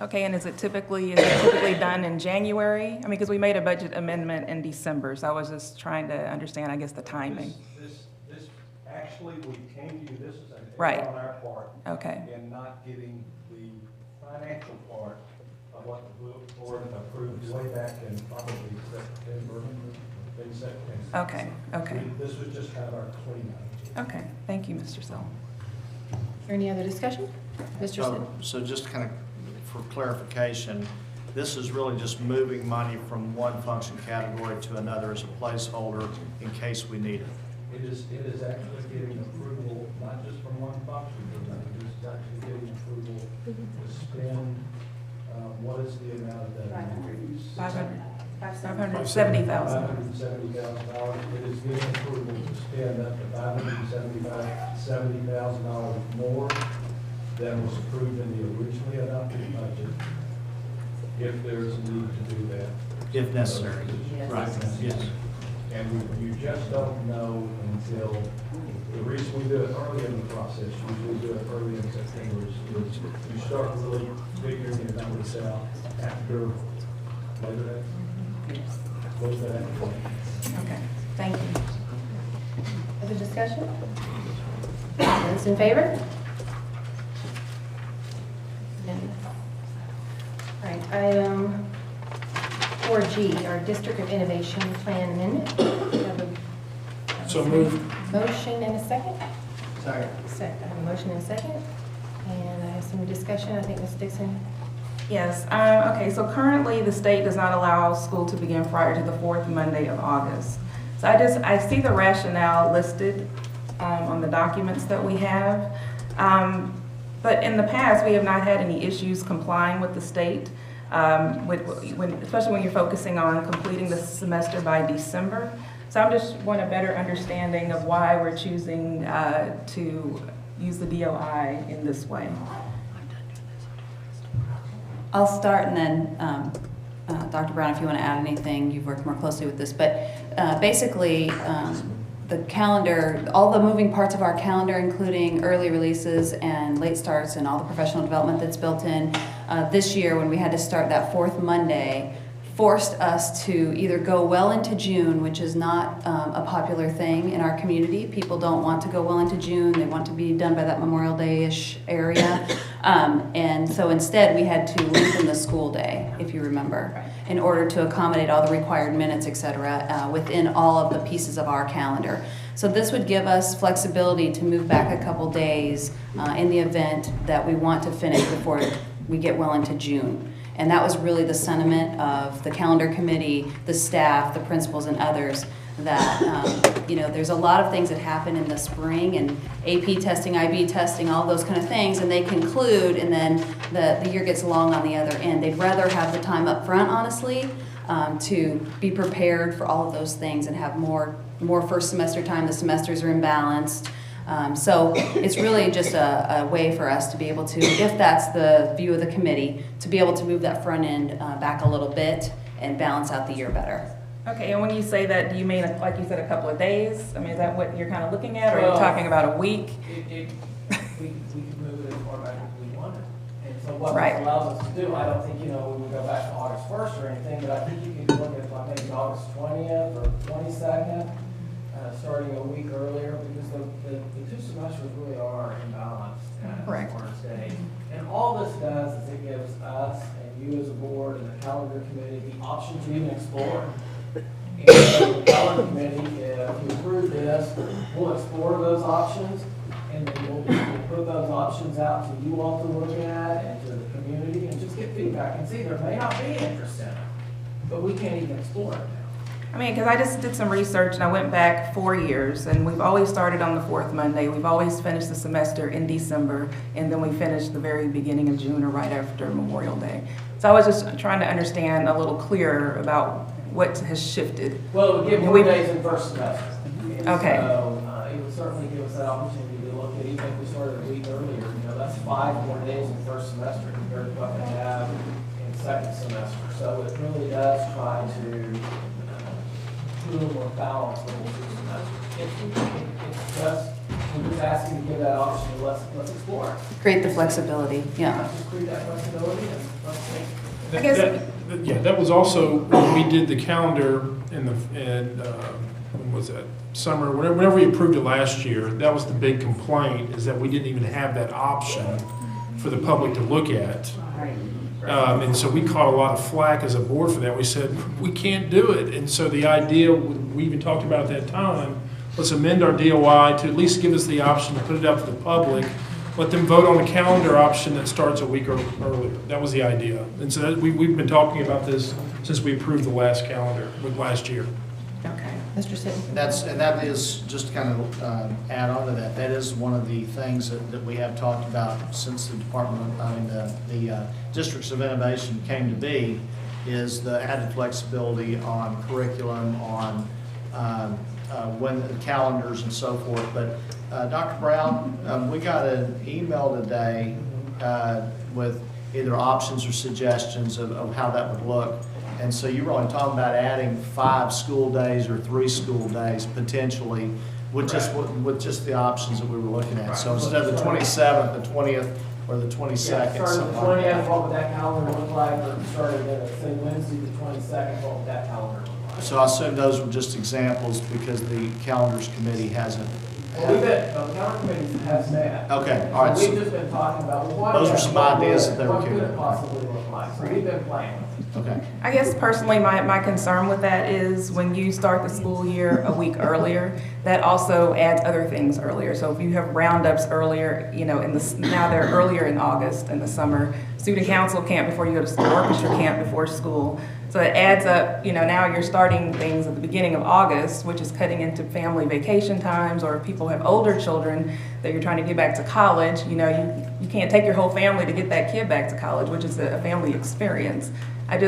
Okay, and is it typically done in January? I mean, because we made a budget amendment in December, so I was just trying to understand, I guess, the timing. This actually, we came to you, this is an error Right. on our part. Okay. In not getting the financial part of what the board approved way back in probably September, in September. Okay, okay. This was just kind of our cleanup. Okay, thank you, Mr. Sell. Is there any other discussion? Mr. Sid? So just kind of for clarification, this is really just moving money from one function category to another as a placeholder in case we need it. It is actually getting approval, not just from one function, but it is actually getting approval what is the amount of that increase? $570,000. $570,000. It is given approval to spend up to $570,000 more than was approved in the originally adopted budget, if there's a need to do that. If necessary. Right, yes. And you just don't know until, the reason we do it early in the process, usually do it early in September, is you start really figuring your numbers out after Labor Day. What's that? Okay, thank you. Other discussion? Those in favor? All right, item 4G, our District of Innovation Plan Amendment. So moved. Motion and a second? Second. Second, I have a motion and a second. And I have some discussion, I think Ms. Dixon. Yes, okay, so currently the state does not allow school to begin prior to the fourth Monday of August. So I see the rationale listed on the documents that we have. But in the past, we have not had any issues complying with the state, especially when you're focusing on completing the semester by December. So I just want a better understanding of why we're choosing to use the DOI in this way. I'll start, and then Dr. Brown, if you want to add anything, you've worked more closely with this. But basically, the calendar, all the moving parts of our calendar, including early releases and late starts and all the professional development that's built in, this year when we had to start that fourth Monday, forced us to either go well into June, which is not a popular thing in our community. People don't want to go well into June. They want to be done by that Memorial Day-ish area. And so instead, we had to lengthen the school day, if you remember, in order to accommodate all the required minutes, et cetera, within all of the pieces of our calendar. So this would give us flexibility to move back a couple days in the event that we want to finish before we get well into June. And that was really the sentiment of the calendar committee, the staff, the principals, and others, that there's a lot of things that happen in the spring, and AP testing, IB testing, all those kind of things, and they conclude, and then the year gets long on the other end. They'd rather have the time up front, honestly, to be prepared for all of those things and have more first semester time. The semesters are imbalanced. So it's really just a way for us to be able to, if that's the view of the committee, to be able to move that front end back a little bit and balance out the year better. Okay, and when you say that, do you mean, like you said, a couple of days? I mean, is that what you're kind of looking at, or are you talking about a week? We could move it as far back as we wanted. And so what Right. this allows us to do, I don't think, we would go back to August 1st or anything, but I think you could look at like maybe August 20th or 22nd, starting a week earlier, because the two semesters really are imbalanced at Lawrence Day. And all this does is it gives us and you as a board and the calendar committee the option to even explore. And so the calendar committee, if you approve this, we'll explore those options, and then we'll put those options out to you all to look at and to the community, and just get feedback and see there may not be interest in it, but we can't even explore it now. I mean, because I just did some research and I went back 4 years, and we've always started on the fourth Monday. We've always finished the semester in December, and then we finished the very beginning of June or right after Memorial Day. So I was just trying to understand a little clearer about what has shifted. Well, it would give more days in first semester. Okay. So it would certainly give us that opportunity to look at, even if we started a week earlier, that's 5 more days in first semester compared to what we have in second semester. So it really does try to do a little more balance with the two semesters. It's just, we're just asking to give that option, let's explore it. Create the flexibility, yeah. Just create that flexibility and let's take. That was also when we did the calendar when was that, summer, whenever we approved it last year, that was the big complaint, is that we didn't even have that option for the public to look at. And so we caught a lot of flack as a board for that. We said, we can't do it. And so the idea, we even talked about at that time, let's amend our DOI to at least give us the option to put it out to the public, let them vote on a calendar option that starts a week earlier. That was the idea. And so we've been talking about this since we approved the last calendar, last year. Okay. Mr. Sitton? And that is, just to kind of add on to that, that is one of the things that we have talked about since the the Districts of Innovation came to be, is the added flexibility on curriculum, on when the calendars and so forth. But Dr. Brown, we got an email today with either options or suggestions of how that would look. And so you were only talking about adding 5 school days or 3 school days potentially with just the options that we were looking at. So instead of the 27th, the 20th, or the 22nd, Starting the something like 20th, that. what would that calendar look like? Or starting say Wednesday the 22nd, what would that calendar look like? So I assume those were just examples because the calendars committee hasn't. Well, the calendar committee has met. Okay, all right. So we've just been talking about, well, Those are some ideas that they were what could giving. it possibly look like? So we've been planning. Okay. I guess personally, my concern with that is when you start the school year a week earlier, that also adds other things earlier. So if you have roundups earlier, now they're earlier in August in the summer, student council camp before you go to school, orchestra camp before school. So it adds up, now you're starting things at the beginning of August, which is cutting into family vacation times, or if people have older children that you're trying to get back to college, you can't take your whole family to get that kid back to college, which is a family experience. I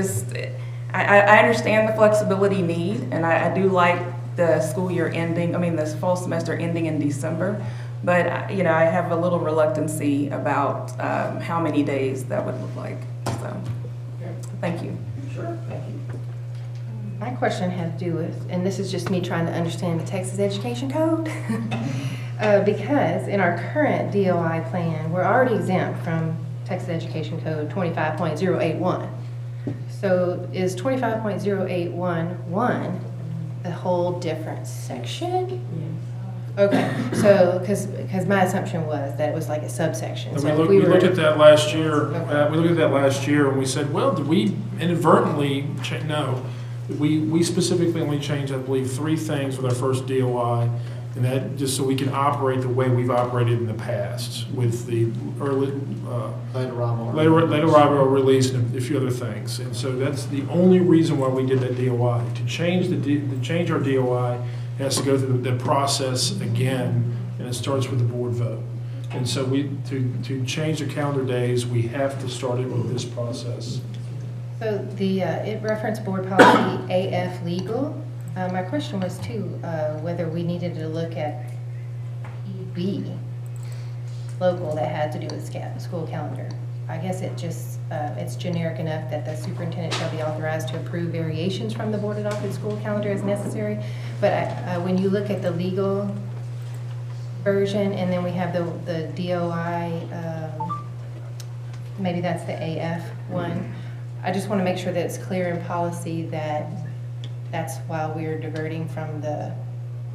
understand the flexibility need, and I do like the school year ending, the full semester ending in December, but, I have a little reluctancy about how many days that would look like, so, thank you. Sure, thank you. My question had to do with, and this is just me trying to understand the Texas Education Code, because in our current DOI plan, we're already exempt from Texas Education Code 25.081. So is 25.081 a whole different section? Okay, so, because my assumption was that it was like a subsection. And So if we were- looked at that last year, and we said, well, did we inadvertently, no. We specifically only changed, I believe, 3 things with our first DOI, and that just so we can operate the way we've operated in the past with the early, later arrival release and a few other things. And so that's the only reason why we did that DOI. To change our DOI, it has to go through the process again, and it starts with the board vote. And so to change the calendar days, we have to start it with this process. So it referenced board policy AF legal. My question was too, whether we needed to look at EB local that had to do with school calendar. I guess it's generic enough that the superintendent shall be authorized to approve variations from the board adopted school calendar as necessary. But when you look at the legal version, and then we have the DOI, maybe that's the AF one. I just want to make sure that it's clear in policy that that's why we're diverting from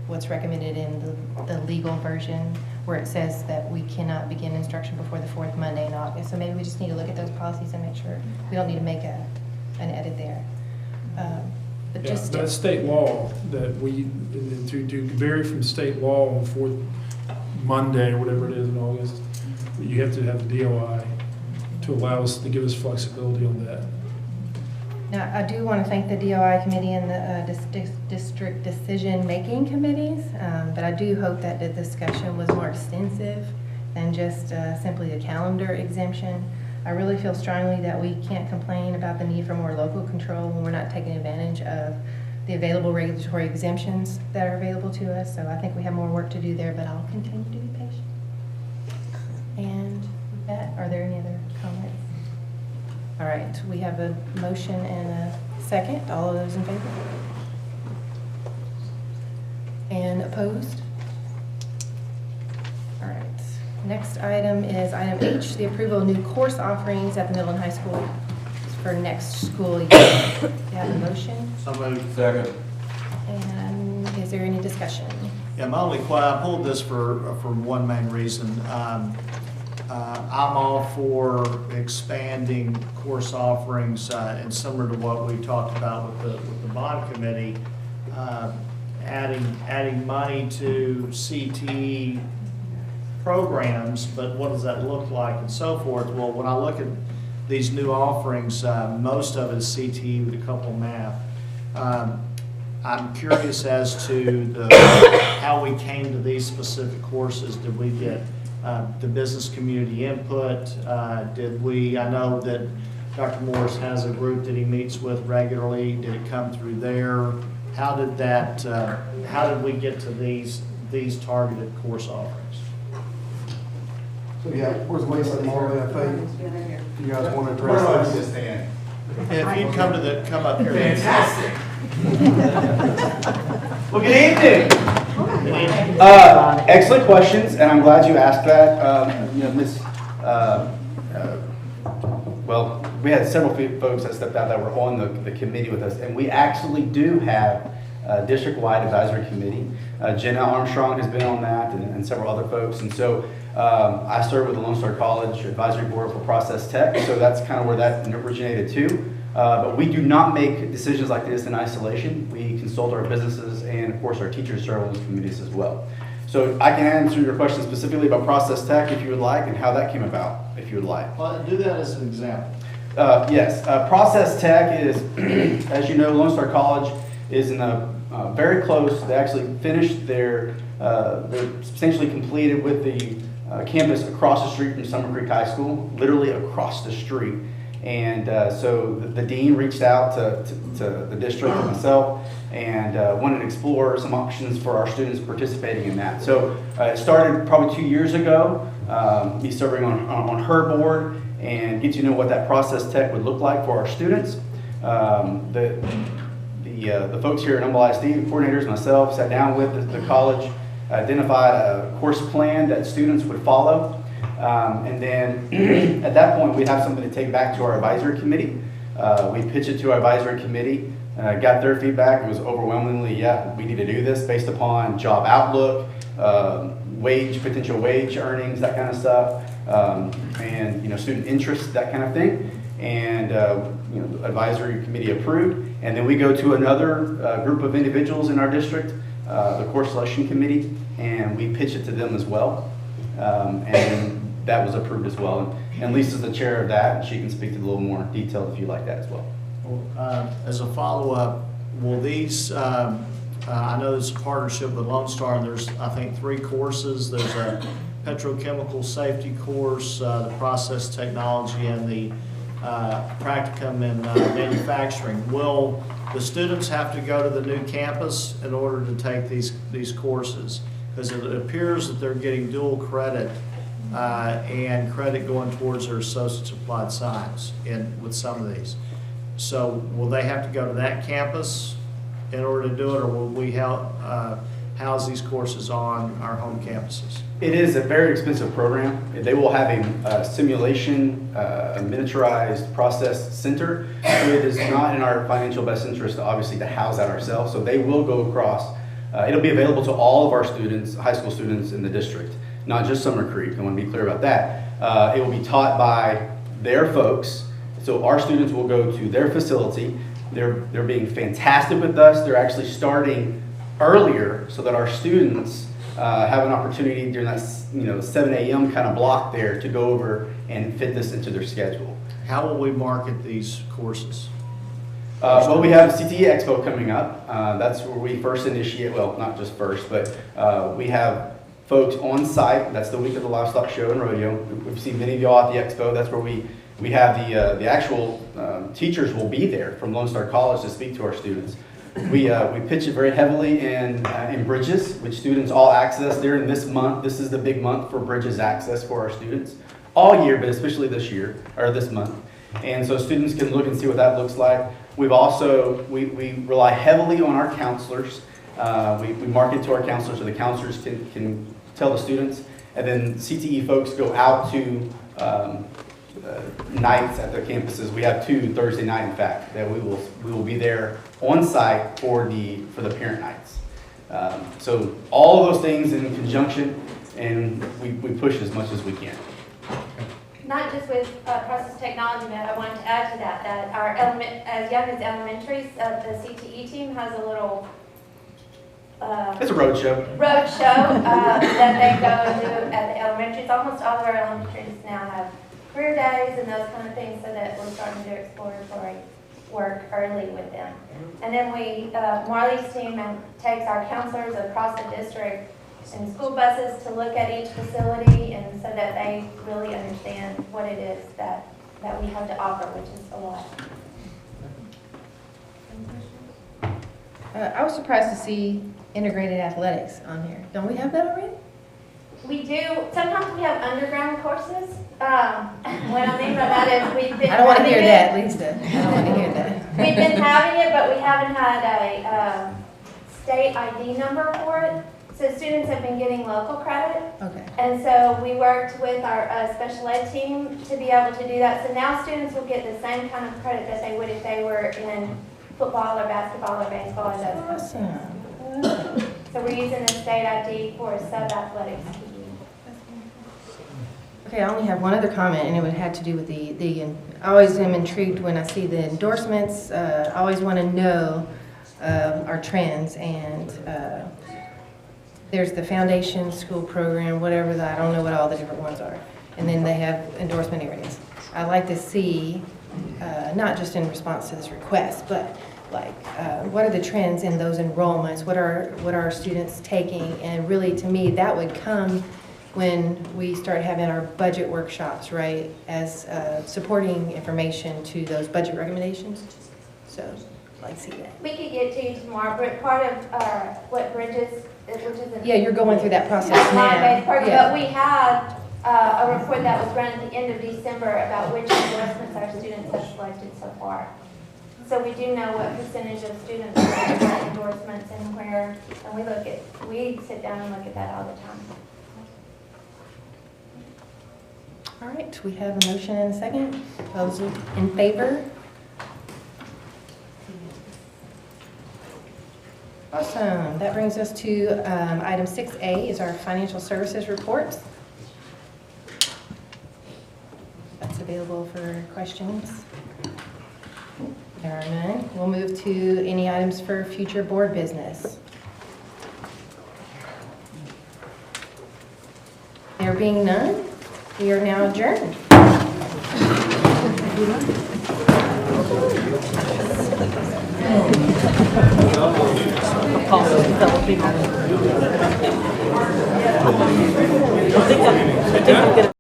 what's recommended in the legal version, where it says that we cannot begin instruction before the 4th Monday in August. So maybe we just need to look at those policies and make sure we don't need to make an edit there. But Yeah, that's state law that to vary from state law on the 4th Monday or whatever it is in August, you have to have the DOI to allow us, to give us flexibility on that. Now, I do want to thank the DOI committee and the district decision-making committees, but I do hope that the discussion was more extensive than just simply the calendar exemption. I really feel strongly that we can't complain about the need for more local control when we're not taking advantage of the available regulatory exemptions that are available to us. So I think we have more work to do there, but I'll continue to be patient. And with that, are there any other comments? All right, we have a motion and a second. All of those in favor? And opposed? All right. Next item is item H, the approval of new course offerings at the middle and high school for next school year. Do you have a motion? So moved. Second. And is there any discussion? Yeah, my only I pulled this for one main reason. I'm all for expanding course offerings, and similar to what we talked about with the bond committee, adding money to CTE programs, but what does that look like and so forth? Well, when I look at these new offerings, most of it is CTE with a couple math. I'm curious as to how we came to these specific courses. Did we get the business community input? I know that Dr. Morris has a group that he meets with regularly. Did it come through there? How did we get to these targeted course offerings? So yeah, where's Lisa and Marley, I think? If you guys want to address this. If you'd come up here. Fantastic. Well, good evening. Excellent questions, and I'm glad you asked that. Well, we had several folks that stepped out that were on the committee with us, and we actually do have a district-wide advisory committee. Jenna Armstrong has been on that, and several other folks, and so I serve with the Lone Star College Advisory Board for Process Tech, so that's kind of where that originated too. But we do not make decisions like this in isolation. We consult our businesses and, of course, our teachers serve on those committees as well. So I can answer your question specifically about Process Tech if you would like, and how that came about, if you would like. Well, do that as an example. Yes, Process Tech is, as you know, Lone Star College is in very close. They actually finished they're substantially completed with the campus across the street from Summer Creek High School, literally across the street. And so the dean reached out to the district and myself and wanted to explore some options for our students participating in that. So it started probably 2 years ago, me serving on her board and get to know what that Process Tech would look like for our students. The folks here at Humble ISD, the coordinators, myself, sat down with the college, identified a course plan that students would follow. And then at that point, we'd have something to take back to our advisory committee. We pitched it to our advisory committee, got their feedback. It was overwhelmingly, yeah, we need to do this based upon job outlook, potential wage earnings, that kind of stuff, and student interest, that kind of thing. And the advisory committee approved. And then we go to another group of individuals in our district, the course selection committee, and we pitch it to them as well. And that was approved as well. And Lisa's the chair of that, and she can speak to a little more detail if you like that as well. As a follow-up, will these, I know there's a partnership with Lone Star, and there's, I think, 3 courses. There's a petrochemical safety course, the process technology, and the practicum in manufacturing. Will the students have to go to the new campus in order to take these courses? Because it appears that they're getting dual credit and credit going towards their Associates of Applied Science with some of these. So will they have to go to that campus in order to do it, or will we house these courses on our home campuses? It is a very expensive program. They will have a simulation, a miniaturized process center. So it is not in our financial best interest, obviously, to house that ourselves. So they will go across. It'll be available to all of our students, high school students in the district, not just Summer Creek. I want to be clear about that. It will be taught by their folks. So our students will go to their facility. They're being fantastic with us. They're actually starting earlier so that our students have an opportunity during that 7 a.m. kind of block there to go over and fit this into their schedule. How will we market these courses? Well, we have CTE Expo coming up. That's where we first initiate, well, not just first, but we have folks on site. That's the week of the Livestock Show and Rodeo. We've seen many of y'all at the Expo. That's where we have the actual teachers will be there from Lone Star College to speak to our students. We pitch it very heavily in Bridges, which students all access during this month. This is the big month for Bridges access for our students all year, but especially this year, or this month. And so students can look and see what that looks like. We've also, we rely heavily on our counselors. We market to our counselors so the counselors can tell the students. And then CTE folks go out to nights at the campuses. We have 2 Thursday night, in fact, that we will be there on site for the parent nights. So all of those things in conjunction, and we push as much as we can. Not just with process technology, but I wanted to add to that our as young as elementaries, the CTE team has a little it's a road show. Road show that they go to at the elementaries. Almost all of our elementaries now have career days and those kind of things, so that we're starting to do exploratory work early with them. And then Marley's team takes our counselors across the district and school buses to look at each facility, and so that they really understand what it is that we have to offer, which is a lot. I was surprised to see integrated athletics on here. Don't we have that already? We do, sometimes we have underground courses. What I mean by that is we've been. I don't want to having hear it. that, Lisa. I don't want to hear that. We've been having it, but we haven't had a state ID number for it. So students have been getting local credit. Okay. And so we worked with our special ed team to be able to do that. So now students will get the same kind of credit that they would if they were in football or basketball or baseball or those kinds of things. So we're using the state ID for sub-athletics. Okay, I only have one other comment, and it would have to do with I always am intrigued when I see the endorsements. I always want to know our trends, and there's the foundation, school program, whatever, I don't know what all the different ones are. And then they have endorsement areas. I like to see, not just in response to this request, but like, what are the trends in those enrollments? What are our students taking? And really, to me, that would come when we start having our budget workshops, right, as supporting information to those budget recommendations. So, I'd like to see that. We could get to you tomorrow, but part of what Bridges, which is Yeah, you're going through that process now. line-based program, Yeah. but we had a report that was run at the end of December about which endorsements our students have selected so far. So we do know what percentage of students are getting endorsements and where, and we sit down and look at that all the time. All right, we have a motion and a second. Those in favor? Awesome. That brings us to item 6A is our financial services report. That's available for questions. There are none. We'll move to any items for future board business. There being none, we are now adjourned.